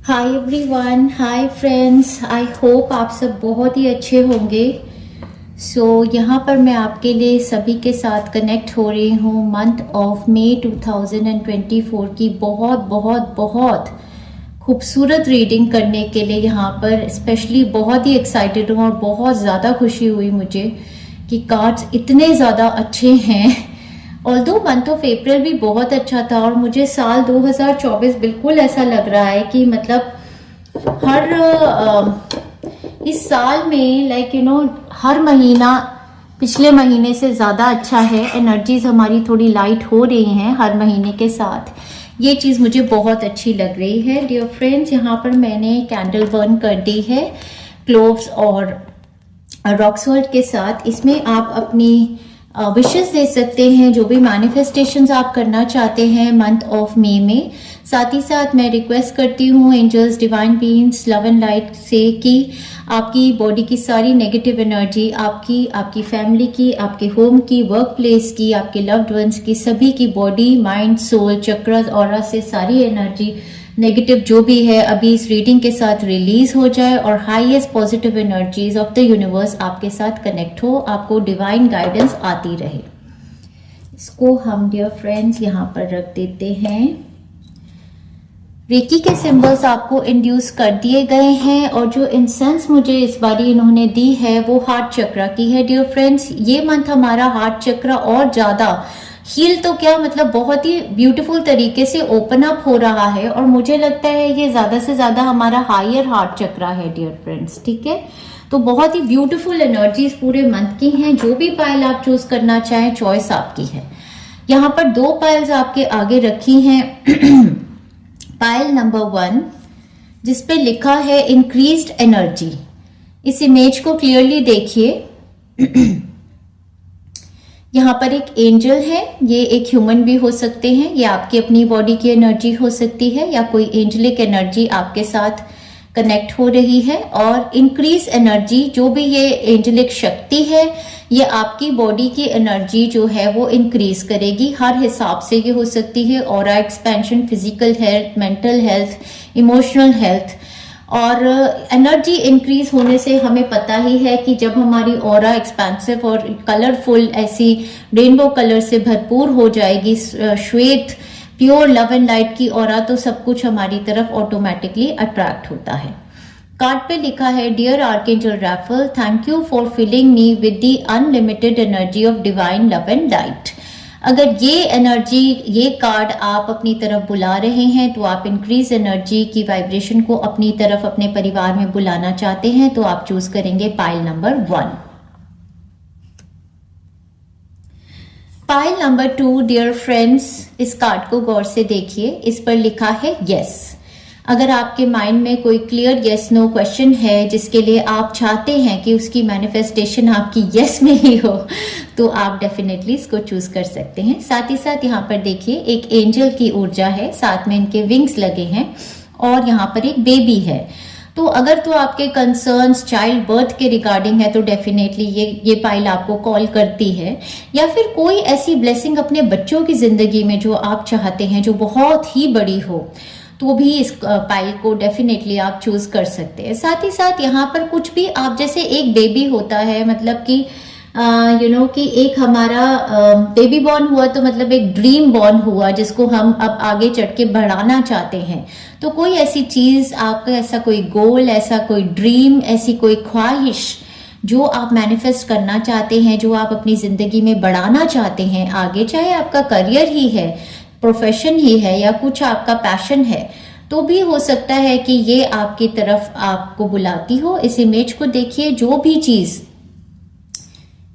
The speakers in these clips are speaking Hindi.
Hi everyone, hi friends, I hope आप सब बहुत ही अच्छे होंगे। यहाँ पर मैं आपके लिए सभी के साथ कनेक्ट हो रही हूँ मंथ ऑफ मई 2024 की बहुत बहुत बहुत खूबसूरत रीडिंग करने के लिए। यहाँ पर स्पेशली बहुत ही एक्साइटेड हूँ और बहुत ज़्यादा खुशी हुई मुझे कि कार्ड्स इतने ज़्यादा अच्छे हैं। ऑल्दो मंथ ऑफ अप्रैल भी बहुत अच्छा था और मुझे साल 2024 बिल्कुल ऐसा लग रहा है कि मतलब हर इस साल में हर महीना पिछले महीने से ज़्यादा अच्छा है। एनर्जीज हमारी थोड़ी लाइट हो रही हैं हर महीने के साथ। ये चीज़ मुझे बहुत अच्छी लग रही है डियर फ्रेंड्स। यहाँ पर मैंने कैंडल बर्न कर दी है क्लोव्स और रॉक सॉल्ट के साथ। इसमें आप अपनी विशेस दे सकते हैं, जो भी मैनिफेस्टेशंस आप करना चाहते हैं मंथ ऑफ मई में। साथ ही साथ मैं रिक्वेस्ट करती हूँ angels, divine beings, love and light से कि आपकी बॉडी की सारी नेगेटिव एनर्जी, आपकी फैमिली की, आपके होम की, वर्क प्लेस की, आपके लव्ड वंस की, सभी की body, mind, soul, chakras, aura से सारी एनर्जी नेगेटिव जो भी है अभी इस रीडिंग के साथ रिलीज हो जाए और highest positive energies of the universe आपके साथ कनेक्ट हो, आपको डिवाइन गाइडेंस आती रहे। इसको हम डियर फ्रेंड्स यहाँ पर रख देते हैं। रेकी के सिंबल्स आपको इंड्यूस कर दिए गए हैं और जो इंसेंस मुझे इस बारी इन्होंने दी है वो हार्ट चक्रा की है डियर फ्रेंड्स। ये मंथ हमारा हार्ट चक्रा और ज्यादा हील तो क्या मतलब बहुत ही ब्यूटीफुल तरीके से ओपन अप हो रहा है और मुझे लगता है ये ज्यादा से ज्यादा हमारा हायर हार्ट चक्रा है डियर फ्रेंड्स। ठीक है, तो बहुत ही ब्यूटीफुल एनर्जीज पूरे मंथ की हैं। जो भी पाइल आप चूज करना चाहें चॉइस आपकी है। यहाँ पर दो पाइल्स आपके आगे रखी हैं। पाइल नंबर 1 जिसपे लिखा है इंक्रीज्ड एनर्जी। इस इमेज को क्लियरली देखिए। यहाँ पर एक एंजल है, ये एक ह्यूमन भी हो सकते हैं, ये आपकी अपनी बॉडी की एनर्जी हो सकती है या कोई एंजलिक एनर्जी आपके साथ कनेक्ट हो रही है। और इंक्रीज एनर्जी जो भी ये एंजलिक शक्ति है ये आपकी बॉडी की एनर्जी जो है वो इंक्रीज करेगी। हर हिसाब से ये हो सकती है aura expansion, physical health, mental health, emotional health. और एनर्जी इंक्रीज होने से हमें पता ही है कि जब हमारी ऑरा एक्सपेंसिव और कलरफुल ऐसी रेनबो कलर से भरपूर हो जाएगी, श्वेत प्योर लव एंड लाइट की ऑरा, तो सब कुछ हमारी तरफ ऑटोमेटिकली अट्रैक्ट होता है। कार्ड पे लिखा है dear archangel Raphael, thank you for filling me with the unlimited energy of divine love and light. अगर ये एनर्जी, ये कार्ड आप अपनी तरफ बुला रहे हैं तो आप इंक्रीज एनर्जी की वाइब्रेशन को अपनी तरफ अपने परिवार में बुलाना चाहते हैं तो आप चूज करेंगे pile number 1। Pile number 2 dear friends, इस कार्ड को गौर से देखिए। इस पर लिखा है यस। अगर आपके माइंड में कोई क्लियर यस नो क्वेश्चन है जिसके लिए आप चाहते हैं कि उसकी मैनिफेस्टेशन आपकी यस में ही हो तो आप डेफिनेटली इसको चूज कर सकते हैं। साथ ही साथ यहाँ पर देखिए एक एंजल की ऊर्जा है, साथ में इनके विंग्स लगे हैं और यहाँ पर एक बेबी है। तो अगर तो आपके कंसर्न्स चाइल्ड बर्थ के रिगार्डिंग है तो डेफिनेटली ये पाइल आपको कॉल करती है। या फिर कोई ऐसी ब्लेसिंग अपने बच्चों की जिंदगी में जो आप चाहते हैं जो बहुत ही बड़ी हो तो भी इस पाइल को डेफिनेटली आप चूज कर सकते हैं। साथ ही साथ यहाँ पर कुछ भी आप, जैसे एक बेबी होता है, मतलब कि कि एक हमारा बेबी बॉर्न हुआ तो मतलब एक ड्रीम बॉर्न हुआ जिसको हम अब आगे चढ़ के बढ़ाना चाहते हैं। तो कोई ऐसी चीज आपका, ऐसा कोई गोल, ऐसा कोई ड्रीम, ऐसी कोई ख्वाहिश जो आप मैनिफेस्ट करना चाहते हैं, जो आप अपनी जिंदगी में बढ़ाना चाहते हैं आगे, चाहे आपका करियर ही है, प्रोफेशन ही है या कुछ आपका पैशन है, तो भी हो सकता है कि ये आपकी तरफ आपको बुलाती हो। इस इमेज को देखिए, जो भी चीज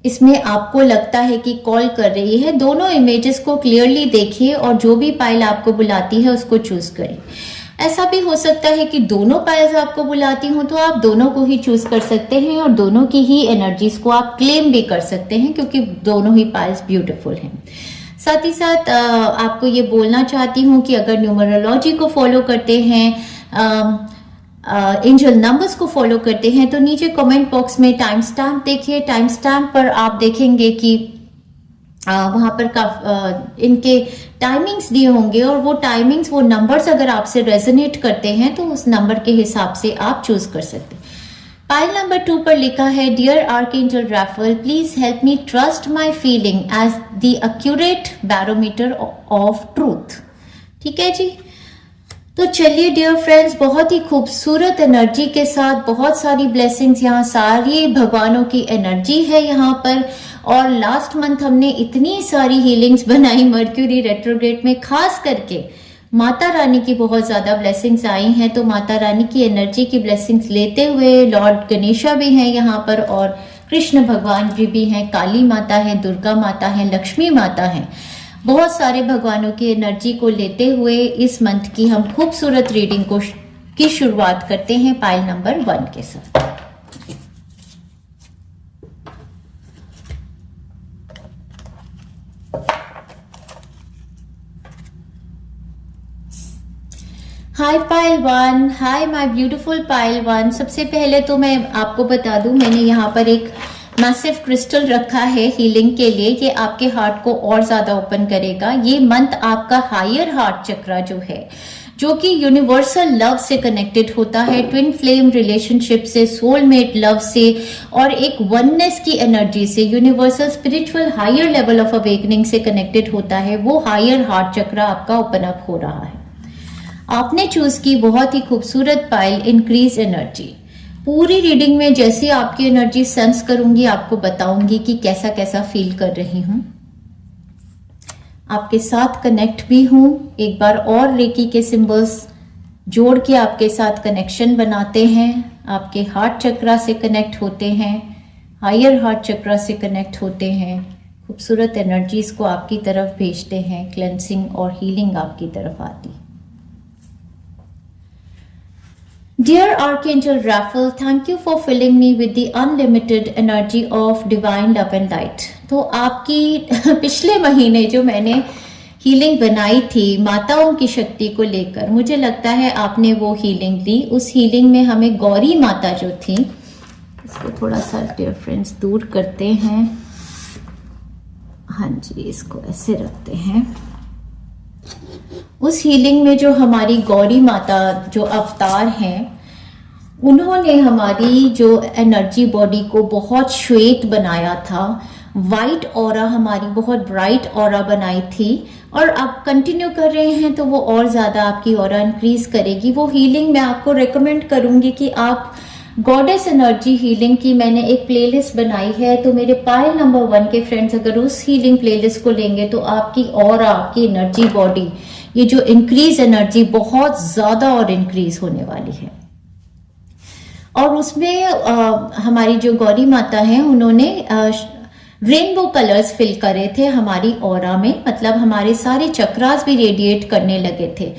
इसमें आपको लगता है कि कॉल कर रही है, दोनों इमेजेस को क्लियरली देखिए और जो भी पाइल आपको बुलाती है उसको चूज करें। ऐसा भी हो सकता है कि दोनों पाइल्स आपको बुलाती हो तो आप दोनों को ही चूज कर सकते हैं और दोनों की ही एनर्जीज को आप क्लेम भी कर सकते हैं क्योंकि दोनों ही पाइल्स ब्यूटीफुल हैं। साथ ही साथ आपको ये बोलना चाहती हूँ कि अगर न्यूमरोलॉजी को फॉलो करते हैं, एंजल नंबर्स को फॉलो करते हैं तो नीचे कमेंट बॉक्स में टाइम स्टैम्प देखिए। टाइम स्टैम्प पर आप देखेंगे कि वहाँ पर इनके टाइमिंग्स दिए होंगे, और वो टाइमिंग्स, वो नंबर्स अगर आपसे रेजोनेट करते हैं तो उस नंबर के हिसाब से आप चूज कर सकते हैं। पाइल नंबर 2 पर लिखा है, dear archangel Raphael, please help me trust my feeling as the accurate barometer of truth. ठीक है जी। तो चलिए डियर फ्रेंड्स, बहुत ही खूबसूरत एनर्जी के साथ बहुत सारी ब्लेसिंग्स, यहाँ सारी भगवानों की एनर्जी है यहाँ पर। और लास्ट मंथ हमने इतनी सारी हीलिंग्स बनाई मर्क्यूरी रेट्रोग्रेड में, खास करके माता रानी की बहुत ज्यादा ब्लेसिंग्स आई हैं। तो माता रानी की एनर्जी की ब्लेसिंग्स लेते हुए लॉर्ड गणेशा भी हैं यहाँ पर, और कृष्ण भगवान जी भी हैं, काली माता है, दुर्गा माता है, लक्ष्मी माता है। बहुत सारे भगवानों की एनर्जी को लेते हुए इस मंथ की हम खूबसूरत रीडिंग की शुरुआत करते हैं पाइल नंबर 1 के साथ। Hi pile 1, hi my beautiful pile 1। सबसे पहले तो मैं आपको बता दूं, मैंने यहाँ पर एक मैसिव क्रिस्टल रखा है हीलिंग के लिए। ये आपके हार्ट को और ज्यादा ओपन करेगा। ये मंथ आपका हायर हार्ट चक्रा जो है, जो कि यूनिवर्सल लव से कनेक्टेड होता है, ट्विन फ्लेम रिलेशनशिप से, सोलमेट लव से, और एक वननेस की एनर्जी से, universal spiritual higher level of awakening से कनेक्टेड होता है। वो हायर हार्ट चक्रा आपका ओपन अप हो रहा है। आपने चूज की बहुत ही खूबसूरत पाइल, इंक्रीज एनर्जी। पूरी रीडिंग में जैसे आपकी एनर्जी सेंस करूंगी, आपको बताऊंगी कि कैसा कैसा फील कर रही हूं। आपके साथ कनेक्ट भी हूं। एक बार और रेकी के सिंबल्स जोड़ के आपके साथ कनेक्शन बनाते हैं। आपके हार्ट चक्रा से कनेक्ट होते हैं, हायर हार्ट चक्रा से कनेक्ट होते हैं, खूबसूरत एनर्जीज को आपकी तरफ भेजते हैं, क्लेंसिंग और हीलिंग आपकी तरफ आती। Dear Archangel Raphael, thank you for filling me with the unlimited energy of divine love and light. तो आपकी पिछले महीने जो मैंने हीलिंग बनाई थी माताओं की शक्ति को लेकर, मुझे लगता है आपने वो हीलिंग ली। उस हीलिंग में हमें गौरी माता जो थी, इसको थोड़ा सा डियर फ्रेंड्स दूर करते हैं। हाँ जी, इसको ऐसे रखते हैं। उस हीलिंग में जो हमारी गौरी माता जो अवतार हैं, उन्होंने हमारी जो एनर्जी बॉडी को बहुत श्वेत बनाया था, वाइट ऑरा, हमारी बहुत ब्राइट ऑरा बनाई थी। और आप कंटिन्यू कर रहे हैं तो वो और ज़्यादा आपकी ऑरा इंक्रीज करेगी। वो हीलिंग मैं आपको रेकमेंड करूंगी कि आप गॉडेस एनर्जी हीलिंग की मैंने एक प्लेलिस्ट बनाई है, तो मेरे पाइल नंबर 1 के फ्रेंड्स अगर उस हीलिंग प्लेलिस्ट को लेंगे तो आपकी ऑरा, आपकी एनर्जी बॉडी, ये जो इंक्रीज एनर्जी बहुत ज्यादा और इंक्रीज होने वाली है। और उसमें हमारी जो गौरी माता हैं, उन्होंने रेनबो कलर्स फिल करे थे हमारी ऑरा में, मतलब हमारे सारे चक्रास भी रेडिएट करने लगे थे।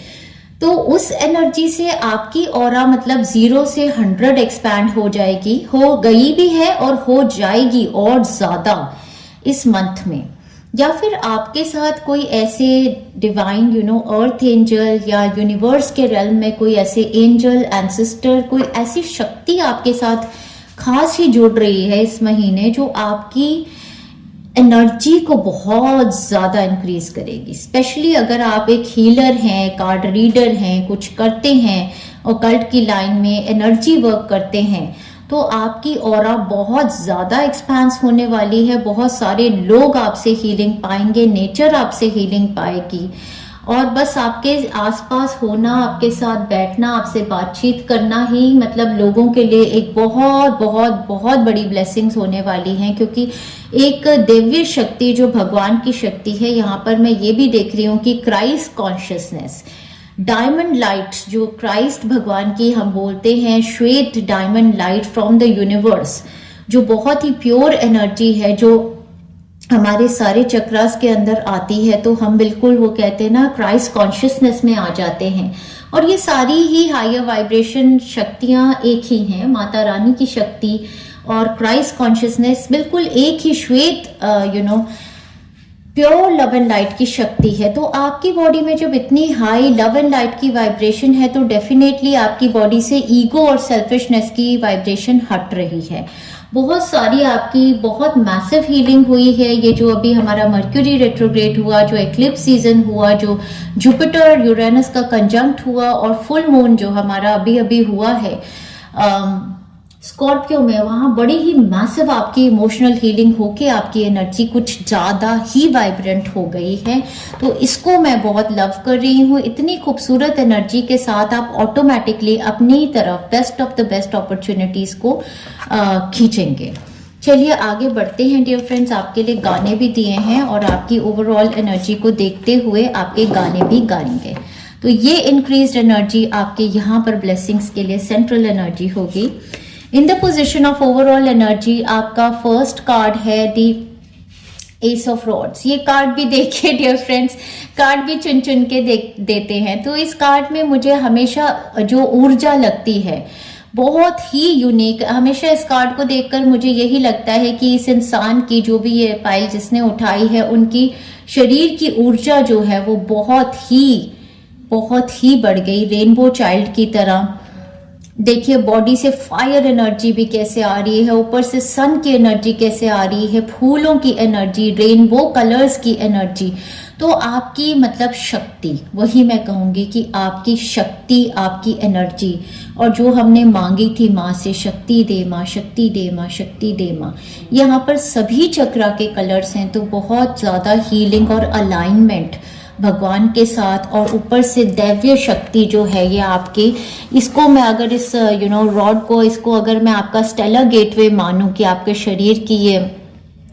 तो उस एनर्जी से आपकी ऑरा मतलब 0 से 100 एक्सपैंड हो जाएगी, हो गई भी है और हो जाएगी और ज्यादा इस मंथ में। या फिर आपके साथ कोई ऐसे डिवाइन अर्थ एंजल या यूनिवर्स के रेल्म में कोई ऐसे एंजल, एंसेस्टर, कोई ऐसी शक्ति आपके साथ खास ही जुड़ रही है इस महीने, जो आपकी एनर्जी को बहुत ज्यादा इंक्रीज करेगी। स्पेशली अगर आप एक हीलर हैं, कार्ड रीडर हैं, कुछ करते हैं ऑकल्ट की लाइन में एनर्जी वर्क करते हैं, तो आपकी ऑरा बहुत ज्यादा एक्सपांस होने वाली है। बहुत सारे लोग आपसे हीलिंग पाएंगे, नेचर आपसे हीलिंग पाएगी, और बस आपके आसपास होना, आपके साथ बैठना, आपसे बातचीत करना ही मतलब लोगों के लिए एक बहुत बहुत बहुत बड़ी ब्लेसिंग्स होने वाली हैं। क्योंकि एक दिव्य शक्ति जो भगवान की शक्ति है, यहाँ पर मैं ये भी देख रही हूँ कि क्राइस्ट कॉन्शियसनेस, डायमंड लाइट जो क्राइस्ट भगवान की हम बोलते हैं, श्वेत diamond light from the universe, जो बहुत ही प्योर एनर्जी है, जो हमारे सारे चक्रास के अंदर आती है, तो हम बिल्कुल वो कहते हैं ना क्राइस्ट कॉन्शियसनेस में आ जाते हैं। और ये सारी ही हायर वाइब्रेशन शक्तियां एक ही हैं, माता रानी की शक्ति और क्राइस्ट कॉन्शियसनेस बिल्कुल एक ही श्वेत प्योर लव एंड लाइट की शक्ति है। तो आपकी बॉडी में जब इतनी हाई लव एंड लाइट की वाइब्रेशन है, तो डेफिनेटली आपकी बॉडी से ईगो और सेल्फिशनेस की वाइब्रेशन हट रही है। बहुत सारी आपकी बहुत मैसिव हीलिंग हुई है। ये जो अभी हमारा मर्क्यूरी रेट्रोग्रेड हुआ, जो एक्लिप्स सीजन हुआ, जो जुपिटर और यूरेनस का कंजंक्ट हुआ, और फुल मून जो हमारा अभी अभी हुआ है स्कॉर्पियो में, वहां बड़ी ही मैसिव आपकी इमोशनल हीलिंग होके आपकी एनर्जी कुछ ज्यादा ही वाइब्रेंट हो गई है। तो इसको मैं बहुत लव कर रही हूँ। इतनी खूबसूरत एनर्जी के साथ आप ऑटोमेटिकली अपनी तरफ best of the best opportunities को खींचेंगे। चलिए आगे बढ़ते हैं डियर फ्रेंड्स। आपके लिए गाने भी दिए हैं और आपकी ओवरऑल एनर्जी को देखते हुए आपके गाने भी गाएंगे। तो ये इंक्रीज्ड एनर्जी आपके यहाँ पर ब्लेसिंग्स के लिए सेंट्रल एनर्जी होगी। In the position of overall energy आपका फर्स्ट कार्ड है दी एस ऑफ रॉड्स। ये कार्ड भी देखिए डियर फ्रेंड्स, कार्ड भी चुन चुन के देते हैं। तो इस कार्ड में मुझे हमेशा जो ऊर्जा लगती है बहुत ही यूनिक, हमेशा इस कार्ड को देखकर मुझे यही लगता है कि इस इंसान की जो भी ये पाइल जिसने उठाई है, उनकी शरीर की ऊर्जा जो है वो बहुत ही बढ़ गई, रेनबो चाइल्ड की तरह। देखिए बॉडी से फायर एनर्जी भी कैसे आ रही है, ऊपर से सन की एनर्जी कैसे आ रही है, फूलों की एनर्जी, रेनबो कलर्स की एनर्जी। तो आपकी मतलब शक्ति, वही मैं कहूंगी कि आपकी शक्ति, आपकी एनर्जी, और जो हमने मांगी थी माँ से, शक्ति दे माँ, शक्ति दे माँ, शक्ति दे माँ, यहाँ पर सभी चक्रा के कलर्स हैं। तो बहुत ज़्यादा हीलिंग और अलाइनमेंट भगवान के साथ, और ऊपर से दैवीय शक्ति जो है ये आपकी, इसको मैं अगर इस रॉड को, इसको अगर मैं आपका स्टेलर गेटवे मानूं कि आपके शरीर की ये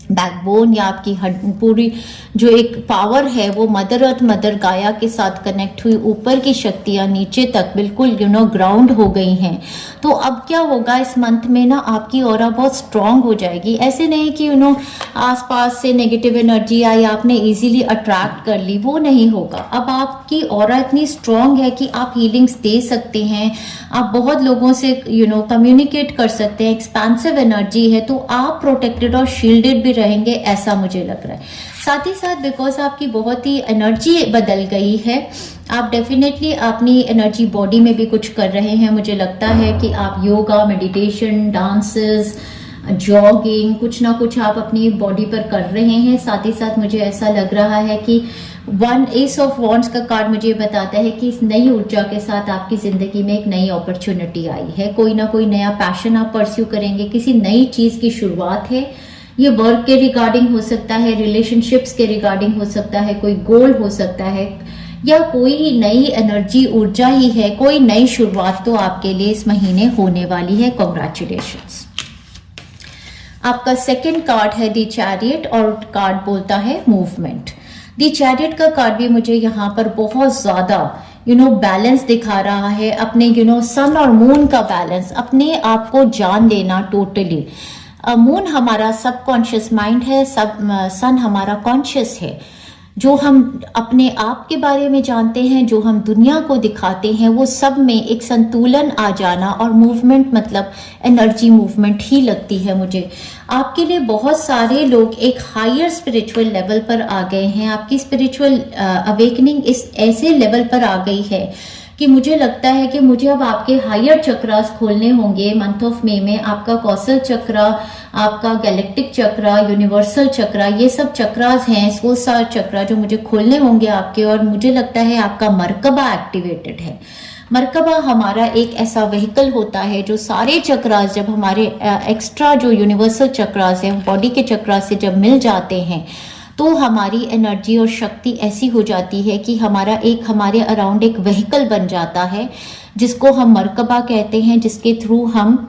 बैकबोन या आपकी पूरी जो एक पावर है वो मदर अर्थ, मदर गाया के साथ कनेक्ट हुई, ऊपर की शक्तियां नीचे तक बिल्कुल ग्राउंड हो गई हैं। तो अब क्या होगा इस मंथ में ना, आपकी ऑरा बहुत स्ट्रांग हो जाएगी। ऐसे नहीं कि आसपास से नेगेटिव एनर्जी आई, आपने इजीली अट्रैक्ट कर ली, वो नहीं होगा। अब आपकी ऑरा इतनी स्ट्रांग है कि आप हीलिंग्स दे सकते हैं, आप बहुत लोगों से कम्युनिकेट कर सकते हैं, एक्सपेंसिव एनर्जी है। तो आप प्रोटेक्टेड और शील्डेड भी रहेंगे, ऐसा मुझे लग रहा है। साथ ही साथ बिकॉज आपकी बहुत ही एनर्जी बदल गई है, आप डेफिनेटली अपनी एनर्जी बॉडी में भी कुछ कर रहे हैं। मुझे लगता है कि आप योगा, मेडिटेशन, डांसेस, जॉगिंग, कुछ ना कुछ आप अपनी बॉडी पर कर रहे हैं। साथ ही साथ मुझे ऐसा लग रहा है कि एस ऑफ वॉन्ड्स का कार्ड मुझे बताता है कि इस नई ऊर्जा के साथ आपकी जिंदगी में एक नई अपॉर्चुनिटी आई है। कोई ना कोई नया पैशन आप परस्यू करेंगे, किसी नई चीज की शुरुआत है। ये वर्क के रिगार्डिंग हो सकता है, रिलेशनशिप्स के रिगार्डिंग हो सकता है, कोई गोल हो सकता है, या कोई नई एनर्जी ऊर्जा ही है। कोई नई शुरुआत तो आपके लिए इस महीने होने वाली है। कॉन्ग्रेचुलेशंस। आपका सेकंड कार्ड है दी चैरियट, और कार्ड बोलता है मूवमेंट। दी चैरियट का कार्ड भी मुझे यहाँ पर बहुत ज्यादा बैलेंस दिखा रहा है, अपने सन और मून का बैलेंस, अपने आप को जान लेना टोटली। मून हमारा सबकॉन्शियस माइंड है, सन हमारा कॉन्शियस है। जो हम अपने आप के बारे में जानते हैं, जो हम दुनिया को दिखाते हैं, वो सब में एक संतुलन आ जाना। और मूवमेंट मतलब एनर्जी मूवमेंट ही लगती है मुझे। आपके लिए बहुत सारे लोग एक हायर स्पिरिचुअल लेवल पर आ गए हैं। आपकी स्पिरिचुअल अवेकनिंग इस ऐसे लेवल पर आ गई है कि मुझे लगता है कि मुझे अब आपके हायर चक्रास खोलने होंगे मंथ ऑफ मे में। आपका कौशल चक्रा, आपका गैलेक्टिक चक्रा, यूनिवर्सल चक्रा, ये सब चक्रास हैं, 16 चक्रा जो मुझे खोलने होंगे आपके। और मुझे लगता है आपका मरकबा एक्टिवेटेड है। मरकबा हमारा एक ऐसा व्हीकल होता है जो सारे चक्रास जब हमारे एक्स्ट्रा जो यूनिवर्सल चक्रास है बॉडी के चक्रास से जब मिल जाते हैं तो हमारी एनर्जी और शक्ति ऐसी हो जाती है कि हमारे अराउंड एक व्हीकल बन जाता है जिसको हम मरकबा कहते हैं, जिसके थ्रू हम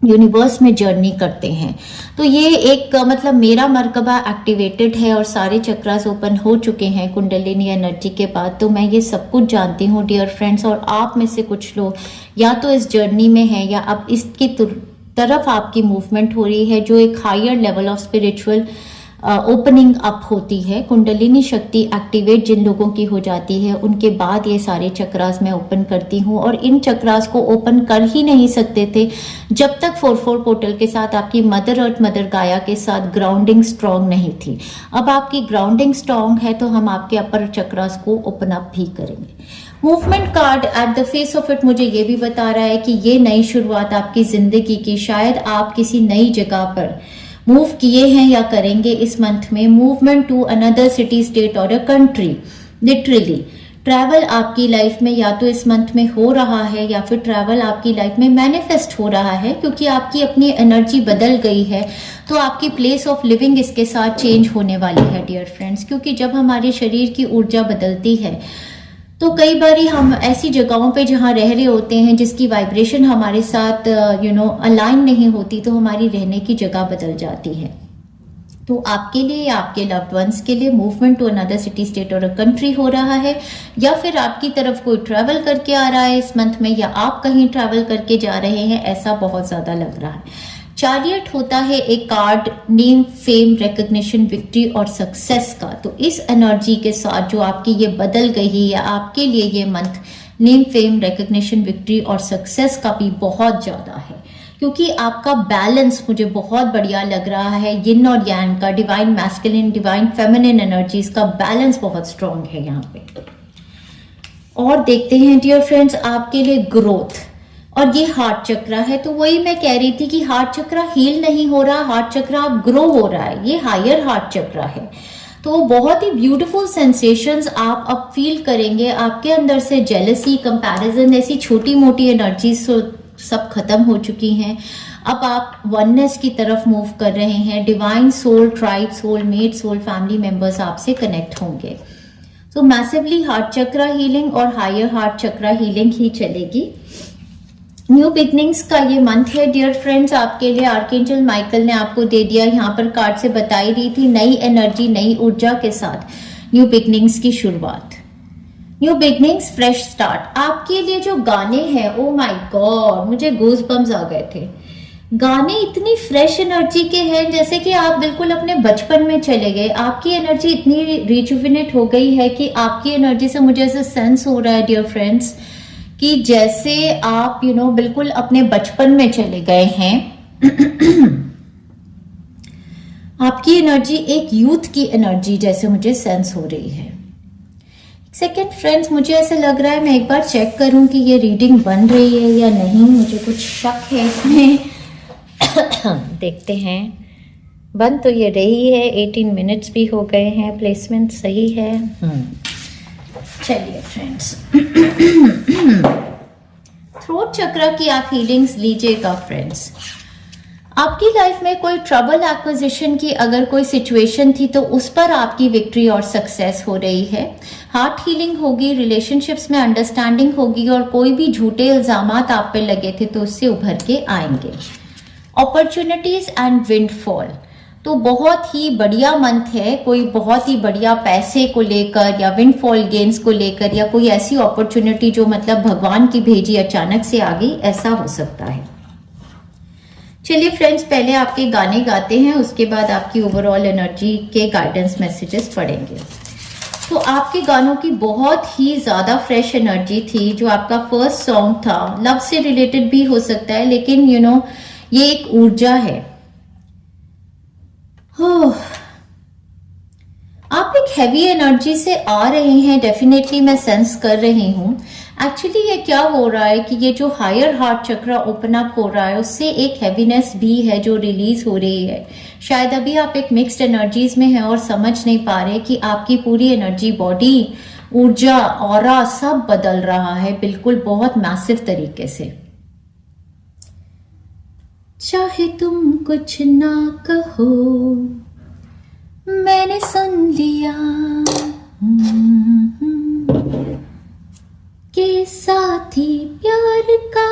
यूनिवर्स में जर्नी करते हैं। तो ये एक मतलब मेरा मरकबा एक्टिवेटेड है और सारे चक्रास ओपन हो चुके हैं कुंडलिनी एनर्जी के बाद। तो मैं ये सब कुछ जानती हूँ डियर फ्रेंड्स, और आप में से कुछ लोग या तो इस जर्नी में हैं या अब इसकी तरफ आपकी मूवमेंट हो रही है, जो एक higher level of spiritual opening up होती है। कुंडलिनी शक्ति एक्टिवेट जिन लोगों की हो जाती है उनके बाद ये सारे चक्रास मैं ओपन करती हूँ। और इन चक्रास को ओपन कर ही नहीं सकते थे जब तक 4-4 पोर्टल के साथ आपकी मदर अर्थ, मदर गाया के साथ ग्राउंडिंग स्ट्रांग नहीं थी। अब आपकी ग्राउंडिंग स्ट्रांग है तो हम आपके अपर चक्रास को ओपन अप भी करेंगे। Movement card at the face of it मुझे ये भी बता रहा है कि ये नई शुरुआत आपकी जिंदगी की, शायद आप किसी नई जगह पर मूव किए हैं या करेंगे इस मंथ में। Movement to another city, state और अ कंट्री। लिटरली ट्रैवल आपकी लाइफ में या तो इस मंथ में हो रहा है या फिर ट्रैवल आपकी लाइफ में मैनिफेस्ट हो रहा है, क्योंकि आपकी अपनी एनर्जी बदल गई है। तो आपकी प्लेस ऑफ लिविंग इसके साथ चेंज होने वाली है डियर फ्रेंड्स, क्योंकि जब हमारे शरीर की ऊर्जा बदलती है तो कई बारी हम ऐसी जगहों पे जहाँ रह रहे होते हैं जिसकी वाइब्रेशन हमारे साथ अलाइन नहीं होती, तो हमारी रहने की जगह बदल जाती है। तो आपके लिए या आपके लव्ड वंस के लिए movement to another city, state और अ कंट्री हो रहा है, या फिर आपकी तरफ कोई ट्रैवल करके आ रहा है इस मंथ में, या आप कहीं ट्रैवल करके जा रहे हैं, ऐसा बहुत ज्यादा लग रहा है। चैरियट होता है एक card name, fame, recognition, victory और सक्सेस का। तो इस एनर्जी के साथ जो आपकी ये बदल गई है आपके लिए ये month name, fame, recognition, victory और सक्सेस का भी बहुत ज्यादा है, क्योंकि आपका बैलेंस मुझे बहुत बढ़िया लग रहा है। यिन और यांग का, divine masculine, divine feminine energies का बैलेंस बहुत स्ट्रांग है यहाँ पे। और देखते हैं डियर फ्रेंड्स आपके लिए ग्रोथ, और ये हार्ट चक्र है। तो वही मैं कह रही थी कि हार्ट चक्र हील नहीं हो रहा, हार्ट चक्र आप ग्रो हो रहा है, ये हायर हार्ट चक्र है। तो बहुत ही ब्यूटीफुल सेंसेशंस आप अब फील करेंगे। आपके अंदर से जेलसी, कंपैरिजन, ऐसी छोटी मोटी एनर्जीज सब खत्म हो चुकी हैं। अब आप वननेस की तरफ मूव कर रहे हैं। Divine soul, tribe, soul mate, soul family members आपसे कनेक्ट होंगे। तो मैसिवली हार्ट चक्र हीलिंग और हायर हार्ट चक्र हीलिंग ही चलेगी। न्यू बिगनिंग्स का ये मंथ है डियर फ्रेंड्स आपके लिए। आर्कएंजल माइकल ने आपको दे दिया, यहाँ पर कार्ड से बताई रही थी, नई एनर्जी, नई ऊर्जा के साथ न्यू बिगनिंग्स की शुरुआत, न्यू बिगनिंग्स, फ्रेश स्टार्ट। आपके लिए जो गाने हैं, ओ माय गॉड, मुझे गूज बम्स आ गए थे। गाने इतनी फ्रेश एनर्जी के हैं जैसे कि आप बिल्कुल अपने बचपन में चले गए। आपकी एनर्जी इतनी रिजुविनेट हो गई है कि आपकी एनर्जी से मुझे ऐसा सेंस हो रहा है डियर फ्रेंड्स कि जैसे आप बिल्कुल अपने बचपन में चले गए हैं। आपकी एनर्जी एक यूथ की एनर्जी जैसे मुझे सेंस हो रही है। सेकेंड फ्रेंड्स, मुझे ऐसे लग रहा है मैं एक बार चेक करूं कि ये रीडिंग बन रही है या नहीं, मुझे कुछ शक है इसमें। देखते हैं। बन तो ये रही है, 18 मिनट्स भी हो गए हैं, प्लेसमेंट सही है। चलिए फ्रेंड्स, थ्रोट चक्र की आप हीलिंग्स लीजिएगा फ्रेंड्स। आपकी लाइफ में कोई ट्रबल एक्विजिशन की अगर कोई सिचुएशन थी तो उस पर आपकी विक्ट्री और सक्सेस हो रही है। हार्ट हीलिंग होगी, रिलेशनशिप्स में अंडरस्टैंडिंग होगी, और कोई भी झूठे इल्जामात आप पे लगे थे तो उससे उभर के आएंगे। अपॉर्चुनिटीज एंड विंडफॉल, तो बहुत ही बढ़िया मंथ है। कोई बहुत ही बढ़िया पैसे को लेकर या विंडफॉल गेन्स को लेकर, या कोई ऐसी अपॉर्चुनिटी जो मतलब भगवान की भेजी अचानक से आ गई, ऐसा हो सकता है। चलिए फ्रेंड्स, पहले आपके गाने गाते हैं, उसके बाद आपकी ओवरऑल एनर्जी के गाइडेंस मैसेजेस पढ़ेंगे। तो आपके गानों की बहुत ही ज्यादा फ्रेश एनर्जी थी। जो आपका फर्स्ट सॉन्ग था, लव से रिलेटेड भी हो सकता है, लेकिन ये एक ऊर्जा है। आप एक हैवी एनर्जी से आ रहे हैं, डेफिनेटली मैं सेंस कर रही हूं। एक्चुअली ये क्या हो रहा है कि ये जो हायर हार्ट चक्र ओपन अप हो रहा है, उससे एक हैवीनेस भी है जो रिलीज हो रही है। शायद अभी आप एक मिक्स्ड एनर्जीज में हैं और समझ नहीं पा रहे कि आपकी पूरी एनर्जी, बॉडी, ऊर्जा, ऑरा सब बदल रहा है, बिल्कुल बहुत मैसिव तरीके से। चाहे तुम कुछ ना कहो, मैंने सुन लिया के साथी प्यार का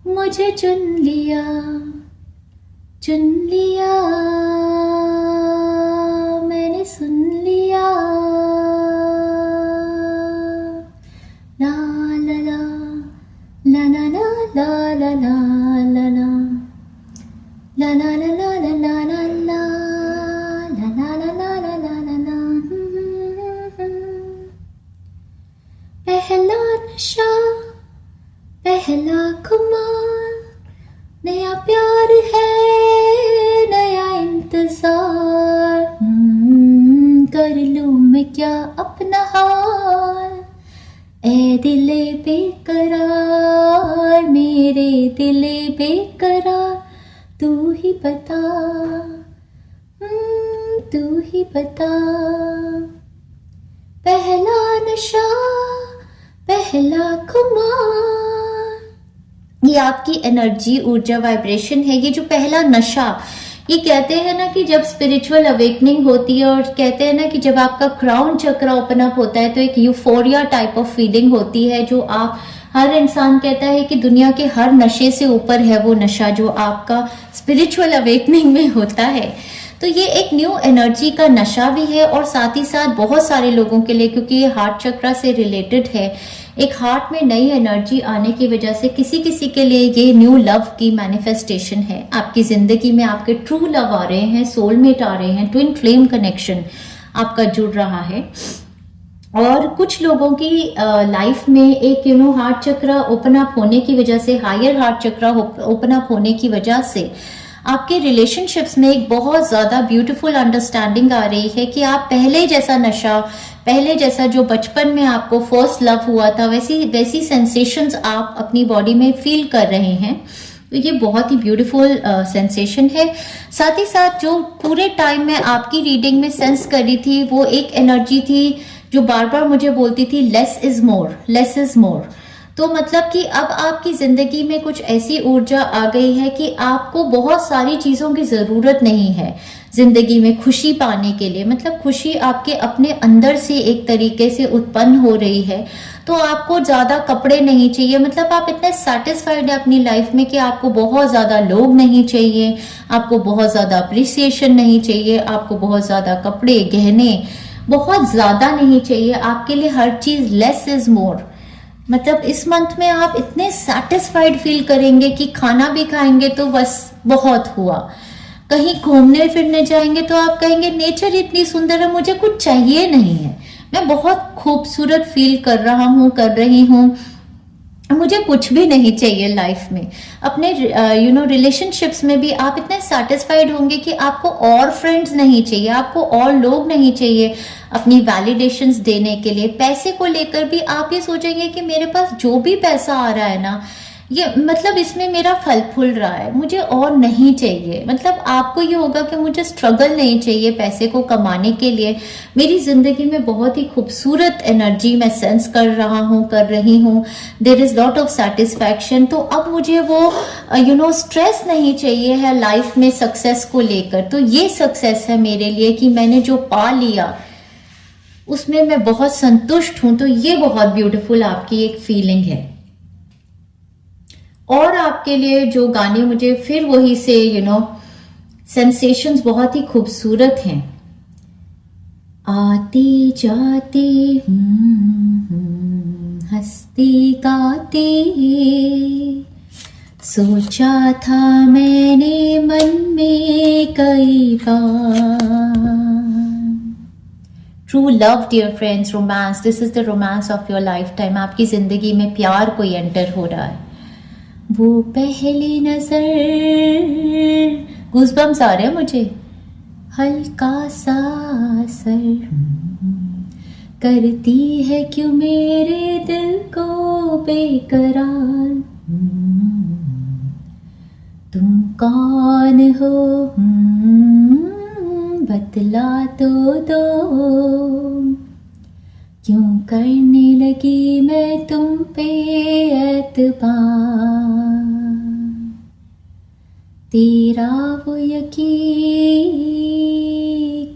मुझे चुन लिया, मैंने सुन लिया। ला ला ला ला ला ला ला ला ला ला ला ला ला ला ला ला ला ला। पहला नशा, पहला खुमार, नया प्यार है, नया इंतजार। कर लूं मैं क्या अपना हाल, दिले बेकरार, मेरे दिले बेकरार, तू ही बता, तू ही बता। पहला नशा, पहला खुमार, ये आपकी एनर्जी, ऊर्जा, वाइब्रेशन है। ये जो पहला नशा, ये कहते हैं ना कि जब स्पिरिचुअल अवेकनिंग होती है, और कहते हैं ना कि जब आपका क्राउन चक्र ओपन अप होता है तो एक यूफोरिया टाइप ऑफ फीलिंग होती है, जो आप, हर इंसान कहता है कि दुनिया के हर नशे से ऊपर है वो नशा जो आपका स्पिरिचुअल अवेकनिंग में होता है। तो ये एक न्यू एनर्जी का नशा भी है, और साथ ही साथ बहुत सारे लोगों के लिए, क्योंकि ये हार्ट चक्र से रिलेटेड है, एक हार्ट में नई एनर्जी आने की वजह से किसी किसी के लिए ये न्यू लव की मैनिफेस्टेशन है। आपकी जिंदगी में आपके ट्रू लव आ रहे हैं, सोलमेट आ रहे हैं, ट्विन फ्लेम कनेक्शन आपका जुड़ रहा है। और कुछ लोगों की लाइफ में एक हार्ट चक्र ओपन अप होने की वजह से, हायर हार्ट चक्र ओपन अप होने की वजह से आपके रिलेशनशिप्स में एक बहुत ज्यादा ब्यूटीफुल अंडरस्टैंडिंग आ रही है कि आप पहले जैसा नशा, पहले जैसा जो बचपन में आपको फर्स्ट लव हुआ था, वैसी सेंसेशंस आप अपनी बॉडी में फील कर रहे हैं। तो ये बहुत ही ब्यूटीफुल सेंसेशन है। साथ ही साथ जो पूरे टाइम में आपकी रीडिंग में सेंस करी थी, वो एक एनर्जी थी जो बार बार मुझे बोलती थी less is more, less is more. तो मतलब कि अब आपकी जिंदगी में कुछ ऐसी ऊर्जा आ गई है कि आपको बहुत सारी चीजों की जरूरत नहीं है जिंदगी में खुशी पाने के लिए। मतलब खुशी आपके अपने अंदर से एक तरीके से उत्पन्न हो रही है। तो आपको ज्यादा कपड़े नहीं चाहिए, मतलब आप इतने सेटिस्फाइड है अपनी लाइफ में कि आपको बहुत ज्यादा लोग नहीं चाहिए, आपको बहुत ज्यादा अप्रिसिएशन नहीं चाहिए, आपको बहुत ज्यादा कपड़े गहने बहुत ज्यादा नहीं चाहिए। आपके लिए हर चीज लेस इज मोर। मतलब इस मंथ में आप इतने सेटिस्फाइड फील करेंगे कि खाना भी खाएंगे तो बस बहुत हुआ, कहीं घूमने फिरने जाएंगे तो आप कहेंगे नेचर इतनी सुंदर है, मुझे कुछ चाहिए नहीं है, मैं बहुत खूबसूरत फील कर रहा हूँ, कर रही हूँ, मुझे कुछ भी नहीं चाहिए लाइफ में। अपने रिलेशनशिप्स में भी आप इतने सेटिस्फाइड होंगे कि आपको और फ्रेंड्स नहीं चाहिए, आपको और लोग नहीं चाहिए अपनी वैलिडेशंस देने के लिए। पैसे को लेकर भी आप ये सोचेंगे कि मेरे पास जो भी पैसा आ रहा है ना, ये मतलब इसमें मेरा फल फूल रहा है, मुझे और नहीं चाहिए। मतलब आपको ये होगा कि मुझे स्ट्रगल नहीं चाहिए पैसे को कमाने के लिए। मेरी जिंदगी में बहुत ही खूबसूरत एनर्जी मैं सेंस कर रहा हूँ, कर रही हूँ। There is lot of satisfaction. तो अब मुझे वो स्ट्रेस नहीं चाहिए है लाइफ में सक्सेस को लेकर। तो ये सक्सेस है मेरे लिए कि मैंने जो पा लिया उसमें मैं बहुत संतुष्ट हूं। तो ये बहुत ब्यूटीफुल आपकी एक फीलिंग है। और आपके लिए जो गाने मुझे फिर वही से सेंसेशंस बहुत ही खूबसूरत हैं। आती जाती हंसती गाती, सोचा था मैंने मन में कई बार। True love dear friends, romance, this is the romance of your lifetime. आपकी जिंदगी में प्यार कोई एंटर हो रहा है। वो पहली नजर, गूज़बम्स आ रहे हैं मुझे, हल्का सा असर करती है क्यों मेरे दिल को बेकरार। तुम कौन हो बतला तो दो, क्यों करने लगी मैं तुम पे एतबार। तेरा वो यकीन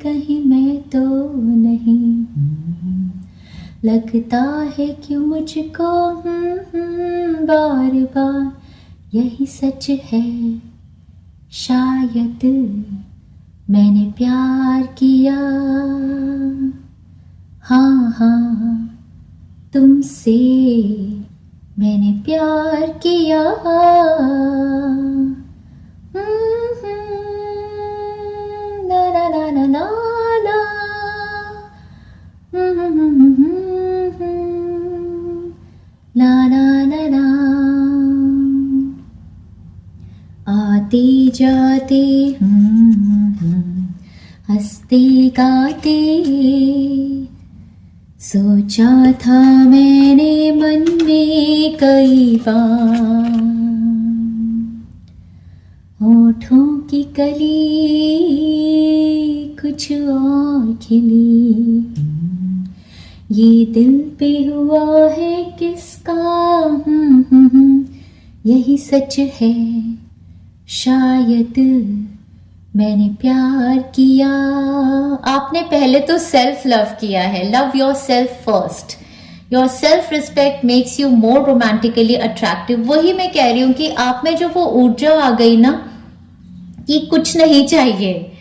कहीं मैं तो नहीं, लगता है क्यों मुझको बार बार यही सच है। शायद मैंने प्यार किया, हाँ हाँ तुमसे मैंने प्यार किया। ना ना ना ना ना ना, ना ना ना ना। आती जाती हंसती गाती, सोचा था मैंने मन में कई बार, होठों की कली कुछ और खिली, ये दिल पे हुआ है किसका, यही सच है शायद मैंने प्यार किया। आपने पहले तो सेल्फ लव किया है, love your self first. Your self respect makes you more romantically attractive. वही मैं कह रही हूँ कि आप में जो वो ऊर्जा आ गई ना कि कुछ नहीं चाहिए,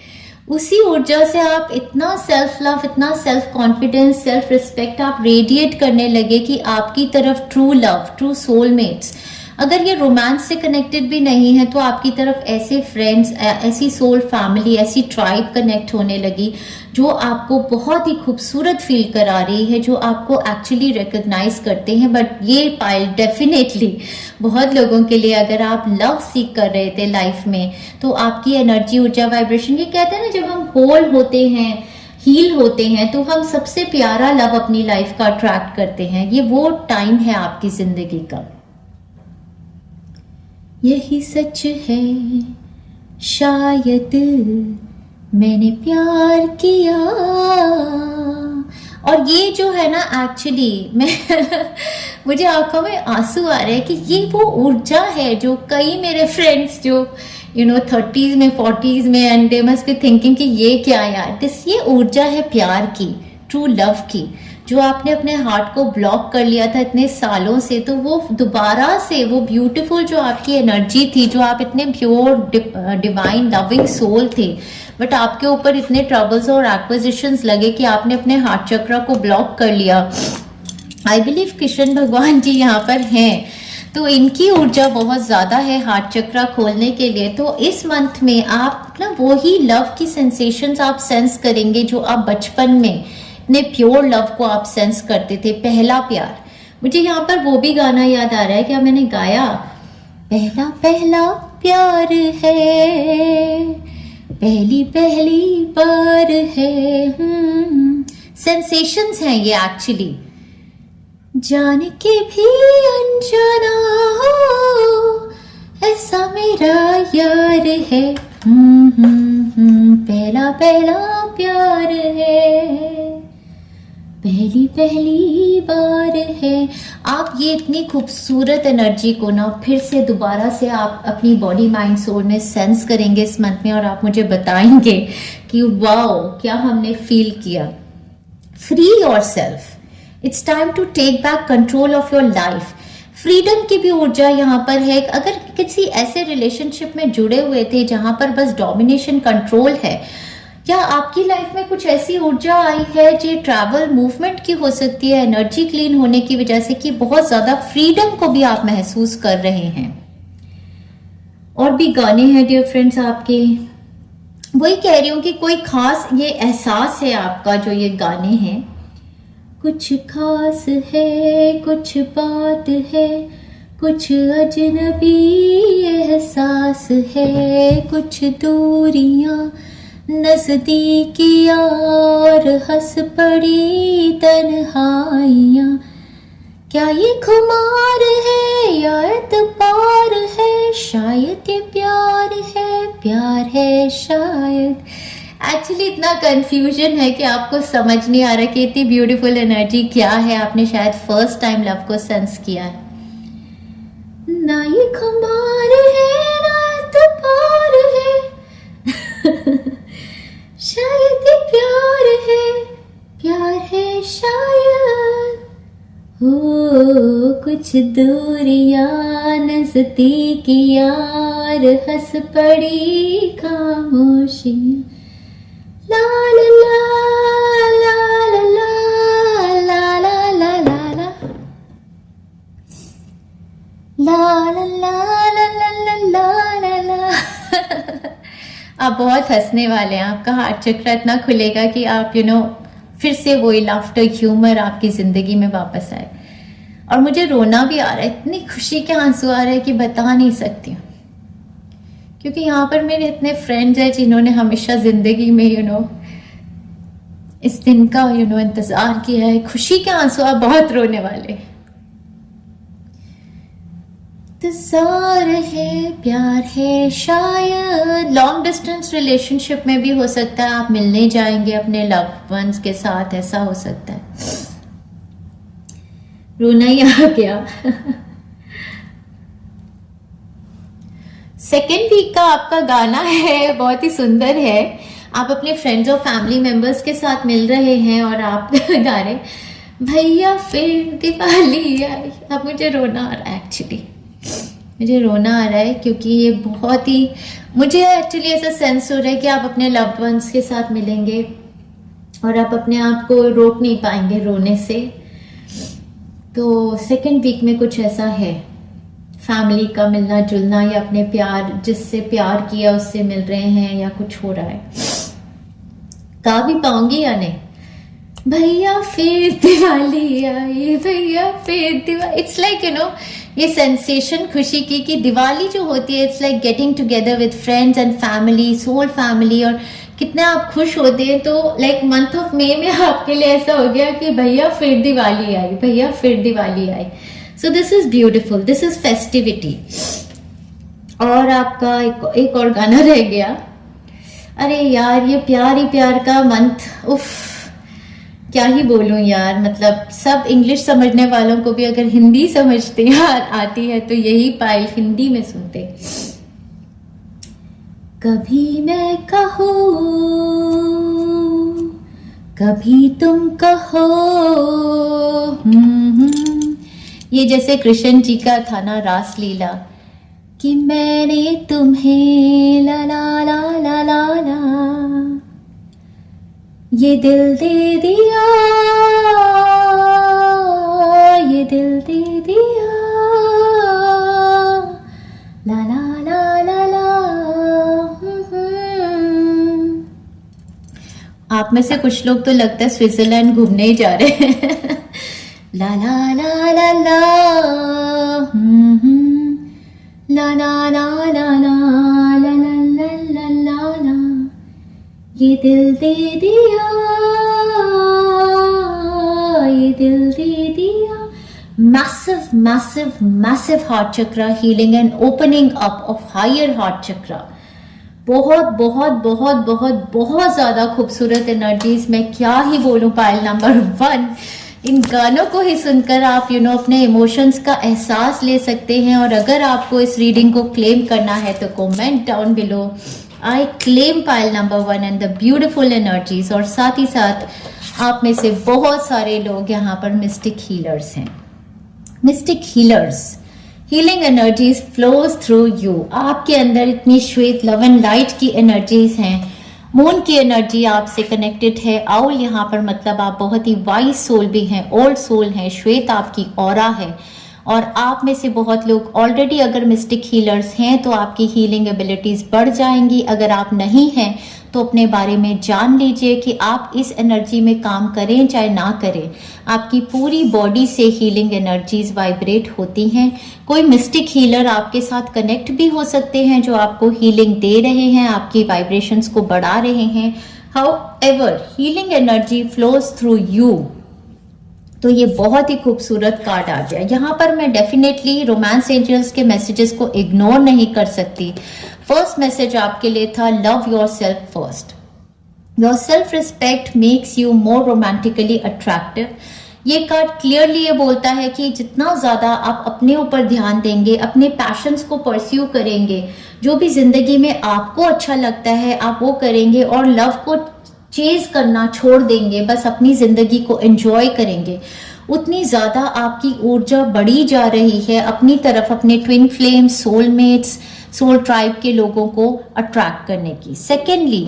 उसी ऊर्जा से आप इतना सेल्फ लव, इतना सेल्फ कॉन्फिडेंस, सेल्फ रिस्पेक्ट आप रेडिएट करने लगे कि आपकी तरफ ट्रू लव, ट्रू सोलमेट्स, अगर ये रोमांस से कनेक्टेड भी नहीं है तो आपकी तरफ ऐसे फ्रेंड्स, ऐसी सोल फैमिली, ऐसी ट्राइब कनेक्ट होने लगी जो आपको बहुत ही खूबसूरत फील करा रही है, जो आपको एक्चुअली रिकॉग्नाइज करते हैं। बट ये पाइल डेफिनेटली बहुत लोगों के लिए, अगर आप लव सीख कर रहे थे लाइफ में, तो आपकी एनर्जी, ऊर्जा, वाइब्रेशन, ये कहते हैं ना जब हम होल होते हैं, हील होते हैं, तो हम सबसे प्यारा लव अपनी लाइफ का अट्रैक्ट करते हैं। ये वो टाइम है आपकी जिंदगी का। यही सच है शायद मैंने प्यार किया। और ये जो है ना एक्चुअली मैं मुझे आंखों में आंसू आ रहे हैं कि ये वो ऊर्जा है जो कई मेरे फ्रेंड्स जो 30s में, 40s में, and they must be thinking कि ये क्या यार, ये ऊर्जा है प्यार की, ट्रू लव की, जो आपने अपने हार्ट को ब्लॉक कर लिया था इतने सालों से, तो वो दोबारा से वो ब्यूटीफुल जो आपकी एनर्जी थी, जो आप इतने प्योर डिवाइन लविंग सोल थे, बट आपके ऊपर इतने ट्रबल्स और एक्विजिशंस लगे कि आपने अपने हार्ट चक्र को ब्लॉक कर लिया। आई बिलीव कृष्ण भगवान जी यहाँ पर हैं, तो इनकी ऊर्जा बहुत ज़्यादा है हार्ट चक्र खोलने के लिए। तो इस मंथ में आप ना वही लव की सेंसेशंस आप सेंस करेंगे जो आप बचपन में इतने प्योर लव को आप सेंस करते थे, पहला प्यार। मुझे यहाँ पर वो भी गाना याद आ रहा है, क्या मैंने गाया, पहला पहला प्यार है, पहली पहली बार है। सेंसेशंस हैं ये एक्चुअली। जान के भी अनजाना हो ऐसा मेरा यार है, पहला पहला प्यार है, पहली पहली बार है। आप ये इतनी खूबसूरत एनर्जी को ना फिर से दोबारा से आप अपनी बॉडी, माइंड, सोल में सेंस करेंगे इस मंथ में, और आप मुझे बताएंगे कि वाओ क्या हमने फील किया। Free yourself, it's time to take back control of your life. Freedom की भी ऊर्जा यहाँ पर है। अगर किसी ऐसे रिलेशनशिप में जुड़े हुए थे जहां पर बस डोमिनेशन, कंट्रोल है, या आपकी लाइफ में कुछ ऐसी ऊर्जा आई है जो ट्रैवल, मूवमेंट की हो सकती है, एनर्जी क्लीन होने की वजह से, कि बहुत ज्यादा फ्रीडम को भी आप महसूस कर रहे हैं। और भी गाने हैं डियर फ्रेंड्स आपके, वही कह रही हूँ कि कोई खास ये एहसास है आपका जो ये गाने हैं, कुछ खास है, कुछ बात है, कुछ अजनबी एहसास है, कुछ दूरियां नजदीकियां और हंस पड़ी तन्हाइयां। क्या ये खुमार है या एतबार है, शायद ये प्यार है शायद। एक्चुअली इतना कंफ्यूजन है कि आपको समझ नहीं आ रहा कि इतनी ब्यूटीफुल एनर्जी क्या है। आपने शायद फर्स्ट टाइम लव को सेंस किया है। ना ये खुमार है ना एतबार है शायद ये प्यार है शायद। हो कुछ दूरियां नजदीकियां हंस पड़ी खामोशियां। ला ला ला ला ला ला ला ला ला ला ला ला ला ला ला ला ला। आप बहुत हंसने वाले हैं, आपका हार्ट चक्र इतना खुलेगा कि आप फिर से वही लाफ्टर, ह्यूमर आपकी जिंदगी में वापस आए। और मुझे रोना भी आ रहा है, इतनी खुशी के आंसू आ रहे हैं कि बता नहीं सकती हूँ, क्योंकि यहाँ पर मेरे इतने फ्रेंड्स हैं जिन्होंने हमेशा जिंदगी में इस दिन का इंतजार किया है, खुशी के आंसू, आप बहुत रोने वाले। इंतजार है, प्यार है, शायद लॉन्ग डिस्टेंस रिलेशनशिप में भी हो सकता है, आप मिलने जाएंगे अपने लव्ड वंस के साथ, ऐसा हो सकता है। रोना ही आ गया। सेकेंड वीक का आपका गाना है, बहुत ही सुंदर है। आप अपने फ्रेंड्स और फैमिली मेंबर्स के साथ मिल रहे हैं और आप गा रहे भैया फिर दिवाली आई। अब मुझे रोना आ रहा है, एक्चुअली मुझे रोना आ रहा है, क्योंकि ये बहुत ही, मुझे एक्चुअली ऐसा सेंस हो रहा है कि आप अपने लव्ड वंस के साथ मिलेंगे और आप अपने आप को रोक नहीं पाएंगे रोने से। तो सेकेंड वीक में कुछ ऐसा है, फैमिली का मिलना जुलना, या अपने प्यार, जिससे प्यार किया उससे मिल रहे हैं, या कुछ हो रहा है। गा भी पाऊंगी या नहीं? भैया फिर दिवाली आई, भैया फिर दिवाली। इट्स लाइक ये सेंसेशन खुशी की कि दिवाली जो होती है, it's like getting together with friends and family, soul family, और कितना आप खुश होते हैं। तो लाइक मंथ ऑफ मई में आपके लिए ऐसा हो गया कि भैया फिर दिवाली आई, भैया फिर दिवाली आई। So this is beautiful, this is festivity. और आपका एक और गाना रह गया। अरे यार, ये प्यार ही प्यार का मंथ, उफ, क्या ही बोलूं यार। मतलब सब इंग्लिश समझने वालों को भी अगर हिंदी समझते आती है तो यही पायल हिंदी में सुनते। कभी मैं कहूँ, कभी तुम कहो। ये जैसे कृष्ण जी का था ना, रास लीला, कि मैंने तुम्हें ला ला ला ला ला ला, ये दिल दे दिया, ये दिल दे दिया, ला ला ला ला ला। आप में से कुछ लोग तो लगता है स्विट्जरलैंड घूमने ही जा रहे हैं। ला ला ला ला ला, ला ला ला ला ला ला ला ला ला ला, ये दिल दे दिया, ये दिल दे दिया। Massive, massive, massive heart chakra healing and opening up of higher heart chakra. बहुत बहुत बहुत बहुत बहुत ज्यादा खूबसूरत एनर्जीज, मैं क्या ही बोलूं पायल नंबर 1। इन गानों को ही सुनकर आप अपने इमोशंस का एहसास ले सकते हैं। और अगर आपको इस रीडिंग को क्लेम करना है तो comment down below, I claim Payal number 1 and the beautiful energies. और साथ ही साथ आप में से बहुत सारे लोग यहाँ पर मिस्टिक हीलर्स हैं। Mistake healers, healing energies flows through you. आपके अंदर इतनी श्वेत लव एंड लाइट की एनर्जीज हैं। मून की एनर्जी आपसे कनेक्टेड है। आउल यहाँ पर मतलब आप बहुत ही वाइज सोल भी हैं, ओल्ड सोल हैं। श्वेत आपकी ऑरा है। और आप में से बहुत लोग ऑलरेडी अगर मिस्टिक हीलर्स हैं तो आपकी हीलिंग एबिलिटीज बढ़ जाएंगी। अगर आप नहीं हैं तो अपने बारे में जान लीजिए कि आप इस एनर्जी में काम करें चाहे ना करें, आपकी पूरी बॉडी से हीलिंग एनर्जीज वाइब्रेट होती हैं। कोई मिस्टिक हीलर आपके साथ कनेक्ट भी हो सकते हैं जो आपको हीलिंग दे रहे हैं, आपकी वाइब्रेशंस को बढ़ा रहे हैं। However healing energy flows through you. तो ये बहुत ही खूबसूरत कार्ड आ गया। यहाँ पर मैं डेफिनेटली रोमांस एंजल्स के मैसेजेस को इग्नोर नहीं कर सकती। फर्स्ट मैसेज आपके लिए था, love your self first. Your self respect makes you more romantically attractive. ये कार्ड क्लियरली ये बोलता है कि जितना ज्यादा आप अपने ऊपर ध्यान देंगे, अपने पैशंस को परस्यू करेंगे, जो भी जिंदगी में आपको अच्छा लगता है आप वो करेंगे और लव को चेज करना छोड़ देंगे, बस अपनी जिंदगी को एंजॉय करेंगे, उतनी ज्यादा आपकी ऊर्जा बढ़ी जा रही है अपनी तरफ, अपने twin flame, soulmates, soul tribe के लोगों को अट्रैक्ट करने की। सेकेंडली,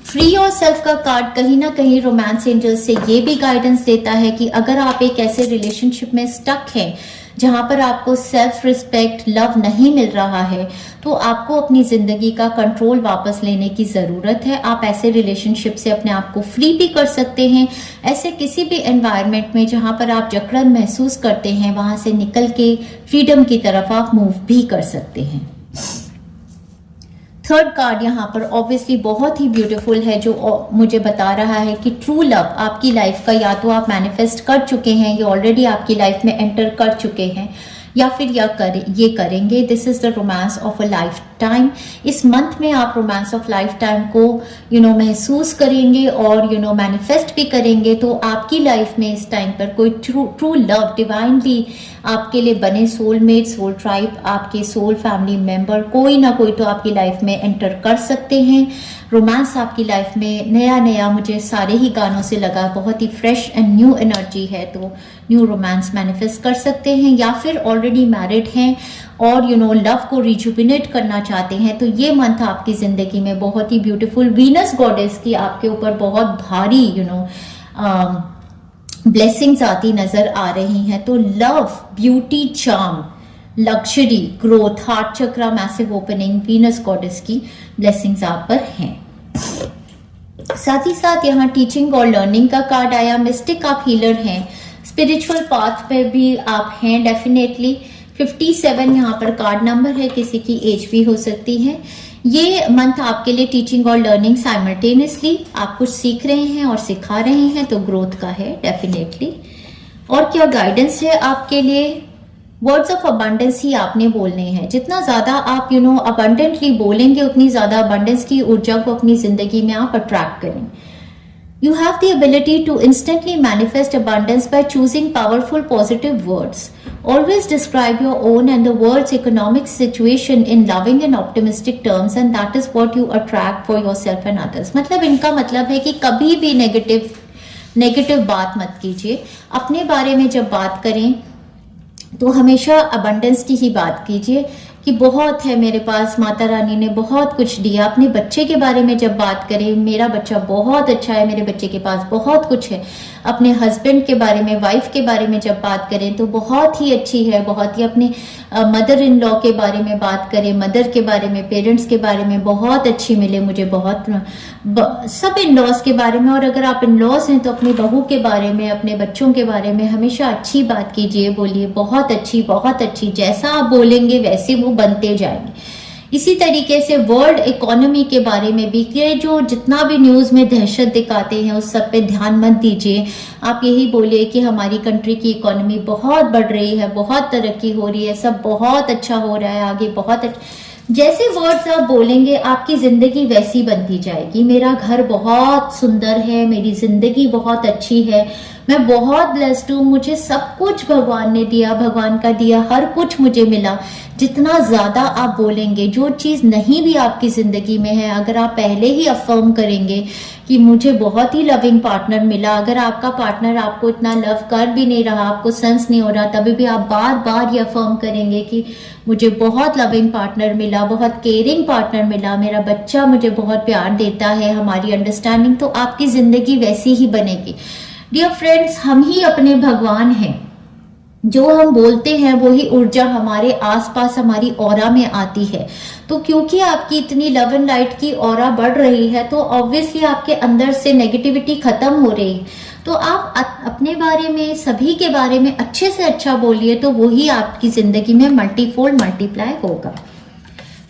फ्री योर सेल्फ का कार्ड कहीं ना कहीं रोमांस एंजल से ये भी गाइडेंस देता है कि अगर आप एक ऐसे रिलेशनशिप में स्टक हैं जहां पर आपको सेल्फ रिस्पेक्ट, लव नहीं मिल रहा है, तो आपको अपनी जिंदगी का कंट्रोल वापस लेने की जरूरत है। आप ऐसे रिलेशनशिप से अपने आप को फ्री भी कर सकते हैं। ऐसे किसी भी एनवायरनमेंट में जहां पर आप जकड़न महसूस करते हैं, वहां से निकल के फ्रीडम की तरफ आप मूव भी कर सकते हैं। थर्ड कार्ड यहाँ पर ऑब्वियसली बहुत ही ब्यूटीफुल है, जो मुझे बता रहा है कि ट्रू लव आपकी लाइफ का या तो आप मैनिफेस्ट कर चुके हैं, ये ऑलरेडी आपकी लाइफ में एंटर कर चुके हैं, या फिर ये करेंगे। This is the romance of a life time. इस मंथ में आप रोमांस ऑफ लाइफ टाइम को महसूस करेंगे और मैनिफेस्ट भी करेंगे। तो आपकी लाइफ में इस टाइम पर कोई ट्रू लव डिवाइनली आपके लिए बने सोलमेट, सोल ट्राइब, आपके सोल फैमिली मेंबर कोई ना कोई तो आपकी लाइफ में एंटर कर सकते हैं। रोमांस आपकी लाइफ में नया मुझे सारे ही गानों से लगा, बहुत ही फ्रेश एंड न्यू एनर्जी है, तो न्यू रोमांस मैनिफेस्ट कर सकते हैं। या फिर ऑलरेडी मैरिड हैं और लव को रिजुविनेट करना चाहते हैं, तो ये मंथ आपकी जिंदगी में बहुत ही ब्यूटीफुल, वीनस गॉडेस की आपके ऊपर बहुत भारी ब्लेसिंग्स आती नजर आ रही हैं। तो love, beauty, charm, luxury, growth, heart chakra, massive opening, Venus goddess की ब्लेसिंग्स आप पर हैं। साथ ही साथ यहाँ टीचिंग और लर्निंग का कार्ड आया। मिस्टिक आप हीलर हैं, स्पिरिचुअल पाथ पे भी आप हैं डेफिनेटली। 57 यहाँ पर कार्ड नंबर है, किसी की एज भी हो सकती है। ये मंथ आपके लिए टीचिंग और लर्निंग साइमल्टेनियसली, आप कुछ सीख रहे हैं और सिखा रहे हैं, तो ग्रोथ का है डेफिनेटली। और क्या गाइडेंस है आपके लिए? वर्ड्स ऑफ अबंडेंस ही आपने बोलने हैं। जितना ज्यादा आप अबंडेंटली बोलेंगे, उतनी ज्यादा अबंडेंस की ऊर्जा को अपनी जिंदगी में आप अट्रैक्ट करेंगे। You have the ability to instantly manifest abundance by choosing powerful positive words. Always describe your own and the world's economic situation in loving and optimistic terms, and that is what you attract for yourself and others. मतलब इनका मतलब है कि कभी भी नेगेटिव बात मत कीजिए। अपने बारे में जब बात करें तो हमेशा अबंडेंस की ही बात कीजिए कि बहुत है मेरे पास, माता रानी ने बहुत कुछ दिया। अपने बच्चे के बारे में जब बात करें, मेरा बच्चा बहुत अच्छा है, मेरे बच्चे के पास बहुत कुछ है। अपने हस्बैंड के बारे में, वाइफ के बारे में जब बात करें तो बहुत ही अच्छी है, बहुत ही। अपने मदर इन लॉ के बारे में बात करें, मदर के बारे में, पेरेंट्स के बारे में बहुत अच्छी मिले मुझे, बहुत सब इन लॉज के बारे में। और अगर आप इन लॉज हैं तो अपनी बहू के बारे में, अपने बच्चों के बारे में हमेशा अच्छी बात कीजिए, बोलिए बहुत अच्छी, बहुत अच्छी। जैसा आप बोलेंगे वैसे वो बनते जाएंगे। इसी तरीके से वर्ल्ड इकोनॉमी के बारे में भी, ये जो जितना भी न्यूज में दहशत दिखाते हैं उस सब पे ध्यान मत दीजिए। आप यही बोलिए कि हमारी कंट्री की इकोनॉमी बहुत बढ़ रही है, बहुत तरक्की हो रही है, सब बहुत अच्छा हो रहा है, आगे बहुत अच्छा। जैसे वर्ड्स आप बोलेंगे आपकी जिंदगी वैसी बनती जाएगी। मेरा घर बहुत सुंदर है, मेरी जिंदगी बहुत अच्छी है, मैं बहुत ब्लेस्ड हूँ, मुझे सब कुछ भगवान ने दिया, भगवान का दिया हर कुछ मुझे मिला। जितना ज्यादा आप बोलेंगे, जो चीज नहीं भी आपकी जिंदगी में है, अगर आप पहले ही अफर्म करेंगे कि मुझे बहुत ही लविंग पार्टनर मिला, अगर आपका पार्टनर आपको इतना लव कर भी नहीं रहा, आपको सेंस नहीं हो रहा, तभी भी आप बार बार ये अफर्म करेंगे कि मुझे बहुत लविंग पार्टनर मिला, बहुत केयरिंग पार्टनर मिला, मेरा बच्चा मुझे बहुत प्यार देता है, हमारी अंडरस्टैंडिंग, तो आपकी जिंदगी वैसी ही बनेगी। डियर फ्रेंड्स, हम ही अपने भगवान हैं। जो हम बोलते हैं वो ही ऊर्जा हमारे आसपास, हमारी ऑरा में आती है। तो क्योंकि आपकी इतनी लव एंड लाइट की ऑरा बढ़ रही है, तो ऑब्वियसली आपके अंदर से नेगेटिविटी खत्म हो रही है। तो आप अपने बारे में, सभी के बारे में अच्छे से अच्छा बोलिए, तो वही आपकी जिंदगी में मल्टीफोल्ड मल्टीप्लाई होगा।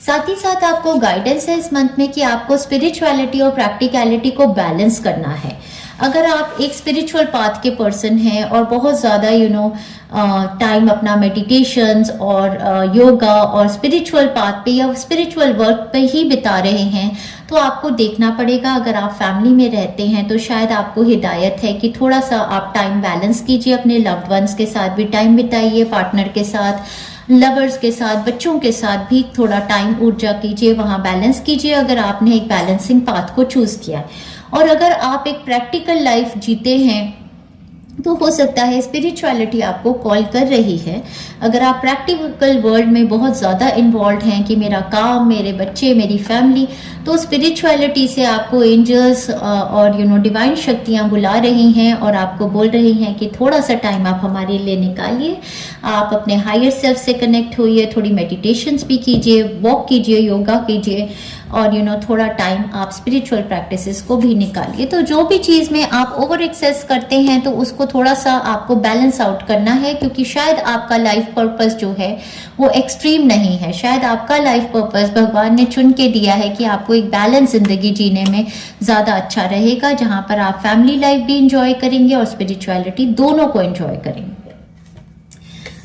साथ ही साथ आपको गाइडेंस है इस मंथ में कि आपको स्पिरिचुअलिटी और प्रैक्टिकलिटी को बैलेंस करना है। अगर आप एक स्पिरिचुअल पाथ के पर्सन हैं और बहुत ज़्यादा टाइम अपना मेडिटेशंस और योगा और स्पिरिचुअल पाथ पे या स्पिरिचुअल वर्क पे ही बिता रहे हैं, तो आपको देखना पड़ेगा। अगर आप फैमिली में रहते हैं तो शायद आपको हिदायत है कि थोड़ा सा आप टाइम बैलेंस कीजिए, अपने लव्ड वंस के साथ भी टाइम बिताइए, पार्टनर के साथ, लवर्स के साथ, बच्चों के साथ भी थोड़ा टाइम ऊर्जा कीजिए, वहाँ बैलेंस कीजिए अगर आपने एक बैलेंसिंग पाथ को चूज किया है। और अगर आप एक प्रैक्टिकल लाइफ जीते हैं तो हो सकता है स्पिरिचुअलिटी आपको कॉल कर रही है। अगर आप प्रैक्टिकल वर्ल्ड में बहुत ज़्यादा इन्वॉल्व हैं कि मेरा काम, मेरे बच्चे, मेरी फैमिली, तो स्पिरिचुअलिटी से आपको एंजल्स और डिवाइन शक्तियाँ बुला रही हैं और आपको बोल रही हैं कि थोड़ा सा टाइम आप हमारे लिए निकालिए, आप अपने हायर सेल्फ से कनेक्ट होइए, थोड़ी मेडिटेशंस भी कीजिए, वॉक कीजिए, योगा कीजिए और थोड़ा टाइम आप स्पिरिचुअल प्रैक्टिसेस को भी निकालिए। तो जो भी चीज़ में आप ओवर एक्सेस करते हैं तो उसको थोड़ा सा आपको बैलेंस आउट करना है, क्योंकि शायद आपका लाइफ पर्पस जो है वो एक्सट्रीम नहीं है। शायद आपका लाइफ पर्पस भगवान ने चुन के दिया है कि आपको एक बैलेंस जिंदगी जीने में ज़्यादा अच्छा रहेगा, जहाँ पर आप फैमिली लाइफ भी इंजॉय करेंगे और स्पिरिचुअलिटी दोनों को इंजॉय करेंगे।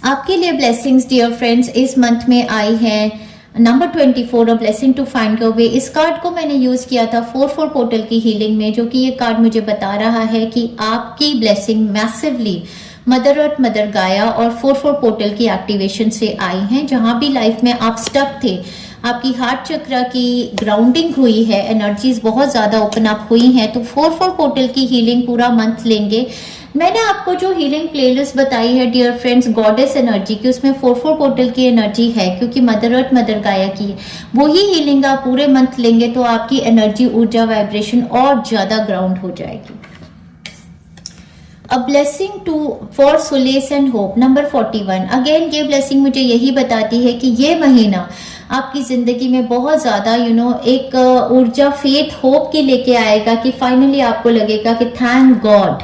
आपके लिए ब्लेसिंग्स डियर फ्रेंड्स इस मंथ में आई है number 24, a blessing to find your way. इस कार्ड को मैंने यूज किया था 4-4 पोर्टल की हीलिंग में, जो कि ये कार्ड मुझे बता रहा है कि आपकी blessing massively mother earth, mother गाया और 4-4 पोर्टल की एक्टिवेशन से आई हैं। जहां भी लाइफ में आप स्टक थे, आपकी हार्ट चक्र की ग्राउंडिंग हुई है, एनर्जीज बहुत ज्यादा ओपन अप हुई हैं, तो 4-4 पोर्टल की हीलिंग पूरा मंथ लेंगे। मैंने आपको जो हीलिंग प्लेलिस्ट बताई है डियर फ्रेंड्स गॉडेस एनर्जी की, उसमें 4-4 पोर्टल की एनर्जी है, क्योंकि मदर अर्थ, मदर गाया की है। वही हीलिंग आप पूरे मंथ लेंगे तो आपकी एनर्जी, ऊर्जा, वाइब्रेशन और ज्यादा ग्राउंड हो जाएगी। A blessing to for solace and hope number 41। Again ये ब्लेसिंग मुझे यही बताती है कि ये महीना आपकी जिंदगी में बहुत ज्यादा एक ऊर्जा, फेथ, होप की लेके आएगा कि फाइनली आपको लगेगा कि थैंक गॉड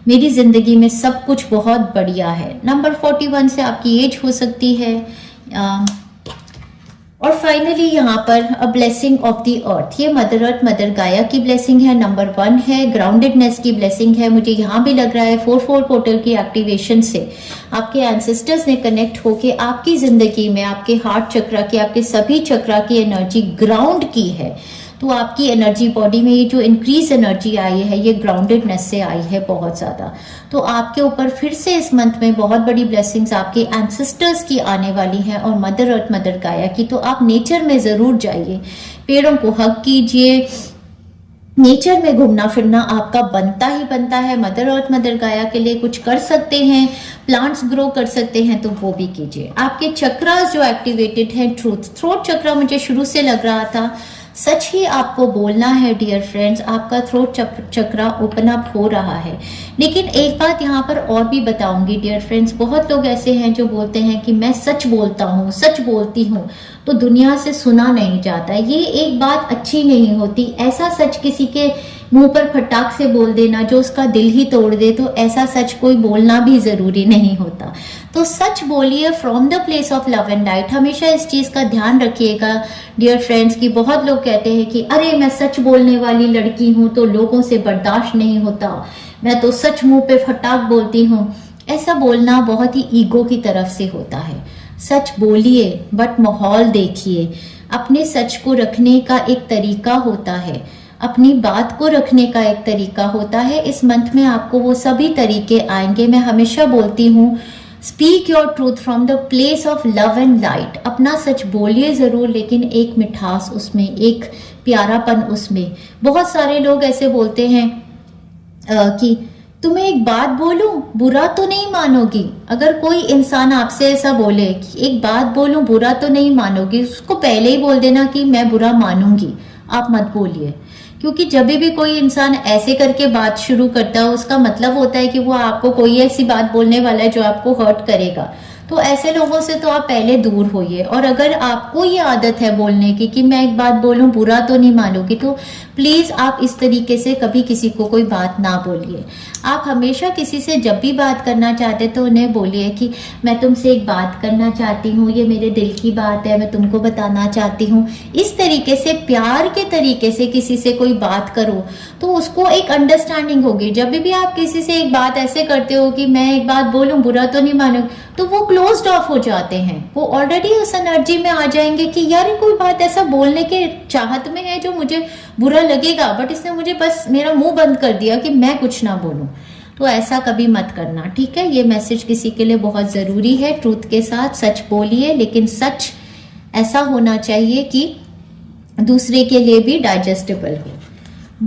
मेरी जिंदगी में सब कुछ बहुत बढ़िया है। नंबर 41 से आपकी एज हो सकती है। और फाइनली यहाँ पर a blessing of the earth, ये मदर अर्थ, मदर गाया की ब्लेसिंग है। नंबर 1 है ग्राउंडेडनेस की ब्लेसिंग है। मुझे यहाँ भी लग रहा है 4-4 पोर्टल की एक्टिवेशन से आपके एंसेस्टर्स ने कनेक्ट होके आपकी जिंदगी में आपके हार्ट चक्र की, आपके सभी चक्र की एनर्जी ग्राउंड की है। तो आपकी एनर्जी बॉडी में ये जो इंक्रीज एनर्जी आई है, ये ग्राउंडेडनेस से आई है बहुत ज्यादा। तो आपके ऊपर फिर से इस मंथ में बहुत बड़ी ब्लेसिंग्स आपके एंसेस्टर्स की आने वाली हैं और मदर अर्थ, मदर गाया की। तो आप नेचर में जरूर जाइए, पेड़ों को हग कीजिए, नेचर में घूमना फिरना आपका बनता ही बनता है। मदर अर्थ, मदर गाया के लिए कुछ कर सकते हैं, प्लांट्स ग्रो कर सकते हैं तो वो भी कीजिए। आपके चक्रास जो एक्टिवेटेड हैं, थ्रोट चक्र मुझे शुरू से लग रहा था, सच ही आपको बोलना है डियर फ्रेंड्स, आपका थ्रोट चक्र ओपन अप हो रहा है। लेकिन एक बात यहाँ पर और भी बताऊंगी डियर फ्रेंड्स, बहुत लोग ऐसे हैं जो बोलते हैं कि मैं सच बोलता हूँ, सच बोलती हूँ तो दुनिया से सुना नहीं जाता। ये एक बात अच्छी नहीं होती। ऐसा सच किसी के मुंह पर फटाक से बोल देना जो उसका दिल ही तोड़ दे, तो ऐसा सच कोई बोलना भी जरूरी नहीं होता। तो सच बोलिए from the place of love and light. हमेशा इस चीज का ध्यान रखिएगा डियर फ्रेंड्स की बहुत लोग कहते हैं कि अरे मैं सच बोलने वाली लड़की हूं तो लोगों से बर्दाश्त नहीं होता, मैं तो सच मुंह पे फटाक बोलती हूँ। ऐसा बोलना बहुत ही ईगो की तरफ से होता है। सच बोलिए बट माहौल देखिए। अपने सच को रखने का एक तरीका होता है, अपनी बात को रखने का एक तरीका होता है। इस मंथ में आपको वो सभी तरीके आएंगे। मैं हमेशा बोलती हूँ speak your truth from the place of love and light. अपना सच बोलिए जरूर, लेकिन एक मिठास उसमें, एक प्यारापन उसमें। बहुत सारे लोग ऐसे बोलते हैं कि तुम्हें एक बात बोलूं, बुरा तो नहीं मानोगी। अगर कोई इंसान आपसे ऐसा बोले कि एक बात बोलूं, बुरा तो नहीं मानोगी, उसको पहले ही बोल देना कि मैं बुरा मानूंगी, आप मत बोलिए। क्योंकि जब भी कोई इंसान ऐसे करके बात शुरू करता है, उसका मतलब होता है कि वो आपको कोई ऐसी बात बोलने वाला है जो आपको हर्ट करेगा। तो ऐसे लोगों से तो आप पहले दूर होइए। और अगर आपको ये आदत है बोलने की कि मैं एक बात बोलूं, बुरा तो नहीं मानोगी, तो प्लीज आप इस तरीके से कभी किसी को कोई बात ना बोलिए। आप हमेशा किसी से जब भी बात करना चाहते तो उन्हें बोलिए कि मैं तुमसे एक बात करना चाहती हूँ, ये मेरे दिल की बात है, मैं तुमको बताना चाहती हूँ। इस तरीके से, प्यार के तरीके से किसी से कोई बात करो तो उसको एक अंडरस्टैंडिंग होगी। जब भी आप किसी से एक बात ऐसे करते हो कि मैं एक बात बोलूं, बुरा तो नहीं मानोगे, तो वो क्लोज्ड ऑफ हो जाते हैं। वो ऑलरेडी उस एनर्जी में आ जाएंगे कि यार ये कोई बात ऐसा बोलने के चाहत में है जो मुझे बुरा लगेगा, बट इसने मुझे बस मेरा मुंह बंद कर दिया कि मैं कुछ ना बोलूं। तो ऐसा कभी मत करना, ठीक है। ये मैसेज किसी के लिए बहुत जरूरी है। ट्रूथ के साथ सच बोलिए, लेकिन सच ऐसा होना चाहिए कि दूसरे के लिए भी डाइजेस्टेबल हो।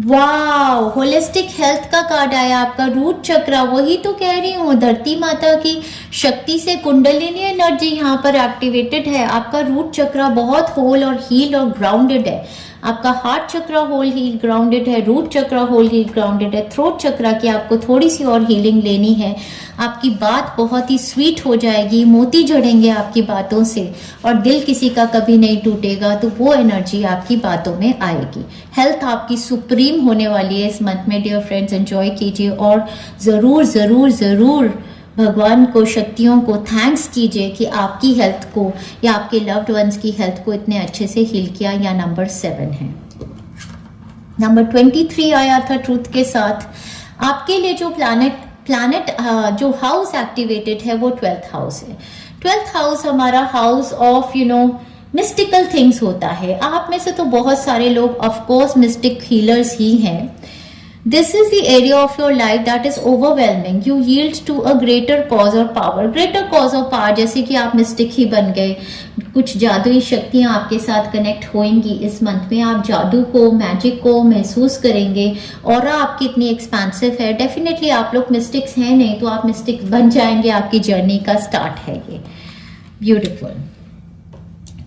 वाओ, होलिस्टिक हेल्थ का कार्ड आया आपका, रूट चक्र। वही तो कह रही हूँ, धरती माता की शक्ति से कुंडलिनी एनर्जी यहाँ पर एक्टिवेटेड है। आपका रूट चक्र बहुत होल और हील और ग्राउंडेड है। आपका हार्ट चक्रा होल हील ग्राउंडेड है, रूट चक्रा होल हील ग्राउंडेड है, थ्रोट चक्रा की आपको थोड़ी सी और हीलिंग लेनी है। आपकी बात बहुत ही स्वीट हो जाएगी, मोती जड़ेंगे आपकी बातों से और दिल किसी का कभी नहीं टूटेगा, तो वो एनर्जी आपकी बातों में आएगी। हेल्थ आपकी सुप्रीम होने वाली है इस मंथ में डियर फ्रेंड्स, एंजॉय कीजिए और ज़रूर ज़रूर ज़रूर भगवान को, शक्तियों को थैंक्स कीजिए कि आपकी हेल्थ को या आपके लव्ड वंस की हेल्थ को इतने अच्छे से हील किया। या नंबर 7 है। नंबर 23 आया था ट्रूथ के साथ। आपके लिए जो प्लैनेट जो हाउस एक्टिवेटेड है वो 12th हाउस है। 12th हाउस हमारा हाउस ऑफ मिस्टिकल थिंग्स होता है। आप में से तो बहुत सारे लोग ऑफ कोर्स मिस्टिक हीलर्स ही हैं। This is the area of your life that is overwhelming. You yield to a greater cause or power. Greater cause or power, जैसे कि आप मिस्टिक ही बन गए, कुछ जादुई शक्तियां आपके साथ कनेक्ट होंगी इस मंथ में। आप जादू को, मैजिक को महसूस करेंगे। और आपकी इतनी एक्सपेंसिव है। डेफिनेटली आप लोग मिस्टिक्स हैं नहीं तो आप मिस्टिक बन जाएंगे। आपकी जर्नी का स्टार्ट है ये। ब्यूटिफुल।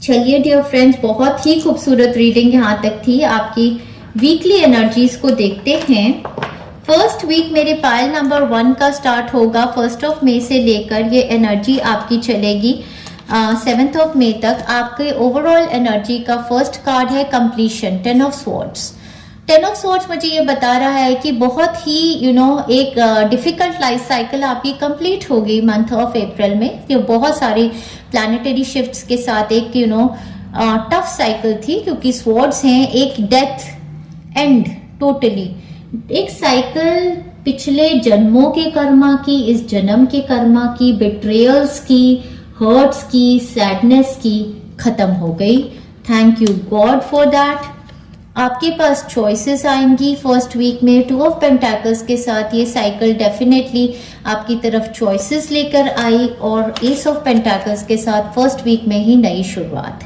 चलिए डियर फ्रेंड्स, बहुत ही खूबसूरत रीडिंग यहाँ तक थी। आपकी वीकली एनर्जीज को देखते हैं। फर्स्ट वीक मेरे पायल नंबर 1 का स्टार्ट होगा 1 मई से लेकर ये एनर्जी आपकी चलेगी 7 मई तक। आपके ओवरऑल एनर्जी का फर्स्ट कार्ड है completion, 10 of swords. 10 of swords मुझे ये बता रहा है कि बहुत ही एक डिफिकल्ट लाइफ साइकिल आपकी कंप्लीट होगी मंथ ऑफ अप्रैल में। जो बहुत सारे प्लैनेटरी शिफ्ट्स के साथ एक टफ साइकिल थी, क्योंकि स्वॉर्ड्स हैं एक डेथ एंड टोटली एक साइकिल पिछले जन्मों के कर्मा की, इस जन्म के कर्मा की, बिट्रेयल्स की, हर्ट्स की, सैडनेस की खत्म हो गई। Thank you God for that. आपके पास चॉइसेस आएंगी फर्स्ट वीक में। 2 ऑफ पेंटाकल्स के साथ ये साइकिल डेफिनेटली आपकी तरफ चॉइसेस लेकर आई और एस ऑफ पेंटाकल्स के साथ फर्स्ट वीक में ही नई शुरुआत।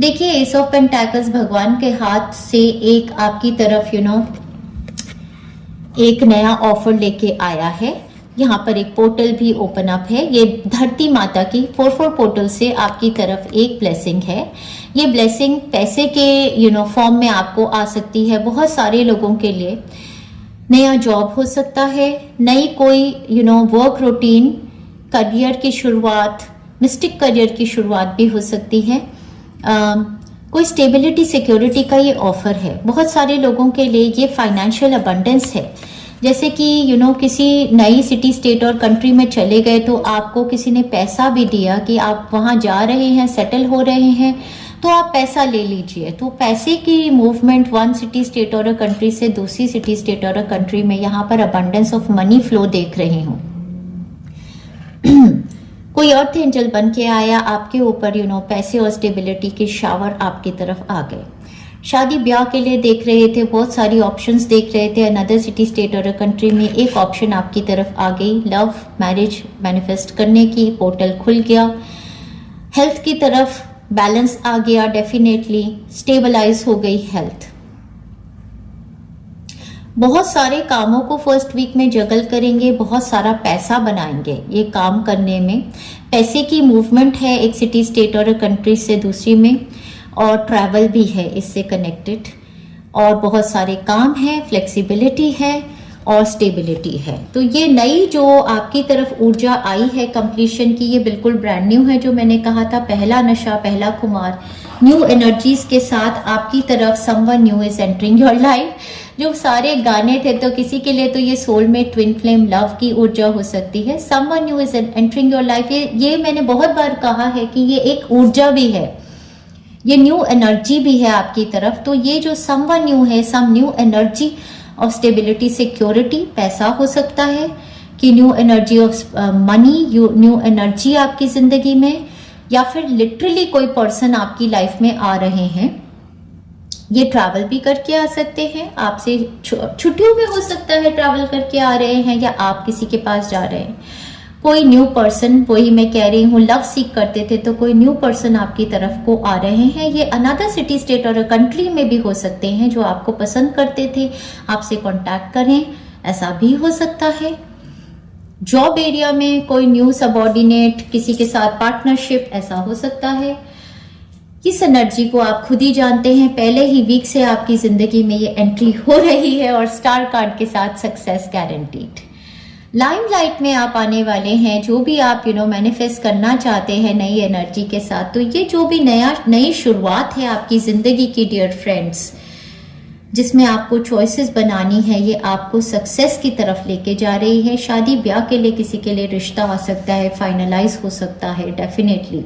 देखिए एस ऑफ पेंटाकल्स भगवान के हाथ से एक आपकी तरफ एक नया ऑफर लेके आया है। यहाँ पर एक पोर्टल भी ओपन अप है। ये धरती माता की 4 पोर्टल से आपकी तरफ एक ब्लेसिंग है। ये ब्लेसिंग पैसे के फॉर्म में आपको आ सकती है। बहुत सारे लोगों के लिए नया जॉब हो सकता है, नई कोई वर्क रूटीन, करियर की शुरुआत, मिस्टिक करियर की शुरुआत भी हो सकती है। कोई स्टेबिलिटी सिक्योरिटी का ये ऑफर है। बहुत सारे लोगों के लिए ये फाइनेंशियल अबंडेंस है। जैसे कि किसी नई सिटी, स्टेट और कंट्री में चले गए तो आपको किसी ने पैसा भी दिया कि आप वहाँ जा रहे हैं, सेटल हो रहे हैं, तो आप पैसा ले लीजिए। तो पैसे की मूवमेंट वन सिटी, स्टेट और कंट्री से दूसरी सिटी, स्टेट और कंट्री में यहाँ पर अबंडेंस ऑफ मनी फ्लो देख रही हूँ। कोई अर्थ एंजल बन के आया आपके ऊपर, पैसे और स्टेबिलिटी के शावर आपकी तरफ आ गए। शादी ब्याह के लिए देख रहे थे, बहुत सारी ऑप्शंस देख रहे थे, अनदर सिटी, स्टेट और कंट्री में एक ऑप्शन आपकी तरफ आ गई। लव मैरिज मैनिफेस्ट करने की पोर्टल खुल गया। हेल्थ की तरफ बैलेंस आ गया, डेफिनेटली स्टेबलाइज हो गई हेल्थ। बहुत सारे कामों को फर्स्ट वीक में जगल करेंगे, बहुत सारा पैसा बनाएंगे ये काम करने में। पैसे की मूवमेंट है एक सिटी, स्टेट और कंट्री से दूसरी में, और ट्रैवल भी है इससे कनेक्टेड, और बहुत सारे काम है, फ्लेक्सिबिलिटी है और स्टेबिलिटी है। तो ये नई जो आपकी तरफ ऊर्जा आई है कंप्लीशन की, ये बिल्कुल ब्रांड न्यू है। जो मैंने कहा था पहला नशा, पहला खुमार, न्यू एनर्जीज के साथ आपकी तरफ someone new is entering your life. जो सारे गाने थे तो किसी के लिए तो ये सोलमेट, ट्विन फ्लेम, लव की ऊर्जा हो सकती है। Someone new is entering your life, ये मैंने बहुत बार कहा है कि ये एक ऊर्जा भी है, ये न्यू एनर्जी भी है आपकी तरफ। तो ये जो समवन न्यू है, some new energy of stability, security, पैसा हो सकता है कि new energy of money, new energy आपकी जिंदगी में, या फिर लिटरली कोई पर्सन आपकी लाइफ में आ रहे हैं। ये ट्रैवल भी करके आ सकते हैं, आपसे छुट्टियों में हो सकता है ट्रैवल करके आ रहे हैं, या आप किसी के पास जा रहे हैं। कोई न्यू पर्सन, वही मैं कह रही हूँ, लव सीख करते थे तो कोई न्यू पर्सन आपकी तरफ को आ रहे हैं। ये अनदर सिटी, स्टेट और कंट्री में भी हो सकते हैं। जो आपको पसंद करते थे आपसे कांटेक्ट करें, ऐसा भी हो सकता है। जॉब एरिया में कोई न्यू सबऑर्डिनेट, किसी के साथ पार्टनरशिप, ऐसा हो सकता है। किस एनर्जी को आप खुद ही जानते हैं। पहले ही वीक से आपकी जिंदगी में ये एंट्री हो रही है और स्टार कार्ड के साथ सक्सेस गारंटीड। लाइमलाइट में आप आने वाले हैं, जो भी आप मैनिफेस्ट करना चाहते हैं नई एनर्जी के साथ। तो ये जो भी नई शुरुआत है आपकी जिंदगी की डियर फ्रेंड्स, जिसमें आपको चॉइसेस बनानी है, ये आपको सक्सेस की तरफ लेके जा रही है। शादी ब्याह के लिए किसी के लिए रिश्ता आ सकता है, फाइनलाइज हो सकता है डेफिनेटली।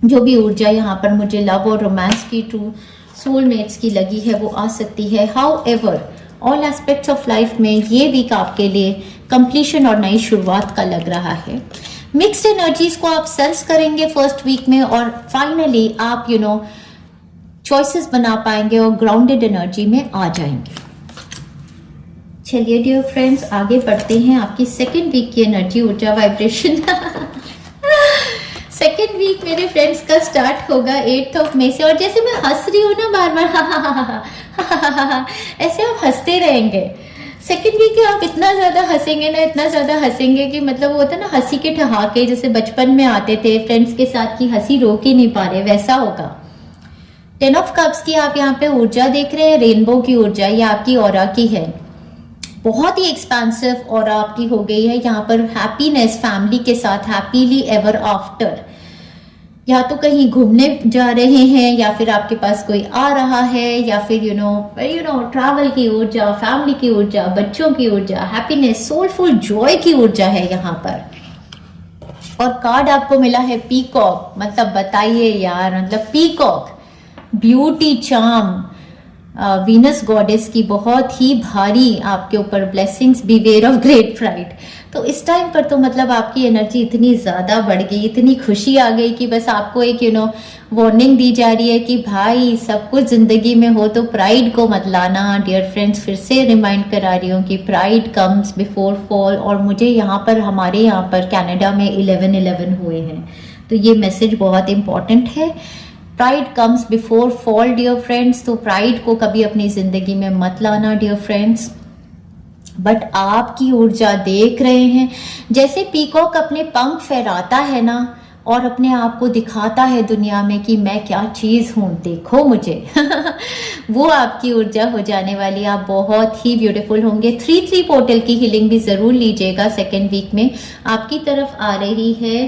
जो भी ऊर्जा यहाँ पर मुझे लव और रोमांस की, ट्रू सोलमेट्स की लगी है, वो आ सकती है। How ever all aspects of life में ये वीक आपके लिए कंप्लीशन और नई शुरुआत का लग रहा है। मिक्स्ड एनर्जीज को आप सेंस करेंगे फर्स्ट वीक में और फाइनली आप चॉइसेस बना पाएंगे और ग्राउंडेड एनर्जी में आ जाएंगे। चलिए डियर फ्रेंड्स, आगे बढ़ते हैं। आपकी सेकेंड वीक की एनर्जी, ऊर्जा, वाइब्रेशन सेकेंड वीक मेरे फ्रेंड्स का स्टार्ट होगा 8 मई से। और जैसे मैं हंस रही हूँ ना बार बार ऐसे आप हंसते रहेंगे। सेकेंड वीक में आप इतना ज्यादा हंसेंगे ना, इतना ज्यादा हंसेंगे कि मतलब वो होता है ना हंसी के ठहाके, जैसे बचपन में आते थे फ्रेंड्स के साथ की हंसी रोक ही नहीं पा रहे, वैसा होगा। 10 ऑफ कप्स की आप यहाँ पे ऊर्जा देख रहे हैं, रेनबो की ऊर्जा, ये आपकी ऑरा की है। बहुत ही एक्सपेंसिव ऑरा आपकी हो गई है यहाँ पर। हैप्पीनेस फैमिली के साथ, हैप्पीली एवर आफ्टर, या तो कहीं घूमने जा रहे हैं या फिर आपके पास कोई आ रहा है, या फिर ट्रैवल की ऊर्जा, फैमिली की ऊर्जा, बच्चों की ऊर्जा, हैप्पीनेस, सोलफुल जॉय की ऊर्जा है यहाँ पर। और कार्ड आपको मिला है पीकॉक, मतलब बताइए यार, मतलब peacock, beauty, charm, Venus goddess की बहुत ही भारी आपके ऊपर blessings, beware of great pride. तो इस टाइम पर तो मतलब आपकी एनर्जी इतनी ज्यादा बढ़ गई, इतनी खुशी आ गई कि बस आपको एक वार्निंग दी जा रही है कि भाई सब कुछ जिंदगी में हो तो प्राइड को मत लाना। डियर फ्रेंड्स, फिर से रिमाइंड करा रही हूँ कि प्राइड कम्स बिफोर फॉल। और मुझे यहाँ पर, हमारे यहाँ पर कनाडा में 11/11 हुए हैं, तो ये मैसेज बहुत इंपॉर्टेंट है। Pride comes before fall dear friends. तो प्राइड को कभी अपनी जिंदगी में मत लाना डियर फ्रेंड्स। बट आपकी ऊर्जा देख रहे हैं, जैसे पीकॉक अपने पंख फहराता है ना और अपने आप को दिखाता है दुनिया में कि मैं क्या चीज हूं, देखो मुझे वो आपकी ऊर्जा हो जाने वाली। आप बहुत ही ब्यूटीफुल होंगे। 3-3 पोर्टल की हीलिंग भी जरूर लीजिएगा सेकेंड वीक में। आपकी तरफ आ रही है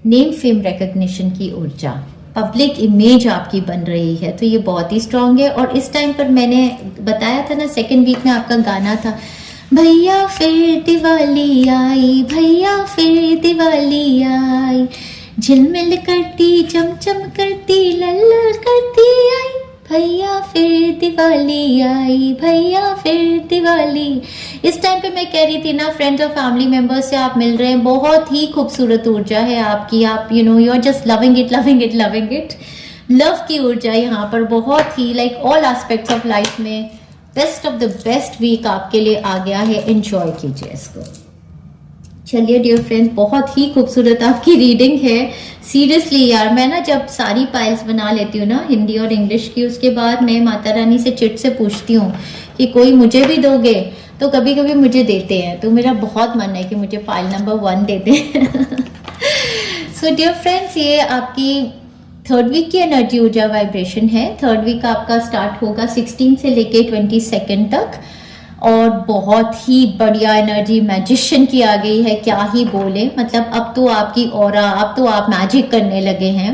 नेम, फेम, रिकॉग्निशन की ऊर्जा, पब्लिक इमेज आपकी बन रही है, तो ये बहुत ही स्ट्रांग है। और इस टाइम पर मैंने बताया था ना, सेकेंड वीक में आपका गाना था, भैया फिर दिवाली आई, भैया फिर दिवाली आई, झिलमिल करती, चमचम करती, लल्लल करती आई, भैया फिर दिवाली आई, भैया फिर दिवाली। इस टाइम पे मैं कह रही थी ना, फ्रेंड्स और फैमिली मेंबर्स से आप मिल रहे हैं, बहुत ही खूबसूरत ऊर्जा है आपकी। आप you are just loving it, loving it, loving it. Love की ऊर्जा यहाँ पर बहुत ही, like all aspects of life में best of the best week आपके लिए आ गया है। एंजॉय कीजिए इसको। चलिए डियर फ्रेंड्स, बहुत ही खूबसूरत आपकी रीडिंग है। सीरियसली यार, मैं ना जब सारी पाइल्स बना लेती हूँ ना, हिंदी और इंग्लिश की, उसके बाद मैं माता रानी से चिट से पूछती हूँ कि कोई मुझे भी दोगे, तो कभी कभी मुझे देते हैं। तो मेरा बहुत मन है कि मुझे पाइल नंबर 1 दे दें। सो डियर फ्रेंड्स, ये आपकी थर्ड वीक की एनर्जी, ऊर्जा, वाइब्रेशन है। थर्ड वीक आपका स्टार्ट होगा 16 से लेके 22 तक और बहुत ही बढ़िया एनर्जी मैजिशियन की आ गई है, क्या ही बोले। मतलब अब तो आपकी ऑरा, अब तो आप मैजिक करने लगे हैं।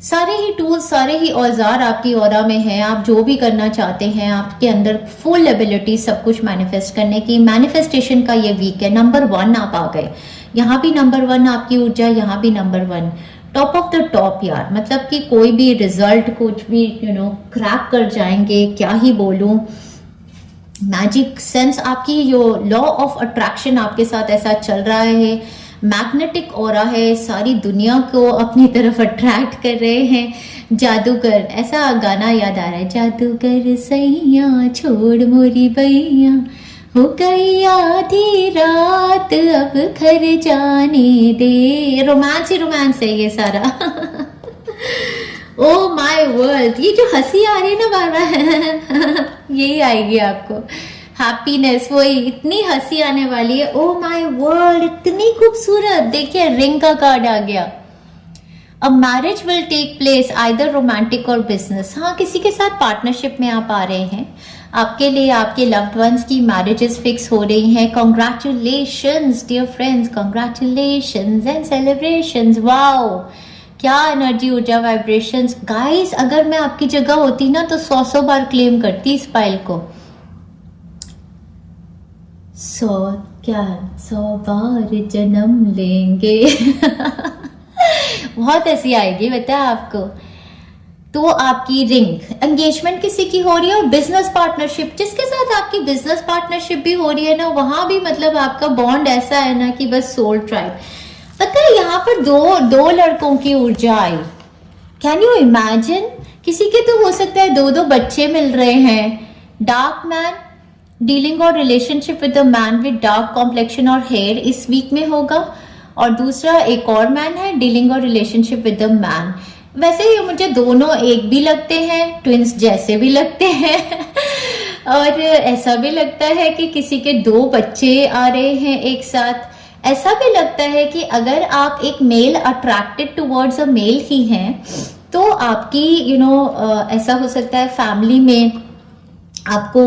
सारे ही टूल्स, सारे ही औजार आपकी ऑरा में हैं। आप जो भी करना चाहते हैं, आपके अंदर फुल एबिलिटी सब कुछ मैनिफेस्ट करने की, मैनिफेस्टेशन का ये वीक है। नंबर 1 आप आ गए, यहाँ भी नंबर 1 आपकी ऊर्जा, यहाँ भी number 1, top of the top यार। मतलब कि कोई भी रिजल्ट, कुछ भी क्रैक कर जाएंगे, क्या ही बोलूं। मैजिक सेंस आपकी, जो लॉ ऑफ अट्रैक्शन आपके साथ ऐसा चल रहा है, मैग्नेटिक ऑरा है, सारी दुनिया को अपनी तरफ अट्रैक्ट कर रहे हैं। जादूगर, ऐसा गाना याद आ रहा है, जादूगर सैया छोड़ मोरी बैया, हो गई आधी रात अब घर जाने दे। रोमांस ही रोमांस है ये सारा। ओ माय वर्ल्ड, ये जो हंसी आ रही है ना बार बार यही आएगी आपको। हैप्पीनेस, वही इतनी हंसी आने वाली है। ओ माय वर्ल्ड, इतनी खूबसूरत। देखिए रिंग का कार्ड आ गया, a marriage will take place either romantic और बिजनेस। हाँ, किसी के साथ पार्टनरशिप में आप आ रहे हैं, आपके लिए आपके लव्ड वंस की मैरिजेस फिक्स हो रही हैं। Congratulations dear friends, congratulations and celebrations. Wow, क्या एनर्जी, ऊर्जा, वाइब्रेशंस। गाइस, अगर मैं आपकी जगह होती ना तो 100 बार क्लेम करती इस फाइल को। 100 बार जन्म लेंगे। बहुत हंसी आएगी बता आपको। तो आपकी रिंग एंगेजमेंट किसी की हो रही है, और बिजनेस पार्टनरशिप जिसके साथ आपकी बिजनेस पार्टनरशिप भी हो रही है ना, वहां भी मतलब आपका बॉन्ड ऐसा है ना कि बस सोल ट्राइब। पता है यहाँ पर दो लड़कों की ऊर्जा आई। Can you imagine? किसी के तो हो सकता है दो बच्चे मिल रहे हैं। डार्क मैन डीलिंग और relationship with a man with dark complexion और हेयर इस वीक में होगा, और दूसरा एक और मैन है डीलिंग और रिलेशनशिप विद अ मैन। वैसे ये मुझे दोनों एक भी लगते हैं, ट्विंस जैसे भी लगते हैं। और ऐसा भी लगता है कि किसी के 2 बच्चे आ रहे हैं एक साथ। ऐसा भी लगता है कि अगर आप एक male attracted towards a male ही हैं, तो आपकी ऐसा हो सकता है फैमिली में आपको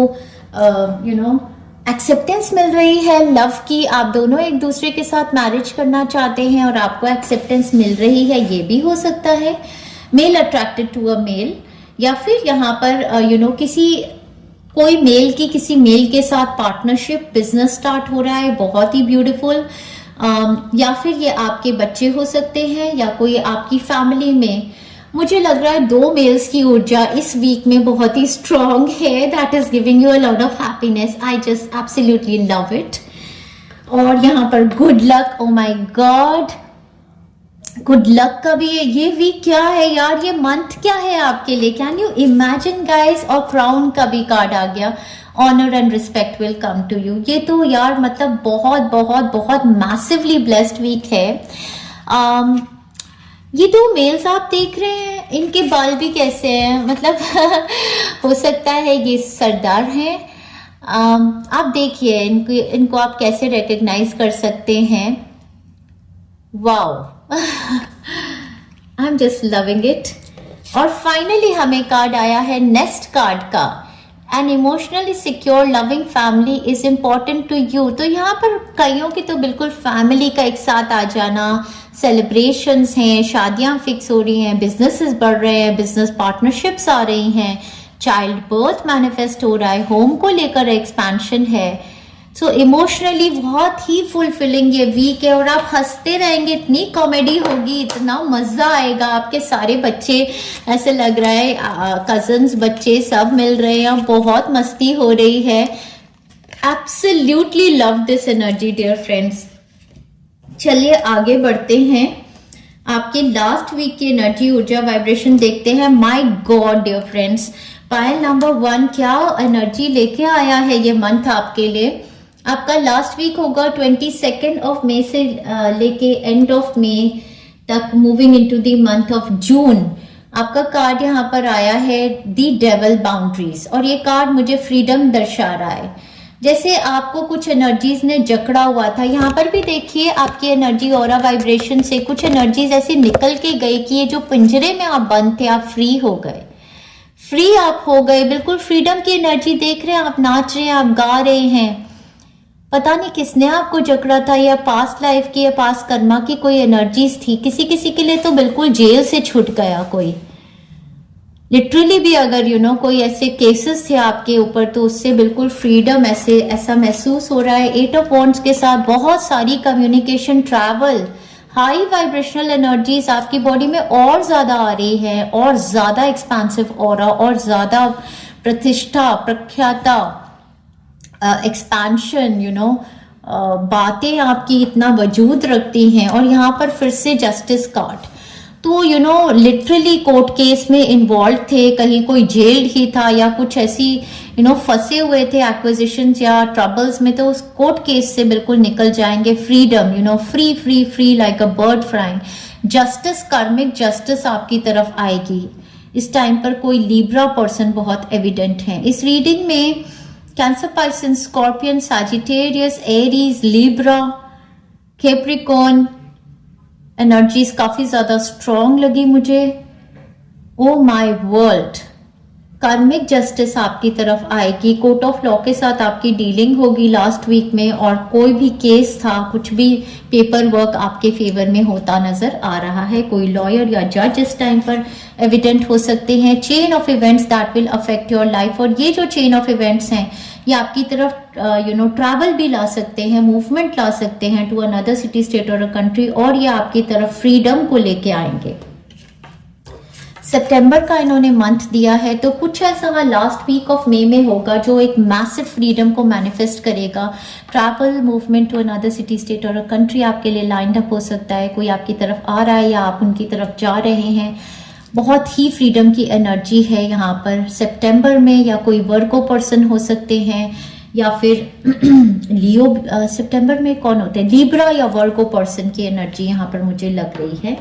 एक्सेप्टेंस मिल रही है लव की। आप दोनों एक दूसरे के साथ मैरिज करना चाहते हैं और आपको एक्सेप्टेंस मिल रही है, ये भी हो सकता है। Male attracted to a male, या फिर यहाँ पर कोई मेल की किसी मेल के साथ पार्टनरशिप, बिजनेस स्टार्ट हो रहा है, बहुत ही ब्यूटीफुल। या फिर ये आपके बच्चे हो सकते हैं, या कोई आपकी फैमिली में। मुझे लग रहा है 2 मेल्स की ऊर्जा इस वीक में बहुत ही स्ट्रॉन्ग है। That is giving you a lot of happiness. I just absolutely love it. और यहाँ पर good luck, oh my God, good luck का भी ये वीक क्या है यार, ये मंथ क्या है आपके लिए? Can you imagine guys? और क्राउन का भी कार्ड आ गया, honour and respect will come to you. ये तो यार मतलब बहुत बहुत बहुत मैसिवली ब्लेस्ड वीक है। ये 2 मेल्स आप देख रहे हैं, इनके बाल भी कैसे हैं, मतलब हो सकता है ये सरदार हैं। आप देखिए इनको आप कैसे रिकग्नाइज कर सकते हैं। Wow, I am just loving it. और फाइनली हमें कार्ड आया है नेक्स्ट कार्ड का, an emotionally secure loving family is important to you. तो यहाँ पर कईयों की तो बिल्कुल फैमिली का एक साथ आ जाना, सेलिब्रेशंस हैं, शादियां फिक्स हो रही हैं, बिजनेसेस बढ़ रहे हैं, बिजनेस पार्टनरशिप्स आ रही हैं, चाइल्ड बर्थ मैनिफेस्ट हो रहा है, होम को लेकर एक्सपेंशन है। सो इमोशनली बहुत ही फुलफिलिंग ये वीक है, और आप हंसते रहेंगे, इतनी कॉमेडी होगी, इतना मजा आएगा। आपके सारे बच्चे, ऐसे लग रहा है कजन्स बच्चे सब मिल रहे हैं, बहुत मस्ती हो रही है। Absolutely love this energy dear friends. चलिए आगे बढ़ते हैं, आपके लास्ट वीक की एनर्जी, ऊर्जा, वाइब्रेशन देखते हैं। My god dear friends, pile number 1 क्या एनर्जी लेके आया है ये मंथ आपके लिए। आपका लास्ट वीक होगा 22 ऑफ मई से लेके एंड ऑफ मई तक, moving into the month of June. आपका कार्ड यहाँ पर आया है दी डेविल बाउंड्रीज, और ये कार्ड मुझे फ्रीडम दर्शा रहा है। जैसे आपको कुछ एनर्जीज ने जकड़ा हुआ था, यहाँ पर भी देखिए आपकी एनर्जी ऑरा वाइब्रेशन से कुछ एनर्जीज ऐसे निकल के गई कि ये जो पिंजरे में आप बंद थे, आप फ्री हो गए, फ्री आप हो गए, बिल्कुल फ्रीडम की एनर्जी देख रहे हैं, आप नाच रहे हैं, आप गा रहे हैं। पता नहीं किसने आपको जकड़ा था, या पास्ट लाइफ की या पास्ट कर्मा की कोई एनर्जीज थी। किसी किसी के लिए तो बिल्कुल जेल से छूट गया कोई, लिटरली भी। अगर कोई ऐसे केसेस थे आपके ऊपर, तो उससे बिल्कुल फ्रीडम ऐसा महसूस हो रहा है। 8 ऑफ वॉन्ड्स के साथ बहुत सारी communication, travel, high vibrational energies आपकी बॉडी में और ज्यादा आ रही है, और ज्यादा एक्सपांसिव ऑरा, और ज्यादा प्रतिष्ठा, प्रख्याता, एक्सपेंशन, बातें आपकी इतना वजूद रखती हैं। और यहाँ पर फिर से जस्टिस कार्ड, तो लिटरली कोर्ट केस में इन्वॉल्व थे, कहीं कोई जेल्ड ही था या कुछ ऐसी फंसे हुए थे एक्विजिशंस या ट्रबल्स में, तो उस कोर्ट केस से बिल्कुल निकल जाएंगे। Freedom, free free free like a bird flying. Justice, कार्मिक जस्टिस आपकी तरफ आएगी। इस टाइम पर कोई लिब्रा पर्सन बहुत एविडेंट है। इस रीडिंग में Cancer, Pisces, Scorpion, Sagittarius, Aries, Libra, Capricorn, energies काफी ज्यादा स्ट्रॉन्ग लगी मुझे। Oh my world, karmic justice आपकी तरफ आएगी, कोर्ट ऑफ लॉ के साथ आपकी डीलिंग होगी लास्ट वीक में, और कोई भी केस था, कुछ भी पेपर वर्क आपके फेवर में होता नजर आ रहा है। कोई लॉयर या जज इस टाइम पर एविडेंट हो सकते हैं। Chain of events that will affect your life, और ये जो चेन ऑफ इवेंट्स हैं ये आपकी तरफ ट्रैवल भी ला सकते हैं, मूवमेंट ला सकते हैं टू अनदर सिटी, स्टेट और कंट्री, और ये आपकी तरफ फ्रीडम को लेके आएंगे। सितंबर का इन्होंने मंथ दिया है, तो कुछ ऐसा लास्ट वीक ऑफ मई में होगा जो एक मैसिव फ्रीडम को मैनिफेस्ट करेगा। Travel, movement to another city, state और कंट्री आपके लिए लाइंड अप हो सकता है। कोई आपकी तरफ आ रहा है या आप उनकी तरफ जा रहे हैं। बहुत ही फ्रीडम की एनर्जी है यहाँ पर सितंबर में। या कोई वर्गो पर्सन हो सकते हैं, या फिर लियो, सितंबर में कौन होते हैं, लिब्रा या वर्गो पर्सन की एनर्जी यहाँ पर मुझे लग रही है।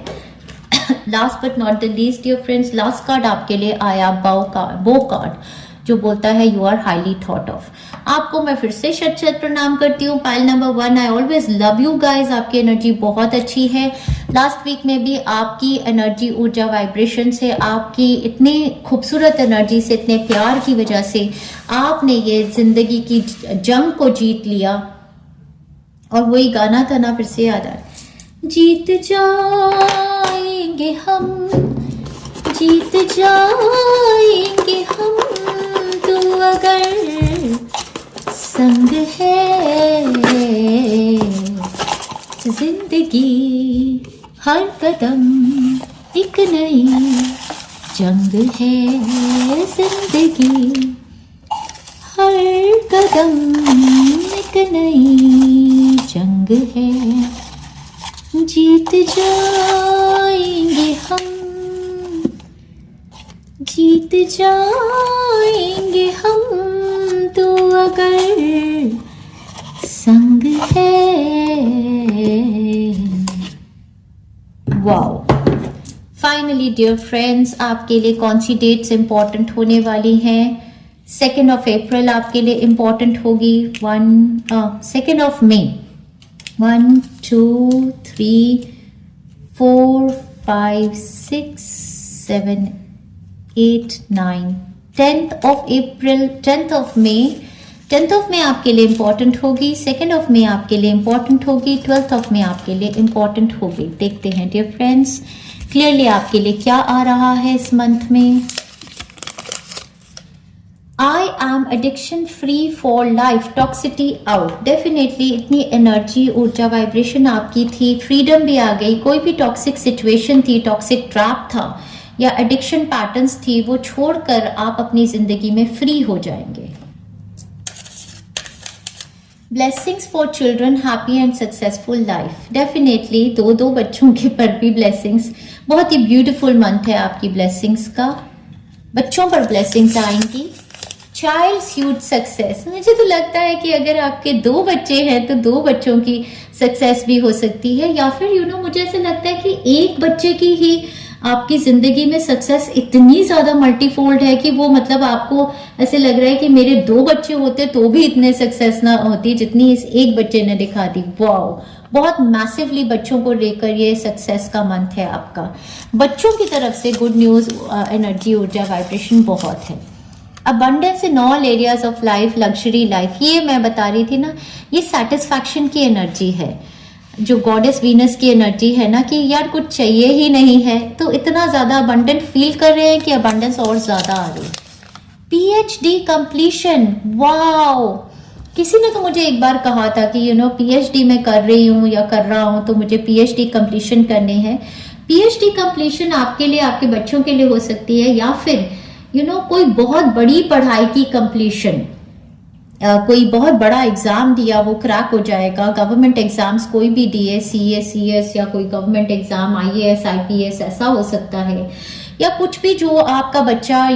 Last but not the least dear friends, last card आपके लिए आया बो कार्ड, जो बोलता है you are highly thought of. आपको मैं फिर से शत शत प्रणाम करती हूँ। Pile number 1, I always love you guys. आपकी एनर्जी बहुत अच्छी है। लास्ट वीक में भी आपकी एनर्जी, ऊर्जा, वाइब्रेशन से, आपकी इतनी खूबसूरत एनर्जी से, इतने प्यार की वजह से आपने ये जिंदगी की जंग को जीत लिया। और वही गाना था ना, फिर से याद आया, जीत जाएंगे हम, जीत जाएंगे हम, तू अगर संग है। जिंदगी हर कदम एक नई जंग है, जिंदगी हर कदम एक नई जंग है। जीत जाएंगे हम, जीत जाएंगे हम, तो अगर संग है। वाओ, फाइनली डियर फ्रेंड्स, आपके लिए कौन सी डेट्स इंपॉर्टेंट होने वाली हैं? 2 अप्रैल आपके लिए इंपॉर्टेंट होगी। 2 मई, 1 2 3 4 5 6 7 8 9 10th अप्रैल, 10th मई, 10th मई आपके लिए इंपॉर्टेंट होगी। 2 मई आपके लिए इंपॉर्टेंट होगी। 12 मई आपके लिए इंपॉर्टेंट होगी। देखते हैं डियर फ्रेंड्स क्लियरली आपके लिए क्या आ रहा है इस मंथ में। I am addiction free for life, toxicity out. Definitely इतनी एनर्जी, ऊर्जा, वाइब्रेशन आपकी थी, फ्रीडम भी आ गई। कोई भी टॉक्सिक सिचुएशन थी, टॉक्सिक ट्रैप था या एडिक्शन पैटर्न्स थी, वो छोड़कर आप अपनी जिंदगी में फ्री हो जाएंगे। Blessings for children, happy and successful life. Definitely दो बच्चों के पर भी ब्लेसिंग्स, बहुत ही ब्यूटीफुल मंथ है आपकी ब्लेसिंग्स का। बच्चों पर ब्लेसिंग्स आएंगी। चाइल्ड्स ह्यूज सक्सेस, मुझे तो लगता है कि अगर आपके 2 बच्चे हैं तो 2 बच्चों की सक्सेस भी हो सकती है, या फिर मुझे ऐसा लगता है कि एक बच्चे की ही आपकी जिंदगी में सक्सेस इतनी ज्यादा मल्टीफोल्ड है कि वो मतलब आपको ऐसे लग रहा है कि मेरे 2 बच्चे होते तो भी इतने सक्सेस ना होती जितनी इस एक बच्चे ने दिखा दी। वाओ, बहुत मैसिवली बच्चों को लेकर ये सक्सेस का मंथ है आपका। बच्चों की तरफ से गुड न्यूज, एनर्जी, ऊर्जा, वाइब्रेशन बहुत है। Abundance in all areas of life, luxury life, ये मैं बता रही थी ना, ये सेटिस्फैक्शन की एनर्जी है, जो गॉडेस वीनस की एनर्जी है ना, कि यार कुछ चाहिए ही नहीं है, तो इतना ज्यादा अबंडेंट फील कर रहे हैं कि अबंडेंस और ज्यादा आ रही है। पीएचडी कंप्लीशन, वाओ, किसी ने तो मुझे एक बार कहा था कि पीएचडी मैं कर रही हूँ या कर रहा हूँ तो मुझे पीएचडी कंप्लीशन करनी है। पीएचडी कंप्लीशन आपके लिए, आपके बच्चों के लिए हो सकती है, या फिर कोई बहुत बड़ी पढ़ाई की कंप्लीशन, कोई बहुत बड़ा एग्जाम दिया वो क्रैक हो जाएगा। गवर्नमेंट एग्जाम्स कोई भी दिए, सीएस या कोई गवर्नमेंट एग्जाम, आईएएस, आईपीएस, ऐसा हो सकता है, या कुछ भी जो आपका बच्चा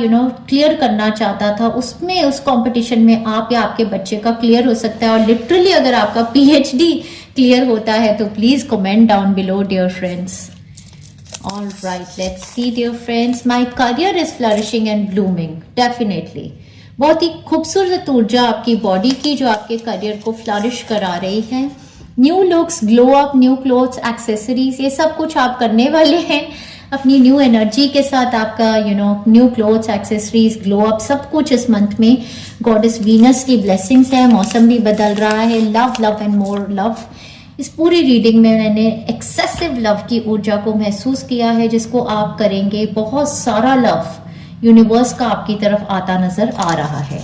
क्लियर करना चाहता था, उसमें उस कंपटीशन में आप या आपके बच्चे का क्लियर हो सकता है। और लिटरली अगर आपका पीएचडी क्लियर होता है तो please comment down below dear friends. All right, let's see dear friends, my career is flourishing and blooming. Definitely बहुत ही खूबसूरत ऊर्जा आपकी बॉडी की जो आपके करियर को फ्लरिश करा रही है। New looks, glow up, new clothes, accessories, ये सब कुछ आप करने वाले हैं अपनी न्यू एनर्जी के साथ। आपका new clothes, accessories, glow up, सब कुछ इस मंथ में गॉडेस वीनस की ब्लेसिंग्स है। मौसम भी बदल रहा है। Love, love and more love. इस पूरी रीडिंग में मैंने एक्सेसिव लव की ऊर्जा को महसूस किया है, जिसको आप करेंगे। बहुत सारा लव यूनिवर्स का आपकी तरफ आता नजर आ रहा है।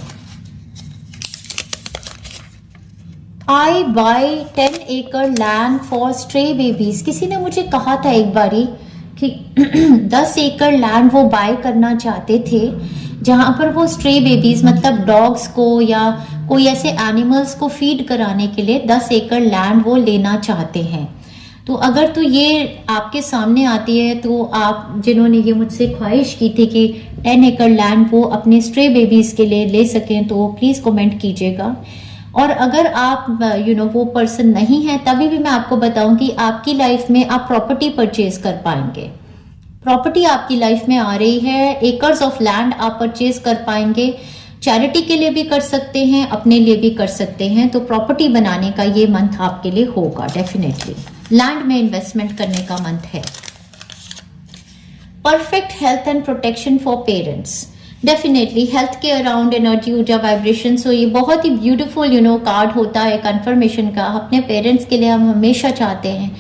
I buy 10 acre land for stray babies। किसी ने मुझे कहा था एक बारी कि 10 एकड़ लैंड वो बाय करना चाहते थे, जहां पर वो स्ट्रे बेबीज मतलब डॉग्स को या कोई ऐसे एनिमल्स को फीड कराने के लिए 10 एकड़ लैंड वो लेना चाहते हैं। तो अगर तो ये आपके सामने आती है, तो आप जिन्होंने ये मुझसे ख्वाहिश की थी कि 10 एकड़ लैंड वो अपने स्ट्रे बेबीज के लिए ले सकें, तो प्लीज़ कमेंट कीजिएगा। और अगर आप वो पर्सन नहीं है, तभी भी मैं आपको बताऊं कि आपकी लाइफ में आप प्रॉपर्टी परचेज कर पाएंगे। प्रॉपर्टी आपकी लाइफ में आ रही है। एकर्स ऑफ लैंड आप परचेज कर पाएंगे। चैरिटी के लिए भी कर सकते हैं, अपने लिए भी कर सकते हैं। तो प्रॉपर्टी बनाने का ये मंथ आपके लिए होगा डेफिनेटली। लैंड में इन्वेस्टमेंट करने का मंथ है। Perfect health and protection for parents. Definitely health के अराउंड एनर्जी, ऊर्जा, वाइब्रेशन। सो ये बहुत ही ब्यूटीफुल कार्ड होता है कंफर्मेशन का। अपने पेरेंट्स के लिए हम हमेशा चाहते हैं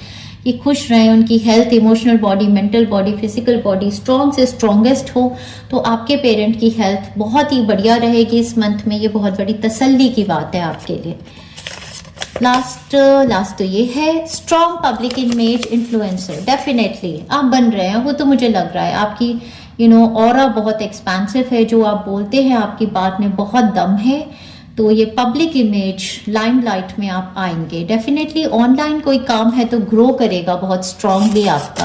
कि खुश रहें, उनकी health, emotional body, mental body, physical body strong से स्ट्रॉन्गेस्ट हो। तो आपके पेरेंट की हेल्थ बहुत ही बढ़िया रहेगी इस मंथ में। ये बहुत बड़ी तसल्ली की बात है आपके लिए। लास्ट तो ये है strong public image influencer. Definitely आप बन रहे हैं, वो तो मुझे लग रहा है। आपकी ऑरा बहुत एक्सपेंसिव है। जो आप बोलते हैं आपकी बात में बहुत दम है। तो ये पब्लिक इमेज, लाइमलाइट में आप आएंगे। डेफिनेटली ऑनलाइन कोई काम है तो ग्रो करेगा बहुत स्ट्रांगली आपका।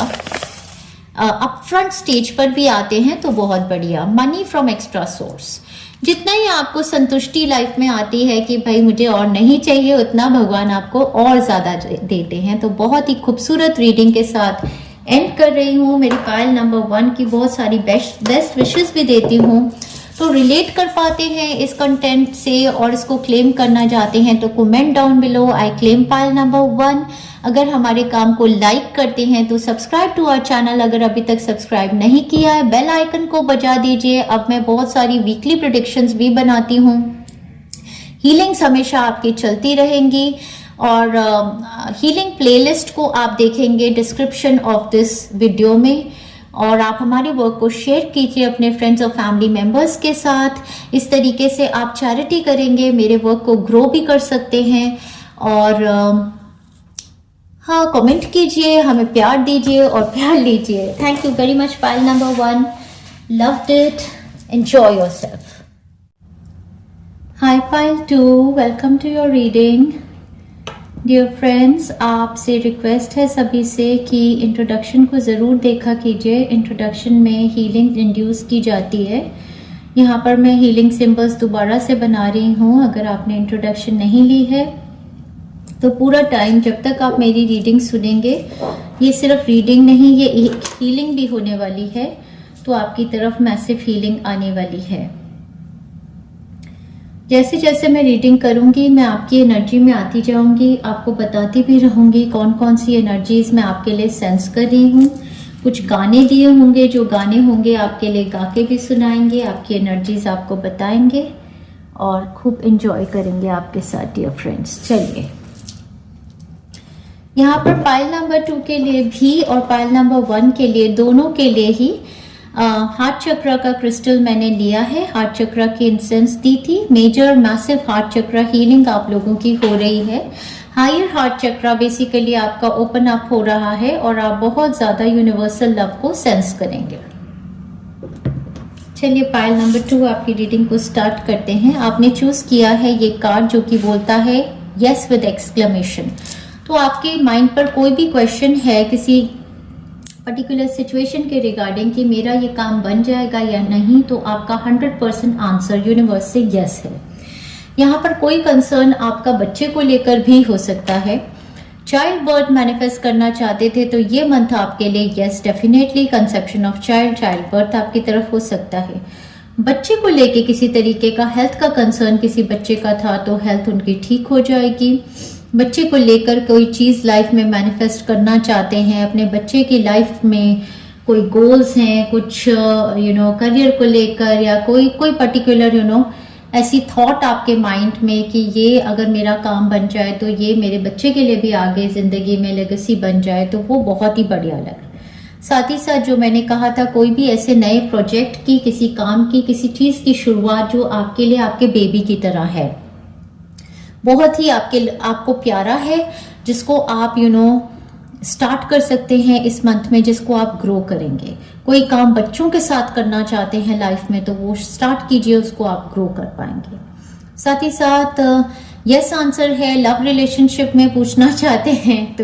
अप फ्रंट स्टेज पर भी आते हैं तो बहुत बढ़िया। Money from extra source. जितना ही आपको संतुष्टि लाइफ में आती है कि भाई मुझे और नहीं चाहिए, उतना भगवान आपको और ज्यादा देते हैं। तो बहुत ही खूबसूरत रीडिंग के साथ एंड कर रही हूँ। मेरी पाइल नंबर 1 की बहुत सारी बेस्ट विशेस भी देती हूँ। तो रिलेट कर पाते हैं इस कंटेंट से और इसको क्लेम करना चाहते हैं तो comment down below, I claim pile number 1। अगर हमारे काम को लाइक करते हैं तो सब्सक्राइब टू आवर चैनल। अगर अभी तक सब्सक्राइब नहीं किया है, बेल आइकन को बजा दीजिए। अब मैं बहुत सारी वीकली प्रेडिक्शंस भी बनाती हूँ। हीलिंग्स हमेशा आपकी चलती रहेंगी और हीलिंग प्लेलिस्ट को आप देखेंगे डिस्क्रिप्शन ऑफ दिस वीडियो में। और आप हमारे वर्क को शेयर कीजिए अपने फ्रेंड्स और फैमिली मेंबर्स के साथ। इस तरीके से आप चैरिटी करेंगे, मेरे वर्क को ग्रो भी कर सकते हैं। और हाँ, कमेंट कीजिए, हमें प्यार दीजिए और प्यार लीजिए। Thank you very much pile number 1। Loved it. Enjoy yourself. Hi pile 2, welcome to your reading. Dear friends, आपसे रिक्वेस्ट है सभी से कि इंट्रोडक्शन को ज़रूर देखा कीजिए। इंट्रोडक्शन में हीलिंग इंड्यूस की जाती है। यहाँ पर मैं हीलिंग सिंबल्स दोबारा से बना रही हूँ। अगर आपने इंट्रोडक्शन नहीं ली है तो पूरा टाइम जब तक आप मेरी रीडिंग सुनेंगे, ये सिर्फ रीडिंग नहीं, ये एक हीलिंग भी होने वाली है। तो आपकी तरफ मैसिव हीलिंग आने वाली है। जैसे जैसे मैं रीडिंग करूंगी, मैं आपकी एनर्जी में आती जाऊंगी, आपको बताती भी रहूंगी कौन कौन सी एनर्जीज मैं आपके लिए सेंस कर रही हूँ। कुछ गाने दिए होंगे, जो गाने होंगे आपके लिए गा के भी सुनाएंगे, आपकी एनर्जीज आपको बताएंगे और खूब एंजॉय करेंगे आपके साथ डियर फ्रेंड्स। चलिए, यहाँ पर पाइल नंबर 2 के लिए भी और पाइल नंबर 1 के लिए, दोनों के लिए ही हार्ट चक्र का क्रिस्टल मैंने लिया है। हार्ट चक्र की इंसेंस दी थी। Major massive heart chakra healing आप लोगों की हो रही है। हायर हार्ट चक्र बेसिकली आपका ओपन अप हो रहा है और आप बहुत ज्यादा यूनिवर्सल लव को सेंस करेंगे। चलिए, पाइल नंबर 2 आपकी रीडिंग को स्टार्ट करते हैं। आपने चूज किया है ये कार्ड जो कि बोलता है यस विद एक्सक्लेमेशन। तो आपके माइंड पर कोई भी क्वेश्चन है किसी पर्टिकुलर सिचुएशन के रिगार्डिंग कि मेरा ये काम बन जाएगा या नहीं, तो आपका 100% आंसर यूनिवर्स से यस है। यहाँ पर कोई कंसर्न आपका बच्चे को लेकर भी हो सकता है। चाइल्ड बर्थ मैनिफेस्ट करना चाहते थे तो ये मंथ आपके लिए yes definitely. Conception of child birth आपकी तरफ हो सकता है। बच्चे को लेके किसी तरीके का हेल्थ का कंसर्न किसी बच्चे का था तो हेल्थ उनकी ठीक हो जाएगी। बच्चे को लेकर कोई चीज़ लाइफ में मैनिफेस्ट करना चाहते हैं, अपने बच्चे की लाइफ में कोई गोल्स हैं, कुछ करियर को लेकर, या कोई पर्टिकुलर ऐसी थॉट आपके माइंड में कि ये अगर मेरा काम बन जाए तो ये मेरे बच्चे के लिए भी आगे ज़िंदगी में लेगेसी बन जाए, तो वो बहुत ही बढ़िया लग रहा है। साथ ही साथ जो मैंने कहा था, कोई भी ऐसे नए प्रोजेक्ट की, किसी काम की, किसी चीज़ की शुरुआत जो आपके लिए आपके बेबी की तरह है, बहुत ही आपको प्यारा है, जिसको आप स्टार्ट कर सकते हैं इस मंथ में, जिसको आप ग्रो करेंगे। कोई काम बच्चों के साथ करना चाहते हैं लाइफ में, तो वो स्टार्ट कीजिए, उसको आप ग्रो कर पाएंगे। साथ ही साथ यस आंसर है, लव रिलेशनशिप में पूछना चाहते हैं तो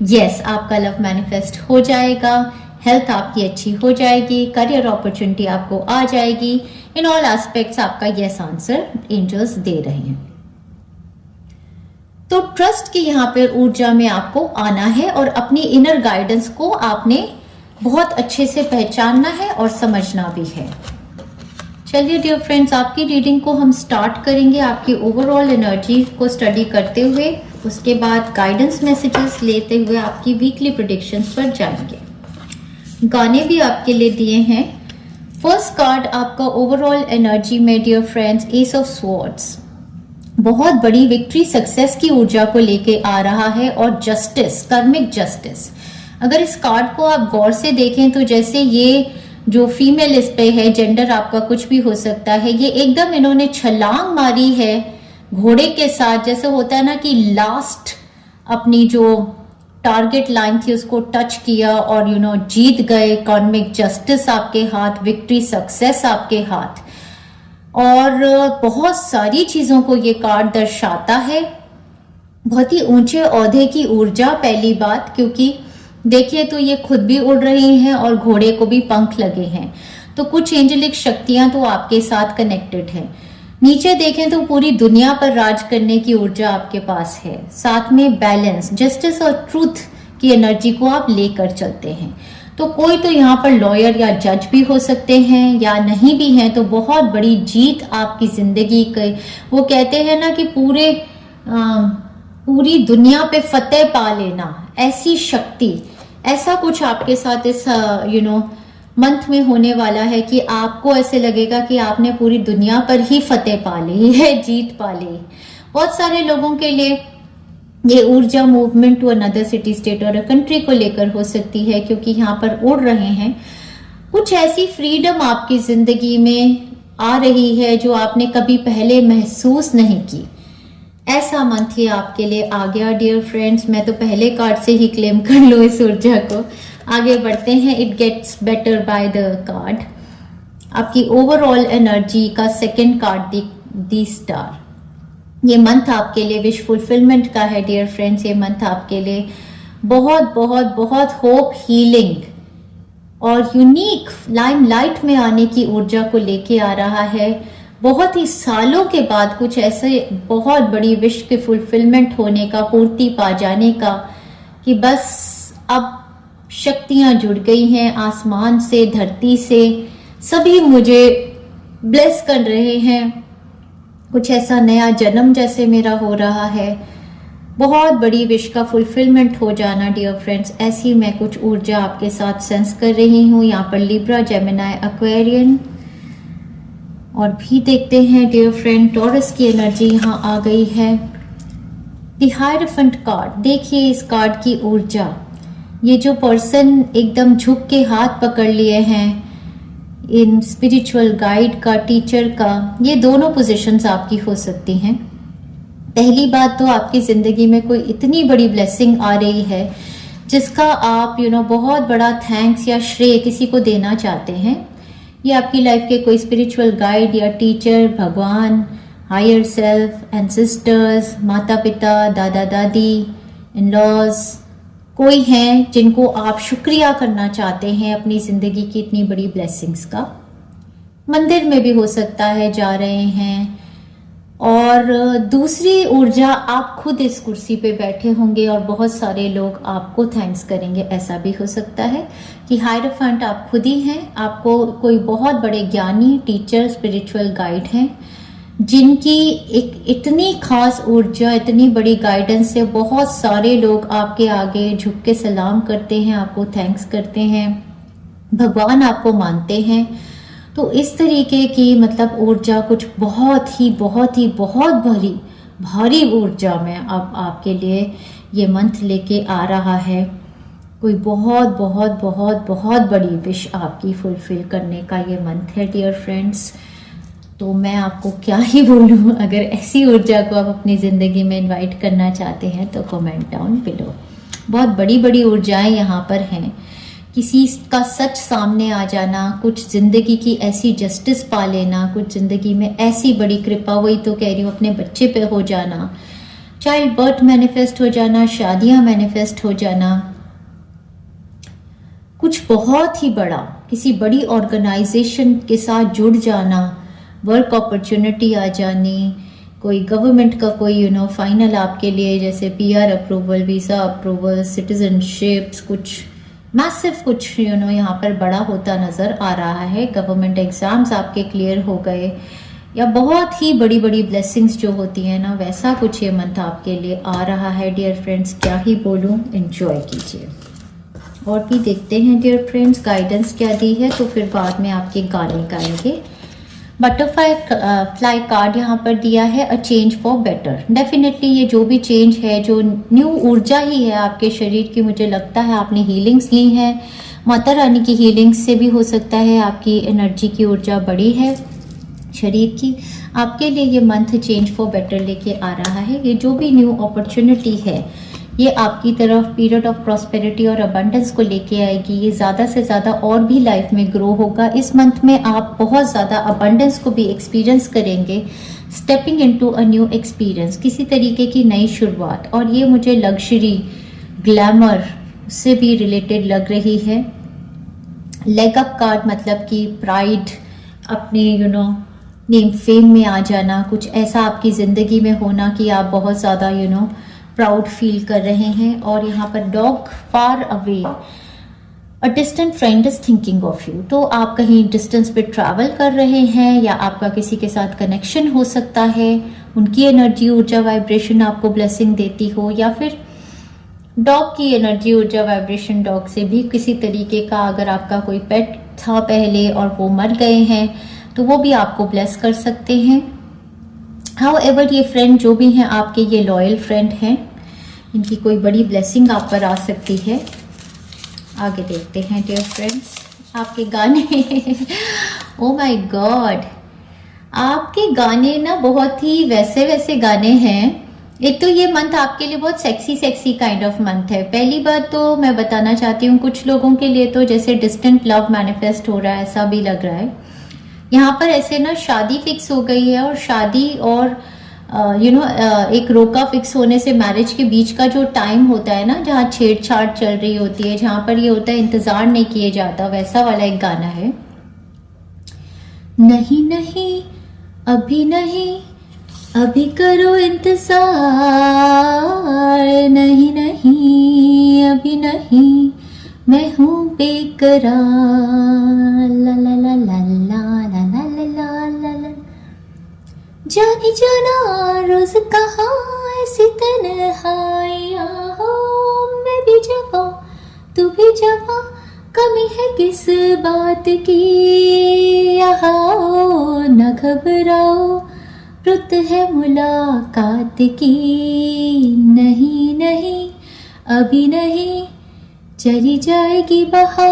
यस, आपका लव मैनिफेस्ट हो जाएगा, हेल्थ आपकी अच्छी हो जाएगी, करियर अपॉर्चुनिटी आपको आ जाएगी। इन ऑल एस्पेक्ट्स आपका यस आंसर एंजल्स दे रहे हैं। तो ट्रस्ट की यहाँ पर ऊर्जा में आपको आना है और अपनी इनर गाइडेंस को आपने बहुत अच्छे से पहचानना है और समझना भी है। चलिए डियर फ्रेंड्स, आपकी रीडिंग को हम स्टार्ट करेंगे आपकी ओवरऑल एनर्जी को स्टडी करते हुए, उसके बाद गाइडेंस मैसेजेस लेते हुए आपकी वीकली प्रेडिक्शंस पर जाएंगे। गाने भी आपके लिए दिए हैं। फर्स्ट कार्ड आपका ओवरऑल एनर्जी में dear friends, ace of swords, बहुत बड़ी विक्ट्री, सक्सेस की ऊर्जा को लेके आ रहा है, और जस्टिस, कर्मिक जस्टिस। अगर इस कार्ड को आप गौर से देखें तो जैसे ये जो फीमेल इस पे है, जेंडर आपका कुछ भी हो सकता है, ये एकदम इन्होंने छलांग मारी है घोड़े के साथ, जैसे होता है ना कि लास्ट अपनी जो टारगेट लाइन थी उसको टच किया और जीत गए। कर्मिक जस्टिस आपके हाथ, विक्ट्री, सक्सेस आपके हाथ, और बहुत सारी चीजों को ये कार्ड दर्शाता है। बहुत ही ऊंचे ओहदे की ऊर्जा, पहली बात, क्योंकि देखिए तो ये खुद भी उड़ रही हैं और घोड़े को भी पंख लगे हैं, तो कुछ एंजेलिक शक्तियां तो आपके साथ कनेक्टेड हैं। नीचे देखें तो पूरी दुनिया पर राज करने की ऊर्जा आपके पास है। साथ में बैलेंस, जस्टिस और ट्रूथ की एनर्जी को आप लेकर चलते हैं। तो कोई तो यहाँ पर लॉयर या जज भी हो सकते हैं, या नहीं भी हैं तो बहुत बड़ी जीत आपकी जिंदगी के, वो कहते हैं ना कि पूरी दुनिया पे फतेह पा लेना, ऐसी शक्ति, ऐसा कुछ आपके साथ इस मंथ में होने वाला है कि आपको ऐसे लगेगा कि आपने पूरी दुनिया पर ही फतेह पा ली है, जीत पा ली। बहुत सारे लोगों के लिए ये ऊर्जा movement to another city, state और कंट्री को लेकर हो सकती है, क्योंकि यहाँ पर उड़ रहे हैं। कुछ ऐसी फ्रीडम आपकी जिंदगी में आ रही है जो आपने कभी पहले महसूस नहीं की। ऐसा मंथ ही आपके लिए आ गया डियर फ्रेंड्स। मैं तो पहले कार्ड से ही क्लेम कर लूँ इस ऊर्जा को। आगे बढ़ते हैं। It gets better by the card. आपकी ओवरऑल एनर्जी का सेकंड कार्ड दी स्टार। ये मंथ आपके लिए विश फुलफिलमेंट का है डियर फ्रेंड्स। ये मंथ आपके लिए बहुत बहुत बहुत होप, हीलिंग और यूनिक लाइमलाइट में आने की ऊर्जा को लेके आ रहा है। बहुत ही सालों के बाद कुछ ऐसे बहुत बड़ी विश के फुलफिलमेंट होने का, पूर्ति पा जाने का, कि बस अब शक्तियां जुड़ गई हैं आसमान से, धरती से, सभी मुझे ब्लेस कर रहे हैं। कुछ ऐसा नया जन्म जैसे मेरा हो रहा है, बहुत बड़ी विश का फुलफिलमेंट हो जाना डियर फ्रेंड्स। ऐसी मैं कुछ ऊर्जा आपके साथ सेंस कर रही हूँ। यहाँ पर लिब्रा, जेमिनाई, एक्वेरियन और भी देखते हैं डियर फ्रेंड। टॉरस की एनर्जी यहाँ आ गई है। द हायरफेंट कार्ड, देखिए इस कार्ड की ऊर्जा। ये जो पर्सन एकदम झुक के हाथ पकड़ लिए हैं इन स्पिरिचुअल गाइड का, टीचर का, ये दोनों पोजीशंस आपकी हो सकती हैं। पहली बात तो आपकी जिंदगी में कोई इतनी बड़ी ब्लेसिंग आ रही है जिसका आप बहुत बड़ा थैंक्स या श्रेय किसी को देना चाहते हैं। ये आपकी लाइफ के कोई स्पिरिचुअल गाइड या टीचर, भगवान, हायर सेल्फ, एंसेस्टर्स, माता पिता, दादा दादी, इन लॉज, कोई हैं जिनको आप शुक्रिया करना चाहते हैं अपनी जिंदगी की इतनी बड़ी ब्लेसिंग्स का। मंदिर में भी हो सकता है जा रहे हैं। और दूसरी ऊर्जा, आप खुद इस कुर्सी पे बैठे होंगे और बहुत सारे लोग आपको थैंक्स करेंगे। ऐसा भी हो सकता है कि हायरफेंट आप खुद ही हैं, आपको कोई बहुत बड़े ज्ञानी, टीचर, स्पिरिचुअल गाइड हैं जिनकी एक इतनी खास ऊर्जा, इतनी बड़ी गाइडेंस से बहुत सारे लोग आपके आगे झुक के सलाम करते हैं, आपको थैंक्स करते हैं, भगवान आपको मानते हैं। तो इस तरीके की मतलब ऊर्जा कुछ बहुत ही बहुत भारी ऊर्जा में अब आपके लिए ये मंथ लेके आ रहा है। कोई बहुत बड़ी विश आपकी फुलफिल करने का ये मंथ है डियर फ्रेंड्स। तो मैं आपको क्या ही बोलूँ, अगर ऐसी ऊर्जा को आप अपनी ज़िंदगी में इनवाइट करना चाहते हैं तो कमेंट डाउन बिलो। बहुत बड़ी ऊर्जाएं यहाँ पर हैं। किसी का सच सामने आ जाना, कुछ ज़िंदगी की ऐसी जस्टिस पा लेना, कुछ ज़िंदगी में ऐसी बड़ी कृपा, वही तो कह रही हूँ, अपने बच्चे पे हो जाना, चाइल्ड बर्थ मैनिफेस्ट हो जाना, शादियाँ मैनिफेस्ट हो जाना, कुछ बहुत ही बड़ा, किसी बड़ी ऑर्गेनाइजेशन के साथ जुड़ जाना, वर्क अपॉर्चुनिटी आ जानी, कोई गवर्नमेंट का कोई फाइनल आपके लिए, जैसे PR approval, visa approval, citizenships, कुछ मैसिव कुछ यहाँ पर बड़ा होता नज़र आ रहा है। गवर्नमेंट एग्ज़ाम्स आपके क्लियर हो गए, या बहुत ही बड़ी ब्लेसिंग्स जो होती हैं ना, वैसा कुछ ये मंथ आपके लिए आ रहा है डियर फ्रेंड्स। क्या ही बोलूँ, एंजॉय कीजिए। और भी देखते हैं डियर फ्रेंड्स गाइडेंस क्या दी है, तो फिर बाद में आपके गाने गाएंगे। बटरफ्लाई फ्लाई कार्ड यहाँ पर दिया है, a change for better. Definitely ये जो भी चेंज है, जो न्यू ऊर्जा ही है आपके शरीर की, मुझे लगता है आपने हीलिंग्स ली हैं, माता रानी की हीलिंग्स से भी हो सकता है आपकी एनर्जी की ऊर्जा बढ़ी है शरीर की। आपके लिए ये मंथ चेंज फॉर बेटर लेके आ रहा है। ये जो भी न्यू अपॉर्चुनिटी है, ये आपकी तरफ पीरियड ऑफ प्रॉस्पेरिटी और अबंडेंस को लेके आएगी। ये ज़्यादा से ज़्यादा और भी लाइफ में ग्रो होगा। इस मंथ में आप बहुत ज़्यादा अबंडेंस को भी एक्सपीरियंस करेंगे, stepping into a new experience, किसी तरीके की नई शुरुआत। और ये मुझे लग्जरी, ग्लैमर से भी रिलेटेड लग रही है। लेग अप कार्ड मतलब कि प्राइड, अपने नेम फेम में आ जाना, कुछ ऐसा आपकी ज़िंदगी में होना कि आप बहुत ज़्यादा प्राउड फील कर रहे हैं। और यहाँ पर dog far away, a distant friend is thinking of you. तो आप कहीं डिस्टेंस पे ट्रैवल कर रहे हैं, या आपका किसी के साथ कनेक्शन हो सकता है, उनकी एनर्जी ऊर्जा वाइब्रेशन आपको ब्लेसिंग देती हो, या फिर डॉग की एनर्जी ऊर्जा वाइब्रेशन, डॉग से भी किसी तरीके का, अगर आपका कोई पेट था पहले और वो मर गए हैं तो वो भी आपको ब्लेस कर सकते हैं। हाउएवर ये फ्रेंड जो भी हैं आपके, ये लॉयल फ्रेंड हैं, इनकी कोई बड़ी ब्लेसिंग आप पर आ सकती है। आगे देखते हैं डियर फ्रेंड्स आपके गाने। ओ माय गॉड, आपके गाने ना बहुत ही वैसे गाने हैं। एक तो ये मंथ आपके लिए बहुत सेक्सी काइंड ऑफ मंथ है। पहली बात तो मैं बताना चाहती हूँ, कुछ लोगों के लिए तो जैसे डिस्टेंट लव मैनिफेस्ट हो रहा है, ऐसा भी लग रहा है। यहाँ पर ऐसे ना शादी फिक्स हो गई है, और शादी और एक रोका फिक्स होने से मैरिज के बीच का जो टाइम होता है ना, जहाँ छेड़छाड़ चल रही होती है, जहाँ पर ये होता है इंतजार नहीं किए जाता, वैसा वाला एक गाना है। नहीं नहीं अभी नहीं, अभी करो इंतजार, नहीं नहीं अभी नहीं, मैं हूँ बेकरार, ला ला ला ला ला ला ला ला ला ला। जाने जाना रोज कहाँ ऐसी तन्हाइयाँ हो, मैं भी जवां तू भी जवां, कमी है किस बात की, यहाँ न घबराओ, रुत है मुलाकात की, नहीं नहीं अभी नहीं, चली जाएगी बहार,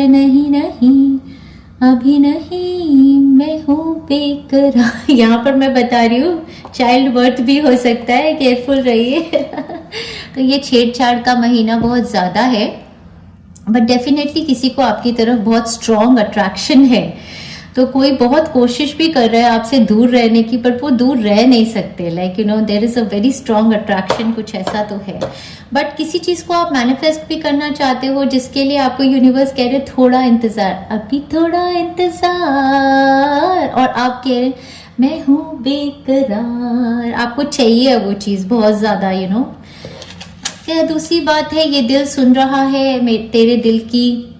नहीं नहीं अभी नहीं, मैं हूँ बेकरार। यहाँ पर मैं बता रही हूँ चाइल्ड बर्थ भी हो सकता है, केयरफुल रहिए। तो ये छेड़छाड़ का महीना बहुत ज़्यादा है, बट डेफिनेटली किसी को आपकी तरफ बहुत स्ट्रॉन्ग अट्रैक्शन है। तो कोई बहुत कोशिश भी कर रहा है आपसे दूर रहने की, पर वो दूर रह नहीं सकते। Like there is a very strong attraction, कुछ ऐसा तो है। बट किसी चीज़ को आप मैनिफेस्ट भी करना चाहते हो, जिसके लिए आपको यूनिवर्स कह रहे थोड़ा इंतज़ार, अभी थोड़ा इंतज़ार, और आप कह रहे मैं हूँ बेकरार, आपको चाहिए वो चीज़ बहुत ज़्यादा या दूसरी बात है, ये दिल सुन रहा है तेरे दिल की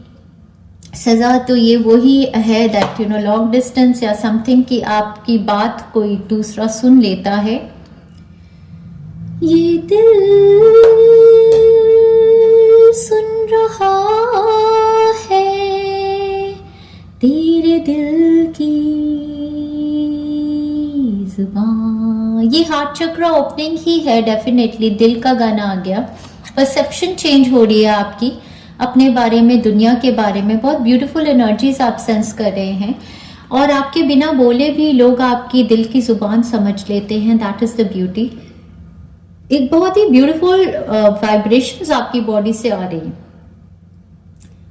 सज़ा तो ये वही है दैट लॉन्ग डिस्टेंस या समथिंग कि आपकी बात कोई दूसरा सुन लेता है। ये दिल सुन रहा है तेरे दिल की जुबान। ये हार्ट चक्रा ओपनिंग ही है, डेफिनेटली दिल का गाना आ गया। परसेप्शन चेंज हो रही है आपकी अपने बारे में, दुनिया के बारे में। बहुत ब्यूटीफुल एनर्जीज आप सेंस कर रहे हैं और आपके बिना बोले भी लोग आपकी दिल की जुबान समझ लेते हैं। That is the beauty. एक बहुत ही ब्यूटीफुल वाइब्रेशंस आपकी बॉडी से आ रही हैं,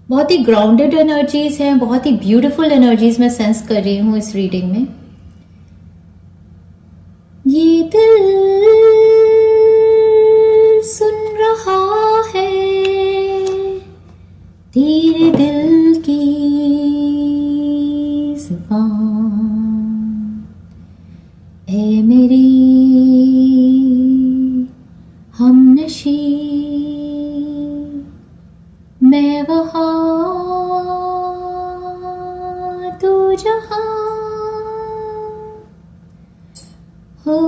बहुत ही ग्राउंडेड एनर्जीज हैं, बहुत ही ब्यूटीफुल एनर्जीज मैं सेंस कर रही हूँ इस रीडिंग में। ये दिल सुन रहा है तेरे दिल की जुबान, है मेरी हमनशी मैं वहाँ तू जहाँ हो।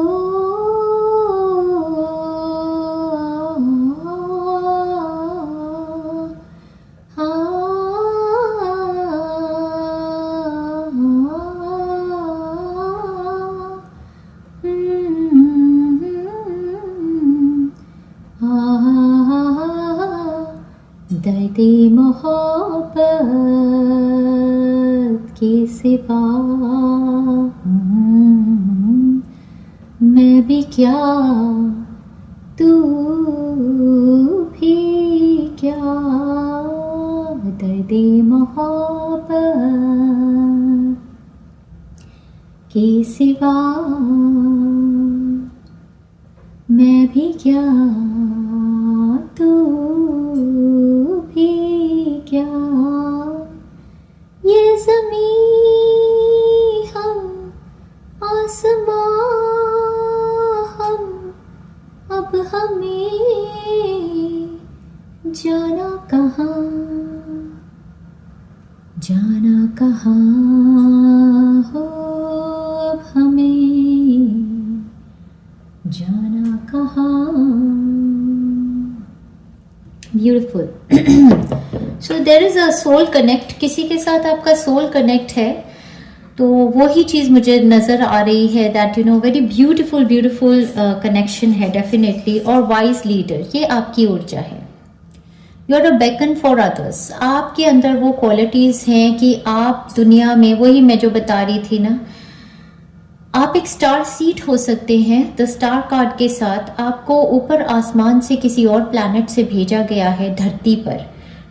दर्द मोहब्बत के सिवा मैं भी क्या, तू भी क्या, दर्द मोहब्बत के सिवा मैं भी क्या, तू भी क्या। ये ज़मीं हम आसमां हम, अब हमें जाना कहाँ, जाना कहाँ हो, अब हमें जाना कहाँ। Beautiful. So there is a soul connect, किसी के साथ आपका सोल कनेक्ट है, तो वही चीज़ मुझे नज़र आ रही है that very beautiful beautiful connection है डेफिनेटली। और वाइज लीडर, ये आपकी ऊर्जा है। You are a beacon for others. आपके अंदर वो क्वालिटीज़ हैं कि आप दुनिया में, वही मैं जो बता रही थी ना, आप एक स्टार सीड हो सकते हैं। द स्टार कार्ड के साथ आपको ऊपर आसमान से किसी और प्लैनेट से भेजा गया है धरती पर,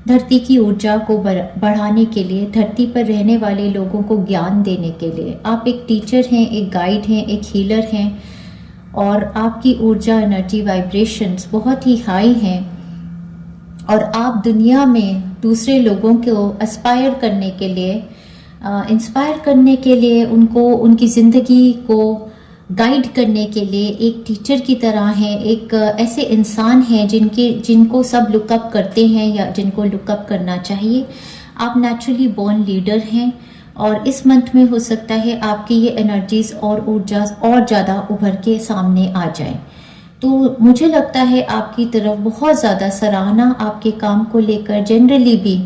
धरती की ऊर्जा को बढ़ाने के लिए, धरती पर रहने वाले लोगों को ज्ञान देने के लिए। आप एक टीचर हैं, एक गाइड हैं, एक हीलर हैं और आपकी ऊर्जा, एनर्जी, वाइब्रेशंस बहुत ही हाई हैं और आप दुनिया में दूसरे लोगों को एस्पायर करने के लिए, इंस्पायर करने के लिए, उनको उनकी ज़िंदगी को गाइड करने के लिए एक टीचर की तरह हैं। एक ऐसे इंसान हैं जिनको सब लुकअप करते हैं या जिनको लुकअप करना चाहिए। आप नेचुरली बॉर्न लीडर हैं और इस मंथ में हो सकता है आपकी ये एनर्जीज और ऊर्जा और ज़्यादा उभर के सामने आ जाए। तो मुझे लगता है आपकी तरफ बहुत ज़्यादा सराहना आपके काम को लेकर। जनरली भी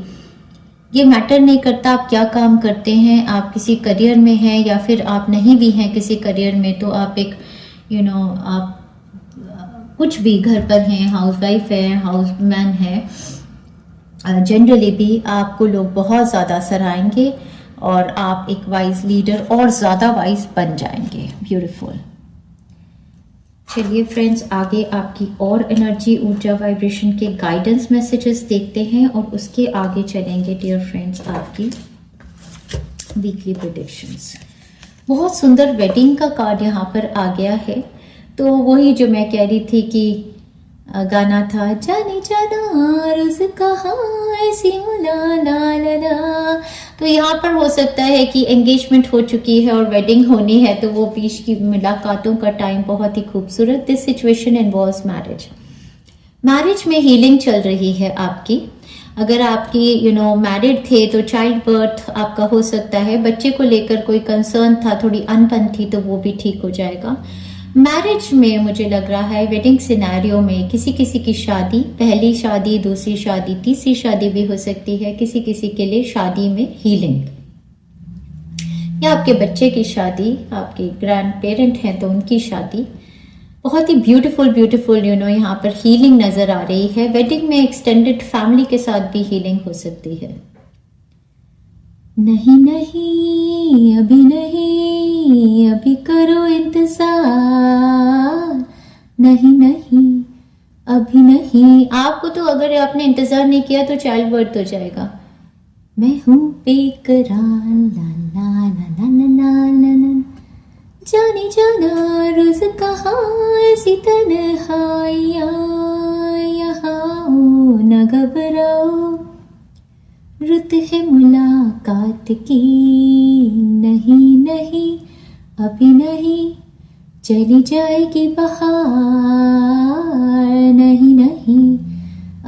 ये मैटर नहीं करता आप क्या काम करते हैं, आप किसी करियर में हैं या फिर आप नहीं भी हैं किसी करियर में, तो आप एक आप कुछ भी घर पर हैं, हाउसवाइफ है, हाउसमैन है, जनरली भी आपको लोग बहुत ज़्यादा सराहेंगे और आप एक वाइज लीडर और ज़्यादा वाइज बन जाएंगे। ब्यूटीफुल। चलिए फ्रेंड्स, आगे आपकी और एनर्जी, ऊर्जा, वाइब्रेशन के गाइडेंस मैसेजेस देखते हैं और उसके आगे चलेंगे डियर फ्रेंड्स आपकी वीकली प्रेडिक्शंस। बहुत सुंदर वेडिंग का कार्ड यहाँ पर आ गया है। तो वही जो मैं कह रही थी कि गाना था, जाने जाना रोज कहाँ ऐसी ला ला ला ला। तो यहाँ पर हो सकता है कि एंगेजमेंट हो चुकी है और वेडिंग होनी है, तो वो बीच की मुलाकातों का टाइम बहुत ही खूबसूरत। This situation involves marriage. Marriage में हीलिंग चल रही है आपकी। अगर आपकी मैरिड थे तो चाइल्ड बर्थ आपका हो सकता है, बच्चे को लेकर कोई कंसर्न था, थोड़ी अनबन थी, तो वो भी ठीक हो जाएगा। मैरिज में मुझे लग रहा है वेडिंग सिनेरियो में किसी किसी की शादी, पहली शादी, दूसरी शादी, तीसरी शादी भी हो सकती है, किसी किसी के लिए शादी में हीलिंग, या आपके बच्चे की शादी, आपके ग्रैंड पेरेंट हैं तो उनकी शादी, बहुत ही ब्यूटीफुल यहाँ पर हीलिंग नजर आ रही है। वेडिंग में एक्सटेंडेड फैमिली के साथ भी हीलिंग हो सकती है। नहीं नहीं अभी नहीं, अभी करो इंतजार, नहीं नहीं अभी नहीं। आपको तो अगर आपने इंतजार नहीं किया तो चाइल्ड बर्थ हो जाएगा। मैं हूँ बेकरार, ला ला ला ला ला ला ला, जाने जाना रोज कहाँ ऐसी तन्हाइयाँ, यहाँ न घबराओ, रुत है मुलाकात की, नहीं नहीं अभी नहीं, चली जाएगी बहार, नहीं नहीं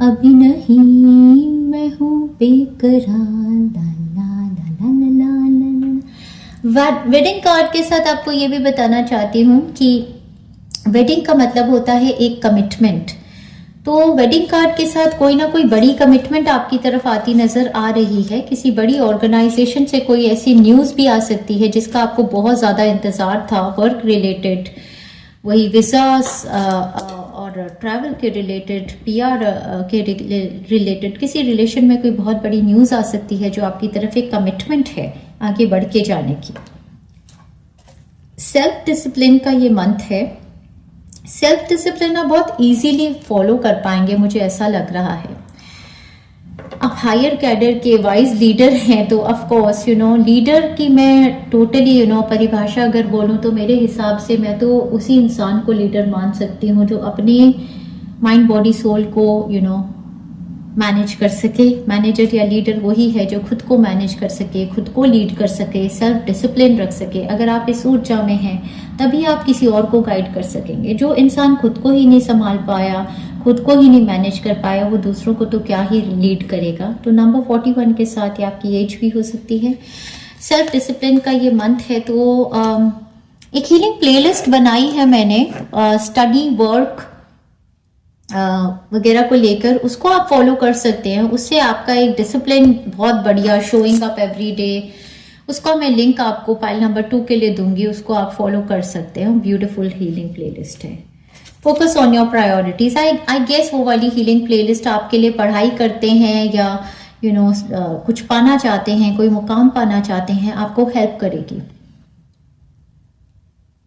अभी नहीं, मैं हूँ बेकरार, ला ला ला ला ला ला ला। वेडिंग कार्ड के साथ आपको ये भी बताना चाहती हूँ कि वेडिंग का मतलब होता है एक कमिटमेंट। तो वेडिंग कार्ड के साथ कोई ना कोई बड़ी कमिटमेंट आपकी तरफ आती नजर आ रही है। किसी बड़ी ऑर्गेनाइजेशन से कोई ऐसी न्यूज़ भी आ सकती है जिसका आपको बहुत ज़्यादा इंतज़ार था, वर्क रिलेटेड, वही विजास और ट्रैवल के रिलेटेड, पीआर के रिलेटेड, किसी रिलेशन में कोई बहुत बड़ी न्यूज़ आ सकती है जो आपकी तरफ एक कमिटमेंट है आगे बढ़ के जाने की। सेल्फ डिसिप्लिन का ये मंथ है। सेल्फ डिसिप्लिन आप बहुत इजीली फॉलो कर पाएंगे, मुझे ऐसा लग रहा है। आप हायर कैडर के वाइज लीडर हैं तो ऑफ कोर्स लीडर की मैं टोटली परिभाषा अगर बोलूं तो मेरे हिसाब से मैं तो उसी इंसान को लीडर मान सकती हूँ जो अपने माइंड बॉडी सोल को मैनेज कर सके। मैनेजर या लीडर वही है जो खुद को मैनेज कर सके, खुद को लीड कर सके, सेल्फ डिसिप्लिन रख सके। अगर आप इस ऊर्जा में हैं तभी आप किसी और को गाइड कर सकेंगे। जो इंसान खुद को ही नहीं संभाल पाया, खुद को ही नहीं मैनेज कर पाया, वो दूसरों को तो क्या ही लीड करेगा। तो नंबर 41 के साथ या आपकी एज भी हो सकती है। सेल्फ डिसिप्लिन का ये मंथ है तो एक हीलिंग प्लेलिस्ट बनाई है मैंने स्टडी वर्क वगैरह को लेकर, उसको आप फॉलो कर सकते हैं। उससे आपका एक डिसिप्लिन बहुत बढ़िया, शोइंग अप एवरी डे, उसका मैं लिंक आपको फाइल नंबर 2 के लिए दूंगी, उसको आप फॉलो कर सकते हैं। ब्यूटीफुल हीलिंग प्लेलिस्ट है। Focus on your priorities. I guess वो वाली हीलिंग प्लेलिस्ट आपके लिए पढ़ाई करते हैं या कुछ पाना चाहते हैं, कोई मुकाम पाना चाहते हैं, आपको हेल्प करेगी।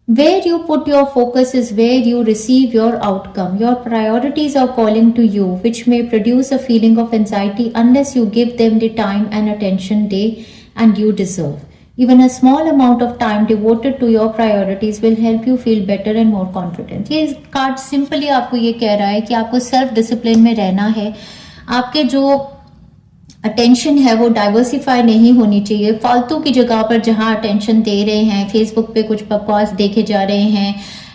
Where you put your focus is where you receive your outcome. Your priorities are calling to you, which may produce a feeling of anxiety unless you give them the time and attention they and you deserve. Even a small amount of time devoted to your priorities will help you feel better and more confident. ये कार्ड सिंपली आपको ये कह रहा है कि आपको सेल्फ डिसिप्लिन में रहना है। आपके जो अटेंशन है वो डाइवर्सिफाई नहीं होनी चाहिए। फालतू की जगह पर जहां अटेंशन दे रहे हैं, फेसबुक पे कुछ बकवास देखे जा रहे हैं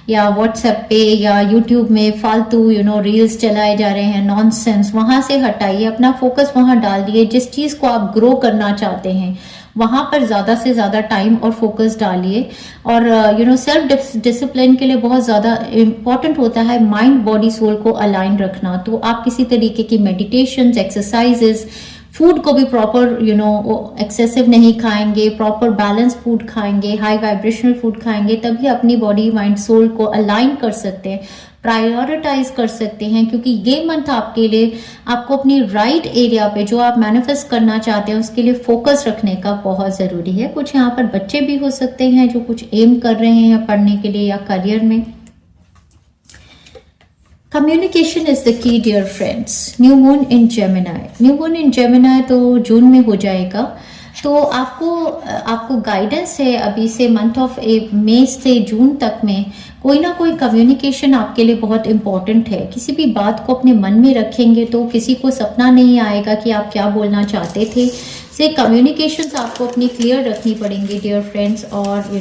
या व्हाट्सएप पे या यूट्यूब में फालतू रील्स चलाए जा रहे हैं, नॉनसेंस, वहां से हटाइए, अपना फोकस वहां डाल दिए। जिस चीज को आप ग्रो करना चाहते हैं वहां पर ज्यादा से ज्यादा टाइम और फोकस डालिए। और सेल्फ डिसिप्लिन के लिए बहुत ज्यादा इंपॉर्टेंट होता है माइंड बॉडी सोल को अलाइन रखना। तो आप किसी तरीके की मेडिटेशन, एक्सरसाइजेस, फूड को भी प्रॉपर एक्सेसिव नहीं खाएंगे, प्रॉपर बैलेंस फूड खाएंगे, हाई वाइब्रेशनल फूड खाएंगे, तभी अपनी बॉडी माइंड सोल को अलाइन कर सकते हैं, प्रायोरिटाइज कर सकते हैं। क्योंकि ये मंथ आपके लिए, आपको अपनी राइट एरिया पे जो आप मैनिफेस्ट करना चाहते हैं उसके लिए फोकस रखने का बहुत जरूरी है। कुछ यहाँ पर बच्चे भी हो सकते हैं जो कुछ एम कर रहे हैं पढ़ने के लिए या करियर में। Communication is the key dear friends. New moon in Gemini, new moon in Gemini तो जून में हो जाएगा। तो आपको गाइडेंस है अभी से मंथ ऑफ मई से जून तक में कोई ना कोई कम्युनिकेशन आपके लिए बहुत इंपॉर्टेंट है। किसी भी बात को अपने मन में रखेंगे तो किसी को सपना नहीं आएगा कि आप क्या बोलना चाहते थे। से कम्युनिकेशंस आपको अपनी क्लियर रखनी पड़ेंगी डियर फ्रेंड्स। और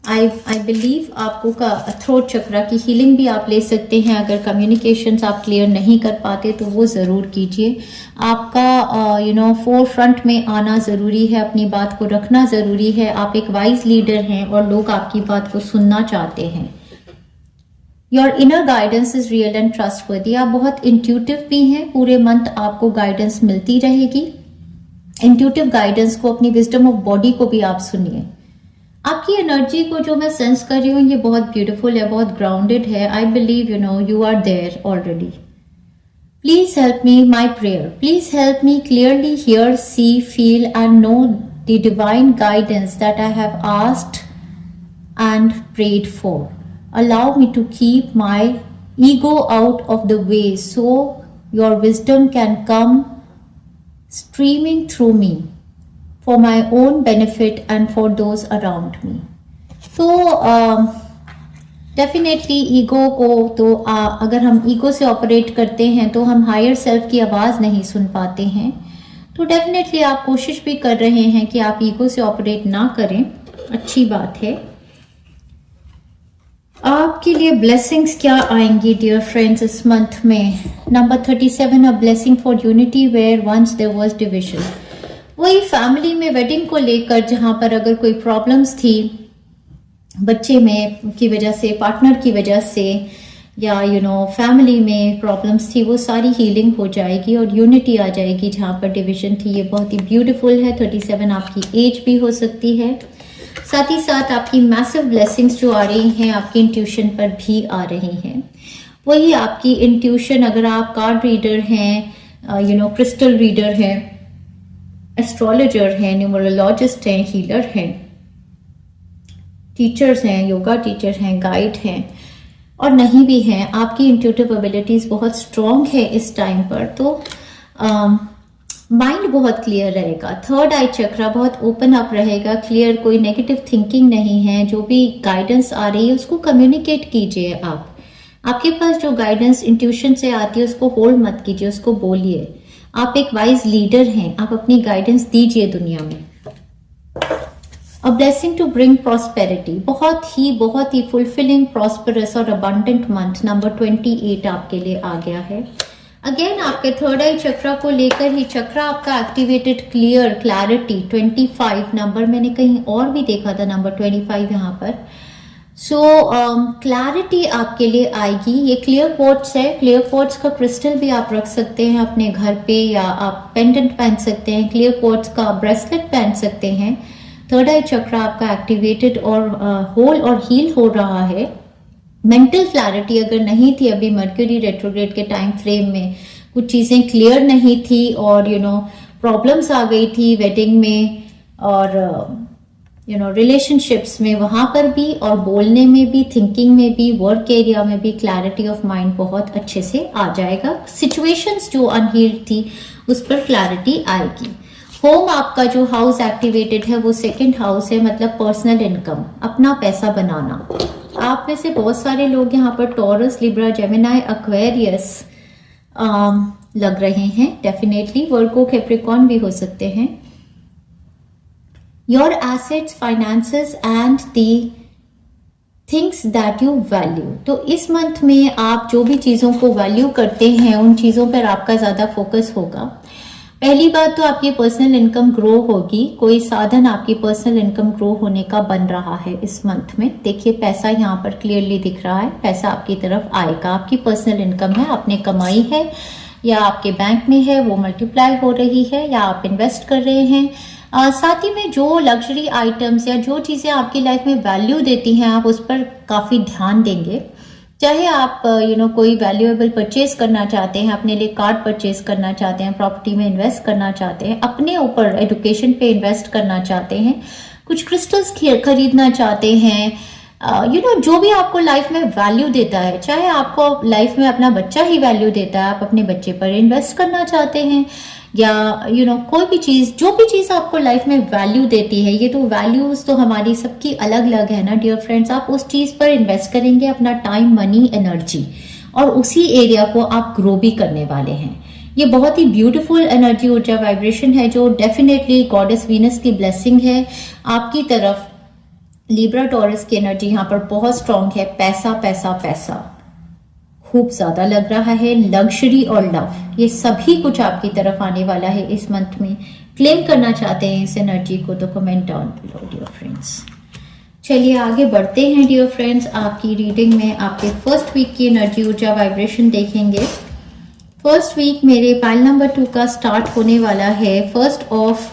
आई बिलीव आपको का थ्रोट चक्रा की हीलिंग भी आप ले सकते हैं। अगर कम्युनिकेशंस आप क्लियर नहीं कर पाते तो वो ज़रूर कीजिए। आपका फोर फ्रंट में आना ज़रूरी है, अपनी बात को रखना ज़रूरी है। आप एक वाइज लीडर हैं और लोग आपकी बात को सुनना चाहते हैं। Your inner guidance is real and trustworthy. आप बहुत इंट्यूटिव भी हैं। पूरे मंथ आपको गाइडेंस मिलती रहेगी। इंट्यूटिव गाइडेंस को, अपनी विजडम ऑफ बॉडी को भी आप सुनिए। आपकी एनर्जी को जो मैं सेंस कर रही हूँ ये बहुत ब्यूटीफुल है, बहुत ग्राउंडेड है। I believe you are there already. Please help me my prayer. Please help me clearly hear, see, feel and know the divine guidance that I have asked and prayed for. Allow me to keep my ego out of the way so your wisdom can come streaming through me for my own benefit and for those around me. So definitely ego को तो अगर हम ईगो से ऑपरेट करते हैं तो हम हायर सेल्फ की आवाज़ नहीं सुन पाते हैं। तो डेफिनेटली आप कोशिश भी कर रहे हैं कि आप ईगो से ऑपरेट ना करें, अच्छी बात है। आपके लिए ब्लेसिंग्स क्या आएंगी डियर फ्रेंड्स इस मंथ में? Number 37, a blessing for unity where once there was division. वही फैमिली में वेडिंग को लेकर जहां पर अगर कोई प्रॉब्लम्स थी बच्चे में की वजह से, पार्टनर की वजह से, या फैमिली में प्रॉब्लम्स थी, वो सारी हीलिंग हो जाएगी और यूनिटी आ जाएगी जहां पर डिविजन थी। ये बहुत ही ब्यूटीफुल है। 37 आपकी एज भी हो सकती है। साथ ही साथ आपकी मैसिव ब्लेसिंग्स जो आ रही हैं आपकी इंट्यूशन पर भी आ रही हैं। वही आपकी इंट्यूशन, अगर आप कार्ड रीडर हैं, क्रिस्टल रीडर हैं, एस्ट्रोलॉजर हैं, न्यूमरोलॉजिस्ट हैं, हीलर हैं, टीचर्स हैं, योगा टीचर हैं, गाइड हैं और नहीं भी हैं, आपकी इंट्यूटिव एबिलिटीज बहुत स्ट्रॉन्ग है इस टाइम पर। तो माइंड बहुत क्लियर रहेगा। थर्ड आई चक्रा बहुत ओपन अप रहेगा, क्लियर, कोई नेगेटिव थिंकिंग नहीं है। जो भी गाइडेंस आ रही है उसको कम्युनिकेट कीजिए। आपके पास जो गाइडेंस इंट्यूशन से आती है उसको होल्ड मत कीजिए, उसको बोलिए। आप एक वाइज लीडर हैं, आप अपनी गाइडेंस दीजिए दुनिया में। A blessing to bring prosperity, बहुत ही फुलफिलिंग, प्रॉस्परस और अबंडेंट मंथ। नंबर 28 आपके लिए आ गया है। अगेन आपके थर्ड आई चक्रा को लेकर ही चक्रा आपका एक्टिवेटेड, क्लियर, क्लैरिटी। 25 नंबर मैंने कहीं और भी देखा था, नंबर 25 यहाँ पर। सो क्लैरिटी आपके लिए आएगी। ये क्लियर क्वार्ट्ज है। क्लियर क्वार्ट्ज का क्रिस्टल भी आप रख सकते हैं अपने घर पे, या आप पेंडेंट पहन सकते हैं। क्लियर क्वार्ट्ज का ब्रेसलेट पहन सकते हैं। थर्ड आई चक्रा आपका एक्टिवेटेड और होल और हील हो रहा है। मेंटल क्लैरिटी अगर नहीं थी अभी मर्क्यूरी रेट्रोग्रेड के टाइम फ्रेम में, कुछ चीज़ें क्लियर नहीं थी और प्रॉब्लम्स आ गई थी वेडिंग में और रिलेशनशिप्स में, वहाँ पर भी और बोलने में भी, थिंकिंग में भी, वर्क एरिया में भी क्लैरिटी ऑफ माइंड बहुत अच्छे से आ जाएगा। सिचुएशंस जो अनहील्ड थी उस पर क्लैरिटी आएगी। होम आपका जो हाउस एक्टिवेटेड है वो सेकंड हाउस है, मतलब पर्सनल इनकम, अपना पैसा बनाना। आप में से बहुत सारे लोग यहाँ पर टॉरस, लिब्रा, जेमिनाई, एक्वेरियस लग रहे हैं। डेफिनेटली वर्गो, कैप्रिकॉर्न भी हो सकते हैं। Your assets, finances and the things that you value. तो इस मंथ में आप जो भी चीज़ों को वैल्यू करते हैं उन चीज़ों पर आपका ज़्यादा फोकस होगा। पहली बात तो आपकी पर्सनल इनकम ग्रो होगी। कोई साधन आपकी पर्सनल इनकम ग्रो होने का बन रहा है इस मंथ में। देखिए पैसा यहाँ पर क्लियरली दिख रहा है, पैसा आपकी तरफ आएगा। आपकी पर्सनल इनकम है, आपने कमाई है या आपके बैंक में है, वो मल्टीप्लाई हो रही है या आप इन्वेस्ट कर रहे हैं। साथ ही में जो लग्जरी आइटम्स या जो चीज़ें आपकी लाइफ में वैल्यू देती हैं आप उस पर काफ़ी ध्यान देंगे। चाहे आप कोई वैल्यूएबल परचेज करना चाहते हैं, अपने लिए कार परचेज करना चाहते हैं, प्रॉपर्टी में इन्वेस्ट करना चाहते हैं, अपने ऊपर एजुकेशन पे इन्वेस्ट करना चाहते हैं, कुछ क्रिस्टल्स खरीदना चाहते हैं, जो भी आपको लाइफ में वैल्यू देता है, चाहे आपको लाइफ में अपना बच्चा ही वैल्यू देता है, आप अपने बच्चे पर इन्वेस्ट करना चाहते हैं या कोई भी चीज़, जो भी चीज़ आपको लाइफ में वैल्यू देती है, ये तो वैल्यूज तो हमारी सबकी अलग अलग है ना डियर फ्रेंड्स। आप उस चीज़ पर इन्वेस्ट करेंगे अपना टाइम, मनी, एनर्जी और उसी एरिया को आप ग्रो भी करने वाले हैं। ये बहुत ही ब्यूटीफुल एनर्जी, ऊर्जा, वाइब्रेशन है जो डेफिनेटली गॉडेस वीनस की ब्लेसिंग है आपकी तरफ। लिब्रा टॉरस की एनर्जी यहाँ पर बहुत स्ट्रांग है। पैसा पैसा पैसा खूब ज्यादा लग रहा है। लग्जरी और लव, ये सभी कुछ आपकी तरफ आने वाला है इस मंथ में। क्लेम करना चाहते हैं इस एनर्जी को तो comment down below dear friends. चलिए आगे बढ़ते हैं डियर फ्रेंड्स। आपकी रीडिंग में आपके फर्स्ट वीक की एनर्जी ऊर्जा वाइब्रेशन देखेंगे। फर्स्ट वीक मेरे पाइल नंबर 2 का स्टार्ट होने वाला है 1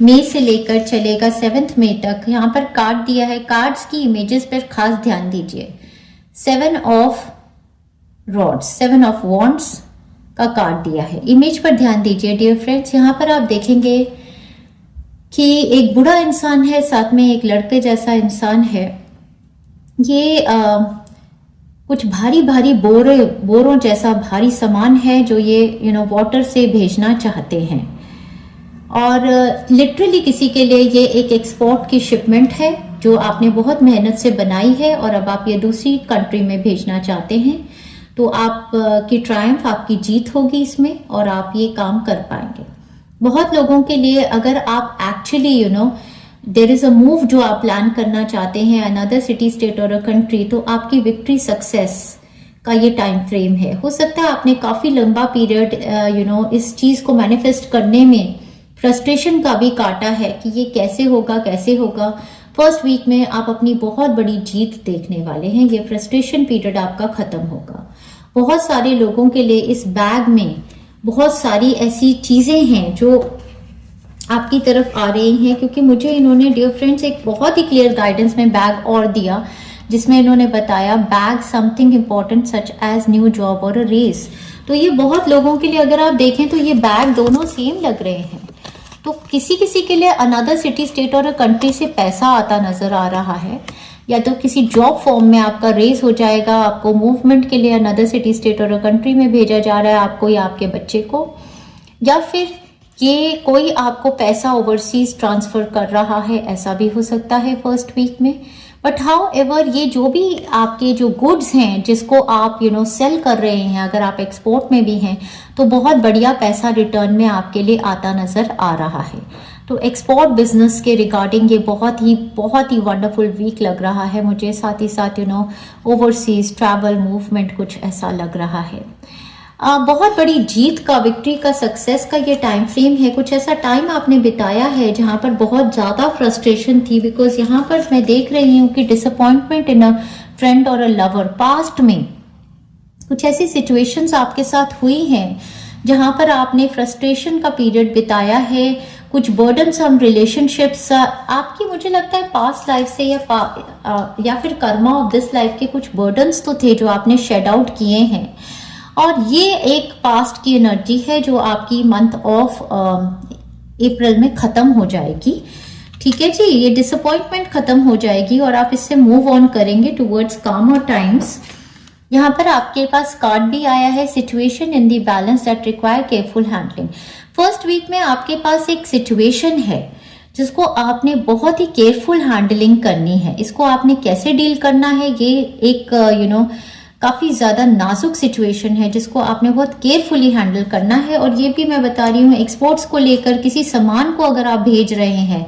मई से लेकर चलेगा 7 मई तक। यहाँ पर कार्ड दिया है, कार्ड्स की इमेजेस पर खास ध्यान दीजिए। 7 ऑफ रॉड्स, 7 ऑफ वॉन्ड्स का कार्ड दिया है। इमेज पर ध्यान दीजिए डियर फ्रेंड्स। यहाँ पर आप देखेंगे कि एक बूढ़ा इंसान है, साथ में एक लड़के जैसा इंसान है। ये कुछ भारी भारी बोरों जैसा भारी सामान है जो ये वाटर से भेजना चाहते हैं। और लिटरली किसी के लिए ये एक एक्सपोर्ट की शिपमेंट है जो आपने बहुत मेहनत से बनाई है और अब आप ये दूसरी कंट्री में भेजना चाहते हैं। तो आप की ट्रायम्फ, आपकी जीत होगी इसमें और आप ये काम कर पाएंगे। बहुत लोगों के लिए अगर आप actually there is a move जो आप प्लान करना चाहते हैं अनदर सिटी, स्टेट और अ कंट्री, तो आपकी विक्ट्री सक्सेस का ये टाइम फ्रेम है। हो सकता है आपने काफी लंबा पीरियड इस चीज को मैनिफेस्ट करने में फ्रस्ट्रेशन का भी काटा है कि ये कैसे होगा कैसे होगा। फर्स्ट वीक में आप अपनी बहुत बड़ी जीत देखने वाले हैं। ये फ्रस्ट्रेशन पीरियड आपका खत्म होगा। बहुत सारे लोगों के लिए इस बैग में बहुत सारी ऐसी चीजें हैं जो आपकी तरफ आ रही हैं, क्योंकि मुझे इन्होंने डियर फ्रेंड्स एक बहुत ही क्लियर गाइडेंस में बैग और दिया जिसमें इन्होंने बताया bag something important such as new job और अ रेस। तो ये बहुत लोगों के लिए अगर आप देखें तो ये बैग दोनों सेम लग रहे हैं। तो किसी किसी के लिए अनदर सिटी, स्टेट और अ कंट्री से पैसा आता नजर आ रहा है, या तो किसी जॉब फॉर्म में आपका रेस हो जाएगा, आपको मूवमेंट के लिए अनदर सिटी, स्टेट और अ कंट्री में भेजा जा रहा है आपको या आपके बच्चे को, या फिर ये कोई आपको पैसा ओवरसीज ट्रांसफर कर रहा है, ऐसा भी हो सकता है फर्स्ट वीक में। बट हाउ एवर ये जो भी आपके जो गुड्स हैं जिसको आप सेल कर रहे हैं, अगर आप एक्सपोर्ट में भी हैं तो बहुत बढ़िया पैसा रिटर्न में आपके लिए आता नजर आ रहा है। तो एक्सपोर्ट बिजनेस के रिगार्डिंग ये बहुत ही वंडरफुल वीक लग रहा है मुझे। साथ ही साथ ओवरसीज ट्रैवल मूवमेंट कुछ ऐसा लग रहा है। बहुत बड़ी जीत का, विक्ट्री का, सक्सेस का ये टाइम फ्रेम है। कुछ ऐसा टाइम आपने बिताया है जहां पर बहुत ज्यादा फ्रस्ट्रेशन थी, बिकॉज यहाँ पर मैं देख रही हूँ कि डिसअपॉइंटमेंट इन अ फ्रेंड और अ लवर। पास्ट में कुछ ऐसी सिचुएशंस आपके साथ हुई हैं जहां पर आपने फ्रस्ट्रेशन का पीरियड बिताया है। कुछ बर्डन्स हम रिलेशनशिप्स आपकी, मुझे लगता है पास्ट लाइफ से या फिर कर्मा ऑफ दिस लाइफ के कुछ बर्डन्स तो थे जो आपने शेड आउट किए हैं। और ये एक पास्ट की एनर्जी है जो आपकी मंथ ऑफ अप्रैल में खत्म हो जाएगी। ठीक है जी, ये डिसअपॉइंटमेंट खत्म हो जाएगी और आप इससे मूव ऑन करेंगे टुवर्ड्स कामर टाइम्स। यहाँ पर आपके पास कार्ड भी आया है, situation in the balance that require careful handling. First week में आपके पास एक सिचुएशन है जिसको आपने बहुत ही केयरफुल हैंडलिंग करनी है। इसको आपने कैसे डील करना है, ये एक काफी ज्यादा नाजुक सिचुएशन है जिसको आपने बहुत केयरफुली हैंडल करना है। और ये भी मैं बता रही हूँ एक्सपोर्ट्स को लेकर, किसी सामान को अगर आप भेज रहे हैं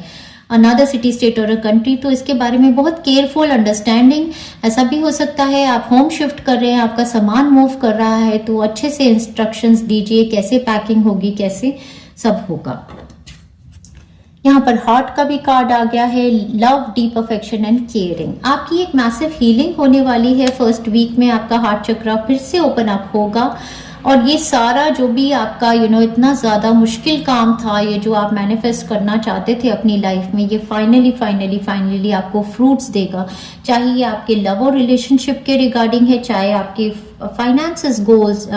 अनदर सिटी, स्टेट और अ कंट्री, तो इसके बारे में बहुत केयरफुल अंडरस्टैंडिंग। ऐसा भी हो सकता है आप होम शिफ्ट कर रहे हैं, आपका सामान मूव कर रहा है, तो अच्छे से इंस्ट्रक्शंस दीजिए कैसे पैकिंग होगी, कैसे सब होगा। यहाँ पर हार्ट का भी कार्ड आ गया है, love, deep affection and caring. आपकी एक मैसिव हीलिंग होने वाली है। फर्स्ट वीक में आपका हार्ट चक्र फिर से ओपन अप होगा और ये सारा जो भी आपका इतना ज्यादा मुश्किल काम था, ये जो आप मैनिफेस्ट करना चाहते थे अपनी लाइफ में, ये फाइनली आपको फ्रूट्स देगा। चाहे ये आपके लव और रिलेशनशिप के रिगार्डिंग है, चाहे आपके फाइनेंसेस गोल्स,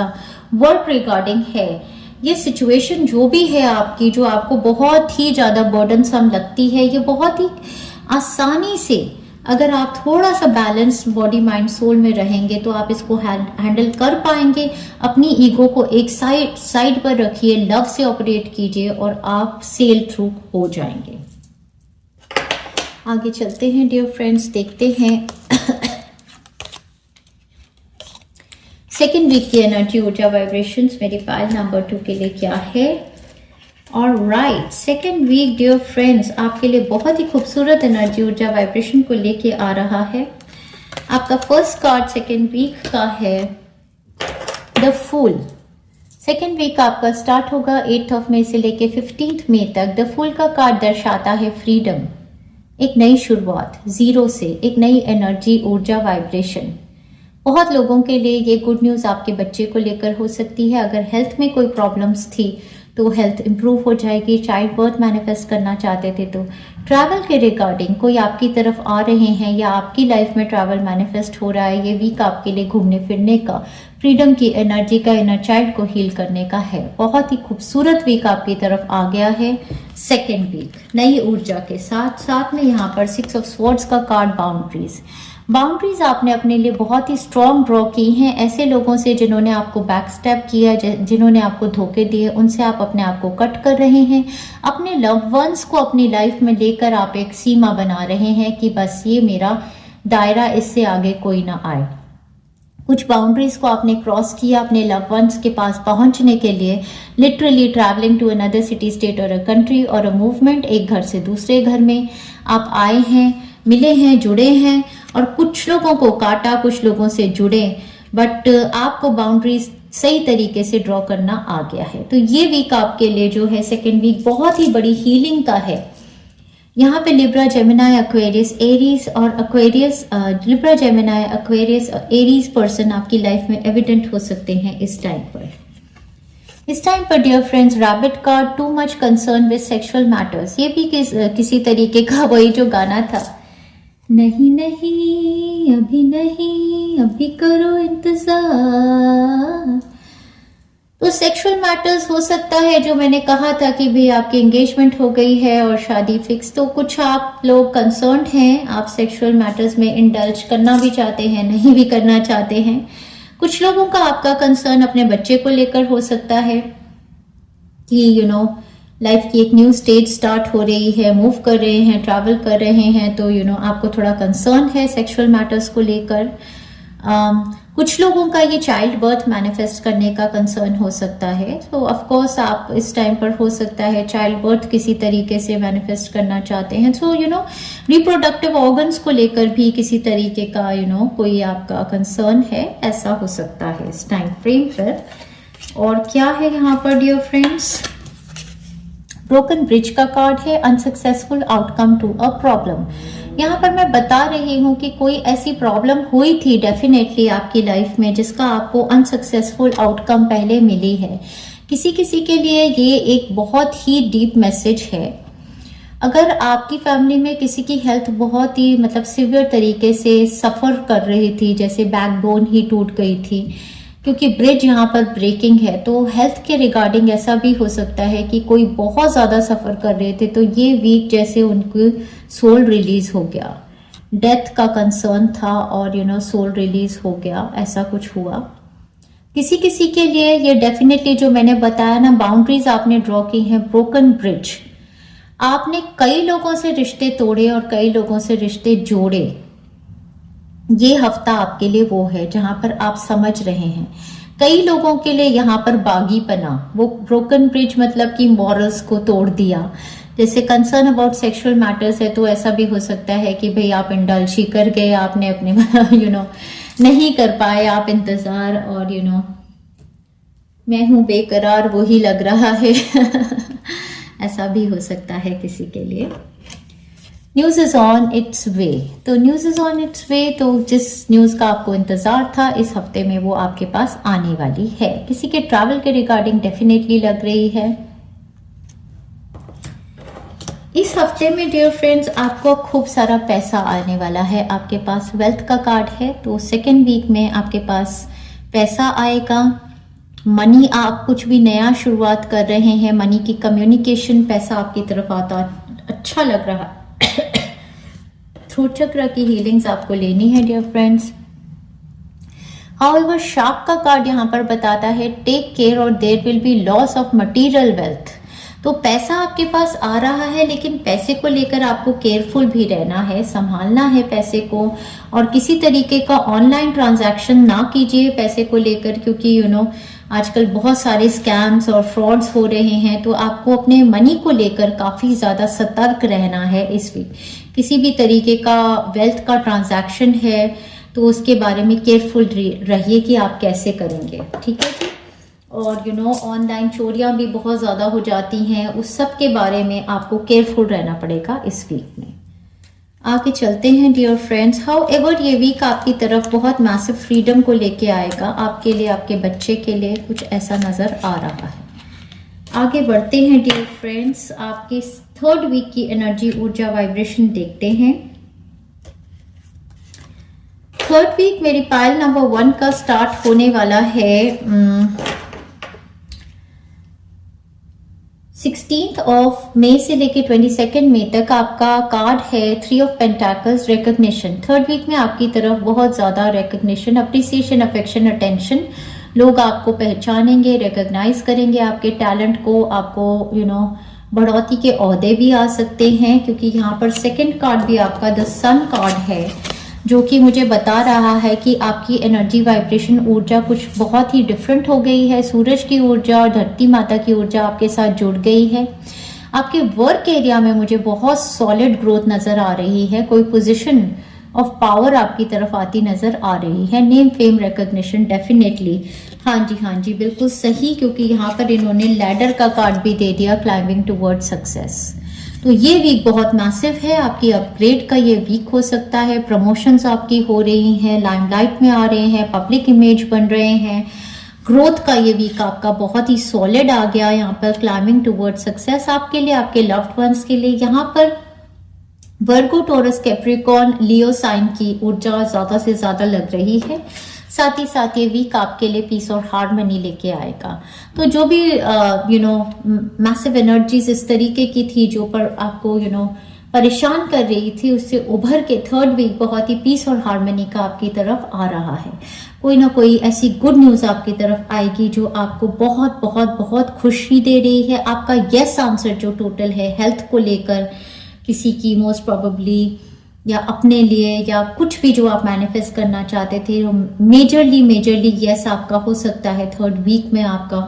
वर्क रिगार्डिंग है। ये सिचुएशन जो भी है आपकी, जो आपको बहुत ही ज्यादा बर्डनसम लगती है, ये बहुत ही आसानी से अगर आप थोड़ा सा बैलेंस बॉडी माइंड सोल में रहेंगे तो आप इसको हैंडल कर पाएंगे। अपनी ईगो को एक साइड पर रखिए, लव से ऑपरेट कीजिए और आप सेल थ्रू हो जाएंगे। आगे चलते हैं डियर फ्रेंड्स, देखते हैं सेकेंड वीक की एनर्जी ऊर्जा वाइब्रेशंस मेरे पाइल नंबर 2 के लिए क्या है। All right, second week dear friends आपके लिए बहुत ही खूबसूरत एनर्जी ऊर्जा वाइब्रेशन को लेके आ रहा है। आपका फर्स्ट कार्ड सेकेंड वीक का है द फूल। सेकेंड वीक आपका स्टार्ट होगा 8 मई से लेके 15 मई तक। द फूल का कार्ड दर्शाता है फ्रीडम, एक नई शुरुआत, जीरो से एक नई एनर्जी, ऊर्जा, वाइब्रेशन। बहुत लोगों के लिए ये गुड न्यूज़ आपके बच्चे को लेकर हो सकती है। अगर हेल्थ में कोई प्रॉब्लम्स थी तो हेल्थ इंप्रूव हो जाएगी। चाइल्ड बर्थ मैनिफेस्ट करना चाहते थे तो ट्रैवल के रिगार्डिंग कोई आपकी तरफ आ रहे हैं या आपकी लाइफ में ट्रैवल मैनिफेस्ट हो रहा है। ये वीक आपके लिए घूमने फिरने का, फ्रीडम की एनर्जी का, इनर चाइल्ड को हील करने का है। बहुत ही खूबसूरत वीक आपकी तरफ आ गया है सेकेंड वीक, नई ऊर्जा के साथ। साथ में यहाँ पर 6 ऑफ स्वॉर्ड्स का कार्ड, बाउंड्रीज। बाउंड्रीज आपने अपने लिए बहुत ही स्ट्रॉन्ग ड्रॉ की हैं। ऐसे लोगों से जिन्होंने आपको बैक स्टेप किया, जिन्होंने आपको धोखे दिए, उनसे आप अपने आप को कट कर रहे हैं। अपने लव वंस को अपनी लाइफ में लेकर आप एक सीमा बना रहे हैं कि बस ये मेरा दायरा, इससे आगे कोई ना आए। कुछ बाउंड्रीज को आपने क्रॉस किया अपने लव वंस के पास पहुंचने के लिए। Literally travelling to another city, state और अ कंट्री और अ मूवमेंट, एक घर से दूसरे घर में आप आए हैं, मिले हैं, जुड़े हैं और कुछ लोगों को काटा, कुछ लोगों से जुड़े, बट आपको बाउंड्रीज सही तरीके से ड्रॉ करना आ गया है। तो ये वीक आपके लिए जो है सेकेंड वीक बहुत ही बड़ी हीलिंग का है। यहाँ पे लिब्रा, जेमिनाई, एक्वेरियस, एरीज और एक्वेरियस, लिब्रा, जेमिनाई, एक्वेरियस और एरीज पर्सन आपकी लाइफ में एविडेंट हो सकते हैं इस टाइम पर। इस टाइम पर dear friends rabbit card, too much concern with sexual matters. ये भी किसी तरीके का वही जो गाना था, नहीं नहीं अभी नहीं, अभी करो इंतजार। तो सेक्सुअल मैटर्स हो सकता है, जो मैंने कहा था कि भाई आपकी एंगेजमेंट हो गई है और शादी फिक्स, तो कुछ आप लोग कंसर्न्ड हैं, आप सेक्सुअल मैटर्स में इंडल्ज करना भी चाहते हैं, नहीं भी करना चाहते हैं। कुछ लोगों का आपका कंसर्न अपने बच्चे को लेकर हो सकता है कि लाइफ की एक न्यू स्टेज स्टार्ट हो रही है, मूव कर रहे हैं, ट्रैवल कर रहे हैं, तो आपको थोड़ा कंसर्न है सेक्सुअल मैटर्स को लेकर। कुछ लोगों का ये चाइल्ड बर्थ मैनिफेस्ट करने का कंसर्न हो सकता है। तो ऑफ कोर्स आप इस टाइम पर हो सकता है चाइल्ड बर्थ किसी तरीके से मैनिफेस्ट करना चाहते हैं। सो रिप्रोडक्टिव ऑर्गन्स को लेकर भी किसी तरीके का कोई आपका कंसर्न है, ऐसा हो सकता है इस टाइम फ्रेम पर। और क्या है यहाँ पर डियर फ्रेंड्स, ब्रोकन ब्रिज का कार्ड है, unsuccessful outcome to a problem. यहाँ पर मैं बता रही हूँ कि कोई ऐसी प्रॉब्लम हुई थी डेफिनेटली आपकी लाइफ में जिसका आपको अनसक्सेसफुल आउटकम पहले मिली है। किसी किसी के लिए ये एक बहुत ही डीप मैसेज है। अगर आपकी फैमिली में किसी की हेल्थ बहुत ही सिवियर तरीके से सफ़र कर रही थी, जैसे बैकबोन ही टूट गई थी, क्योंकि ब्रिज यहाँ पर ब्रेकिंग है, तो हेल्थ के रिगार्डिंग ऐसा भी हो सकता है कि कोई बहुत ज़्यादा सफ़र कर रहे थे, तो ये वीक जैसे उनकी सोल रिलीज हो गया। डेथ का कंसर्न था और सोल रिलीज हो गया, ऐसा कुछ हुआ। किसी किसी के लिए ये डेफिनेटली जो मैंने बताया ना, बाउंड्रीज आपने ड्रॉ की हैं, ब्रोकन ब्रिज। आपने कई लोगों से रिश्ते तोड़े और कई लोगों से रिश्ते जोड़े। ये हफ्ता आपके लिए वो है जहां पर आप समझ रहे हैं। कई लोगों के लिए यहाँ पर बागीपना, वो ब्रोकन ब्रिज मतलब कि मॉरल्स को तोड़ दिया। जैसे कंसर्न अबाउट सेक्सुअल मैटर्स है तो ऐसा भी हो सकता है कि भाई आप इंडल्ज ही कर गए, आपने अपने नहीं कर पाए, आप इंतजार और मैं हूं बेकरार वही लग रहा है ऐसा भी हो सकता है किसी के लिए। न्यूज़ इज ऑन इट्स वे, तो न्यूज़ इज ऑन इट्स वे, तो जिस न्यूज़ का आपको इंतजार था इस हफ्ते में वो आपके पास आने वाली है। किसी के ट्रैवल के रिगार्डिंग डेफिनेटली लग रही है। इस हफ्ते में डियर फ्रेंड्स आपको खूब सारा पैसा आने वाला है। आपके पास वेल्थ का कार्ड है, तो सेकेंड वीक में आपके पास पैसा आएगा। मनी, आप कुछ भी नया शुरुआत कर रहे हैं, मनी की कम्युनिकेशन, पैसा आपकी तरफ आता अच्छा लग रहा है। थ्रोट चक्र की हीलिंग्स आपको लेनी है डियर फ्रेंड्स। हाउएवर शार्क का कार्ड यहाँ पर बताता है टेक केयर और there will be loss of material wealth. तो पैसा आपके पास आ रहा है, लेकिन पैसे को लेकर आपको केयरफुल भी रहना है, संभालना है पैसे को। और किसी तरीके का ऑनलाइन ट्रांजैक्शन ना कीजिए पैसे को लेकर, क्योंकि आजकल बहुत सारे स्कैम्स और फ्रॉड्स हो रहे हैं, तो आपको अपने मनी को लेकर काफ़ी ज़्यादा सतर्क रहना है इस वीक। किसी भी तरीके का वेल्थ का ट्रांजैक्शन है तो उसके बारे में केयरफुल रहिए कि आप कैसे करेंगे, ठीक है जी। और ऑनलाइन चोरियां भी बहुत ज़्यादा हो जाती हैं, उस सब के बारे में आपको केयरफुल रहना पड़ेगा इस वीक में। आगे चलते हैं डियर फ्रेंड्स। हाउ एवर ये वीक आपकी तरफ बहुत मैसिव फ्रीडम को लेके आएगा, आपके लिए, आपके बच्चे के लिए कुछ ऐसा नज़र आ रहा है। आगे बढ़ते हैं डियर फ्रेंड्स, आपके थर्ड वीक की एनर्जी, ऊर्जा, वाइब्रेशन देखते हैं। थर्ड वीक मेरी पाइल नंबर 1 का स्टार्ट होने वाला है 16th ऑफ मई से लेके 22nd मई तक। आपका कार्ड है 3 of pentacles, recognition. Third week में आपकी तरफ बहुत ज़्यादा रिकॉग्निशन, अप्रिसिएशन, अफेक्शन, अटेंशन, लोग आपको पहचानेंगे, रिकॉग्नाइज करेंगे आपके टैलेंट को, आपको बढ़ोतरी के ओहदे भी आ सकते हैं, क्योंकि यहाँ पर सेकंड कार्ड भी आपका द सन कार्ड है, जो कि मुझे बता रहा है कि आपकी एनर्जी, वाइब्रेशन, ऊर्जा कुछ बहुत ही डिफरेंट हो गई है। सूरज की ऊर्जा और धरती माता की ऊर्जा आपके साथ जुड़ गई है। आपके वर्क एरिया में मुझे बहुत सॉलिड ग्रोथ नजर आ रही है, कोई पोजीशन ऑफ पावर आपकी तरफ आती नजर आ रही है। नेम, फेम, रिकॉग्निशन, डेफिनेटली, हाँ जी बिल्कुल सही, क्योंकि यहाँ पर इन्होंने लैडर का कार्ड भी दे दिया, क्लाइंबिंग टुवर्ड सक्सेस। तो ये वीक बहुत मैसिव है, आपकी अपग्रेड का ये वीक हो सकता है। प्रमोशंस आपकी हो रही हैं, लाइमलाइट में आ रहे हैं, पब्लिक इमेज बन रहे हैं। ग्रोथ का ये वीक आपका बहुत ही सॉलिड आ गया यहाँ पर, क्लाइंबिंग टुवर्ड सक्सेस आपके लिए, आपके लव्ड वंस के लिए। यहाँ पर वर्गो, टोरस, कैप्रिकॉर्न, लियो साइन की ऊर्जा ज्यादा से ज्यादा लग रही है। साथ ही साथ ये वीक आपके लिए पीस और हार्मनी लेके आएगा। तो जो भी मैसिव एनर्जीज इस तरीके की थी जो पर आपको परेशान कर रही थी, उससे उभर के थर्ड वीक बहुत ही पीस और हार्मनी का आपकी तरफ आ रहा है। कोई ना कोई ऐसी गुड न्यूज आपकी तरफ आएगी जो आपको बहुत बहुत बहुत खुशी दे रही है। आपका यस आंसर जो टोटल है हेल्थ को लेकर, किसी की मोस्ट प्रोबेबली, या अपने लिए, या कुछ भी जो आप मैनिफेस्ट करना चाहते थे, मेजरली यस आपका हो सकता है थर्ड वीक में आपका।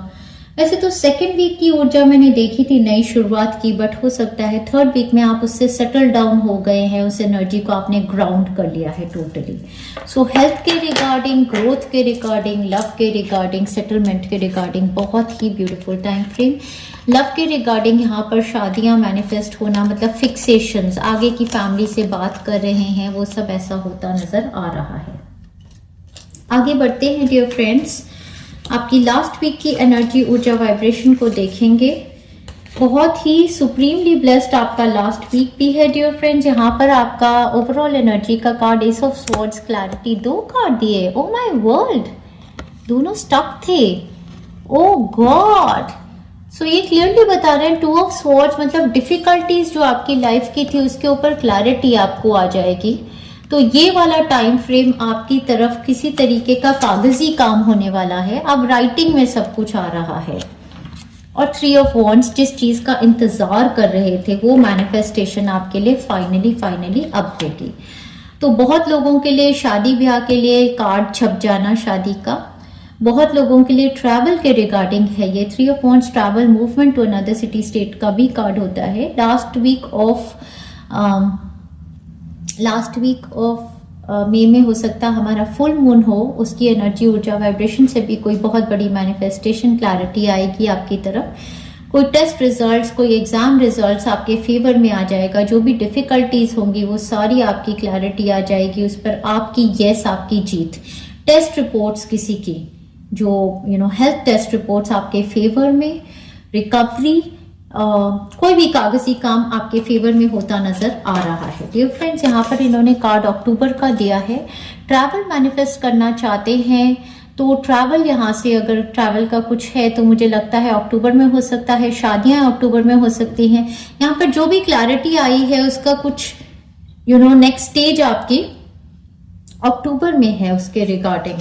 वैसे तो सेकेंड वीक की ऊर्जा मैंने देखी थी, नई शुरुआत की, बट हो सकता है थर्ड वीक में आप उससे सेटल डाउन हो गए हैं, उस एनर्जी को आपने ग्राउंड कर लिया है टोटली। सो हेल्थ के रिगार्डिंग, ग्रोथ के रिगार्डिंग, लव के रिगार्डिंग, सेटलमेंट के रिगार्डिंग बहुत ही ब्यूटीफुल टाइम फ्रेम। लव के रिगार्डिंग यहाँ पर शादियां मैनिफेस्ट होना, मतलब फिक्सेशंस, आगे की फैमिली से बात कर रहे हैं, वो सब ऐसा होता नजर आ रहा है। आगे बढ़ते हैं डियर फ्रेंड्स, आपकी लास्ट वीक की एनर्जी, ऊर्जा, वाइब्रेशन को देखेंगे। बहुत ही सुप्रीमली ब्लेस्ड आपका लास्ट वीक भी है डियर फ्रेंड्स। यहाँ पर आपका ओवरऑल एनर्जी का card S of swords, clarity, 2 card दिए। ओ माय वर्ल्ड, दोनों स्टक थे। ओ गॉड, सो ये क्लियरली बता रहे हैं 2 ऑफ स्वॉर्ड्स, मतलब डिफिकल्टीज जो आपकी लाइफ की थी उसके ऊपर क्लैरिटी आपको आ जाएगी। तो ये वाला टाइम फ्रेम आपकी तरफ किसी तरीके का कागजी काम होने वाला है। अब राइटिंग में सब कुछ आ रहा है। और 3 ऑफ वॉन्ड्स, जिस चीज का इंतजार कर रहे थे वो मैनिफेस्टेशन आपके लिए फाइनली अब होगी। तो बहुत लोगों के लिए शादी ब्याह के लिए कार्ड छप जाना शादी का, बहुत लोगों के लिए ट्रैवल के रिगार्डिंग है ये। 3 of wands, travel, movement to another city state का भी कार्ड होता है। लास्ट वीक ऑफ मई में हो सकता है हमारा फुल मून हो, उसकी एनर्जी, ऊर्जा, वाइब्रेशन से भी कोई बहुत बड़ी मैनिफेस्टेशन, क्लैरिटी आएगी आपकी तरफ। कोई टेस्ट रिजल्ट्स, कोई एग्जाम रिजल्ट्स आपके फेवर में आ जाएगा। जो भी डिफिकल्टीज होंगी वो सारी आपकी क्लैरिटी आ जाएगी, उस पर आपकी यस, आपकी जीत। टेस्ट रिपोर्ट्स किसी की, जो हेल्थ टेस्ट रिपोर्ट्स आपके फेवर में, रिकवरी, कोई भी कागजी काम आपके फेवर में होता नजर आ रहा है डियर फ्रेंड्स। यहाँ पर इन्होंने कार्ड अक्टूबर का दिया है। ट्रैवल मैनिफेस्ट करना चाहते हैं तो ट्रैवल, यहाँ से अगर ट्रैवल का कुछ है तो मुझे लगता है अक्टूबर में हो सकता है। शादियां अक्टूबर में हो सकती हैं। यहाँ पर जो भी क्लैरिटी आई है उसका कुछ नेक्स्ट स्टेज आपकी अक्टूबर में है उसके रिगार्डिंग।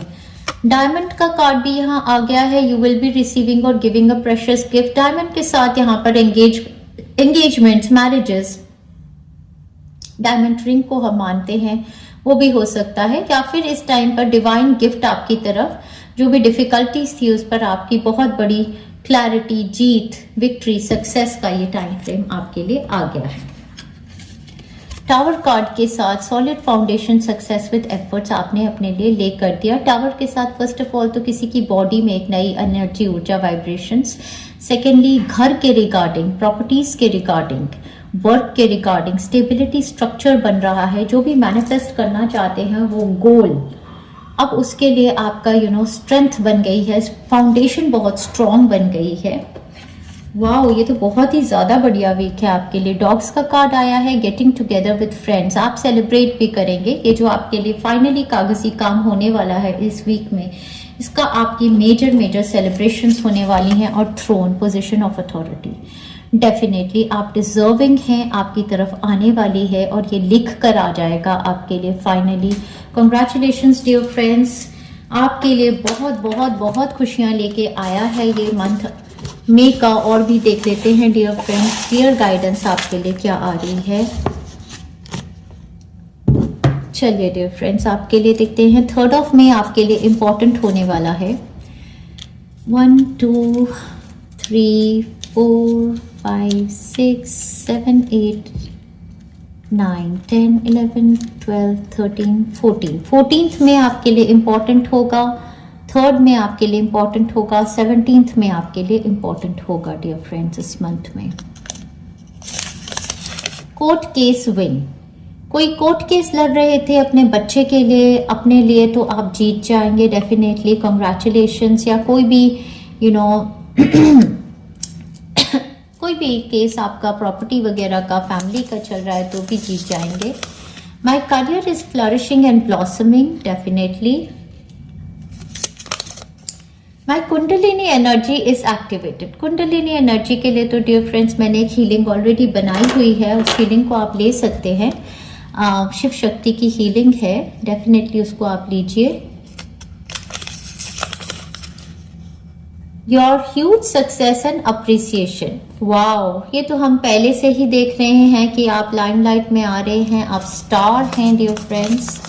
डायमंड का कार्ड भी यहाँ आ गया है। यू विल बी रिसीविंग और giving a precious gift. Diamond के साथ यहाँ पर एंगेजमेंट्स, मैरिजेस, डायमंड रिंग को हम मानते हैं वो भी हो सकता है, या फिर इस टाइम पर डिवाइन गिफ्ट आपकी तरफ जो भी डिफिकल्टीज थी उस पर आपकी बहुत बड़ी क्लैरिटी, जीत, विक्ट्री, सक्सेस का ये टाइम फ्रेम आपके लिए आ गया है। टावर कार्ड के साथ solid foundation, success with efforts आपने अपने लिए ले कर दिया। टावर के साथ फर्स्ट ऑफ ऑल तो किसी की बॉडी में एक नई एनर्जी, ऊर्जा, वाइब्रेशंस। सेकेंडली घर के रिगार्डिंग, प्रॉपर्टीज के रिगार्डिंग, वर्क के रिगार्डिंग स्टेबिलिटी, स्ट्रक्चर बन रहा है। जो भी मैनिफेस्ट करना चाहते हैं वो गोल, अब उसके लिए आपका स्ट्रेंथ बन गई है, फाउंडेशन बहुत स्ट्रॉन्ग बन गई है। वाओ, ये तो बहुत ही ज़्यादा बढ़िया वीक है आपके लिए। डॉग्स का कार्ड आया है, गेटिंग टुगेदर विद फ्रेंड्स, आप सेलिब्रेट भी करेंगे। ये जो आपके लिए फाइनली कागजी काम होने वाला है इस वीक में, इसका आपकी मेजर सेलिब्रेशंस होने वाली हैं। और throne, position of authority, definitely आप डिजर्विंग हैं, आपकी तरफ आने वाली है और ये लिख कर आ जाएगा आपके लिए फाइनली। कॉन्ग्रेचुलेशंस डियर फ्रेंड्स, आपके लिए बहुत बहुत बहुत खुशियाँ लेके आया है ये मंथ मई का। और भी देख लेते हैं डियर फ्रेंड्स, क्लियर गाइडेंस आपके लिए क्या आ रही है। चलिए डियर फ्रेंड्स, आपके लिए देखते हैं 3rd ऑफ मई आपके लिए इंपॉर्टेंट होने वाला है। 1 2 3 4 5 6 7 8 9 10 11 12 13 14 14th में आपके लिए इंपॉर्टेंट होगा, 3rd में आपके लिए इंपॉर्टेंट होगा, 17th में आपके लिए इंपॉर्टेंट होगा डियर फ्रेंड्स इस मंथ में। कोर्ट केस विन, कोई कोर्ट केस लड़ रहे थे अपने बच्चे के लिए, अपने लिए, तो आप जीत जाएंगे डेफिनेटली। कॉन्ग्रेचुलेशंस। या कोई भी कोई भी केस आपका प्रॉपर्टी वगैरह का, फैमिली का चल रहा है तो भी जीत जाएंगे। My career is flourishing and blossoming, definitely. My kundalini energy is activated. Kundalini energy के लिए तो डियर फ्रेंड्स मैंने एक हीलिंग ऑलरेडी बनाई हुई है, उस हीलिंग को आप ले सकते हैं। शिव शक्ति की हीलिंग है, डेफिनेटली उसको आप लीजिए। Your huge success and appreciation, wow, ये तो हम पहले से ही देख रहे हैं कि आप लाइमलाइट में आ रहे हैं, आप स्टार हैं डियर फ्रेंड्स।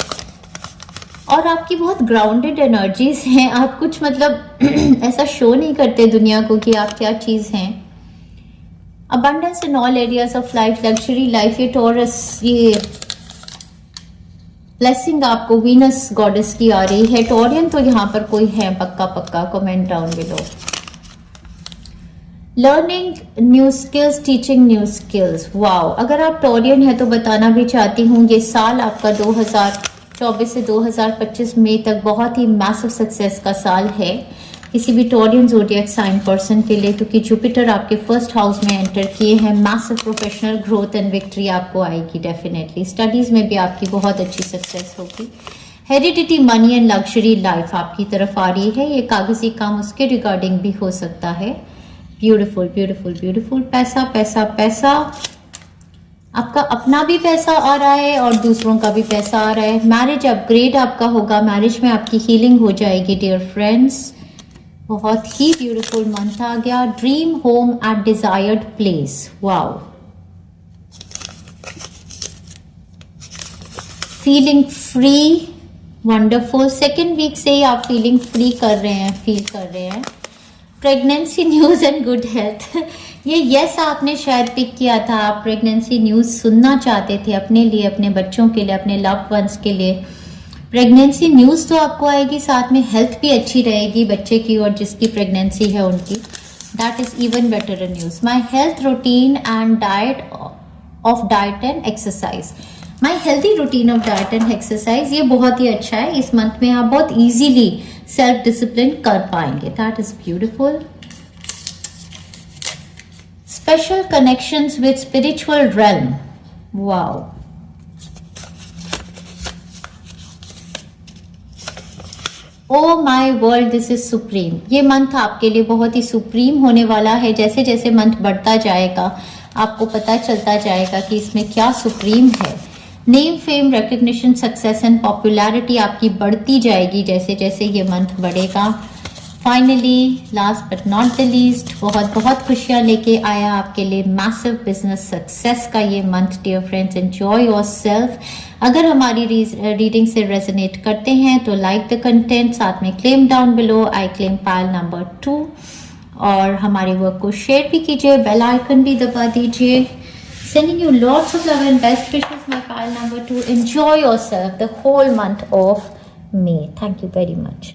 और आपकी बहुत ग्राउंडेड एनर्जीज हैं, आप कुछ ऐसा शो नहीं करते दुनिया को कि आप क्या चीज हैं। Abundance in all areas of life, luxury life, ये टॉरस, ये ब्लेसिंग आपको वीनस गॉडेस की आ रही है। टॉरियन तो यहाँ पर कोई है पक्का, comment down below. Learning new skills, teaching new skills, wow, अगर आप टॉरियन है तो बताना भी चाहती हूँ ये साल आपका 2024 से 2025 मई तक बहुत ही मैसिव सक्सेस का साल है किसी भी टॉरियन ज़ोडिएक साइन पर्सन के लिए, क्योंकि जुपिटर आपके 1st हाउस में एंटर किए हैं। Massive professional growth and victory आपको आएगी डेफिनेटली। स्टडीज़ में भी आपकी बहुत अच्छी सक्सेस होगी। Heredity, money and luxury life आपकी तरफ आ रही है, ये कागजी काम उसके रिगार्डिंग भी हो सकता है। Beautiful beautiful beautiful. पैसा पैसा पैसा, आपका अपना भी पैसा आ रहा है और दूसरों का भी पैसा आ रहा है। मैरिज अपग्रेड आपका होगा, मैरिज में आपकी हीलिंग हो जाएगी डियर फ्रेंड्स। बहुत ही ब्यूटीफुल मंथ आ गया। Dream home at desired place, wow, feeling free, wonderful. 2nd week से ही आप फीलिंग फ्री कर रहे हैं, फील कर रहे हैं। Pregnancy news and good health, ये यस आपने शायद पिक किया था, आप प्रेगनेंसी न्यूज सुनना चाहते थे अपने लिए, अपने बच्चों के लिए, अपने लव्ड वंस के लिए। प्रेगनेंसी न्यूज़ तो आपको आएगी, साथ में हेल्थ भी अच्छी रहेगी बच्चे की और जिसकी प्रेगनेंसी है उनकी। That is even better news. My health routine and diet of diet and exercise, my healthy routine of diet and exercise, ये बहुत ही अच्छा है। इस मंथ में आप बहुत ईजीली सेल्फ डिसिप्लिन कर पाएंगे। That is beautiful. Special connections with spiritual realm, wow, oh my world this is supreme. ये मंथ आपके लिए बहुत ही सुप्रीम होने वाला है। जैसे जैसे मंथ बढ़ता जाएगा आपको पता चलता जाएगा कि इसमें क्या सुप्रीम है। Name, fame, recognition, success and popularity आपकी बढ़ती जाएगी जैसे जैसे ये मंथ बढ़ेगा। Finally last but not the least, बहुत बहुत खुशियां लेके आया आपके लिए मैसिव बिजनेस सक्सेस का ये month dear friends. Enjoy yourself. अगर हमारी रीडिंग से रेजोनेट करते हैं तो लाइक द कंटेंट, साथ में claim down below I claim pile number 2, और हमारे वर्क को शेयर भी कीजिए, बेल आइकन भी दबा दीजिए। Sending you lots of love and best wishes, my pile number 2. Enjoy yourself the whole month of May. Thank you very much.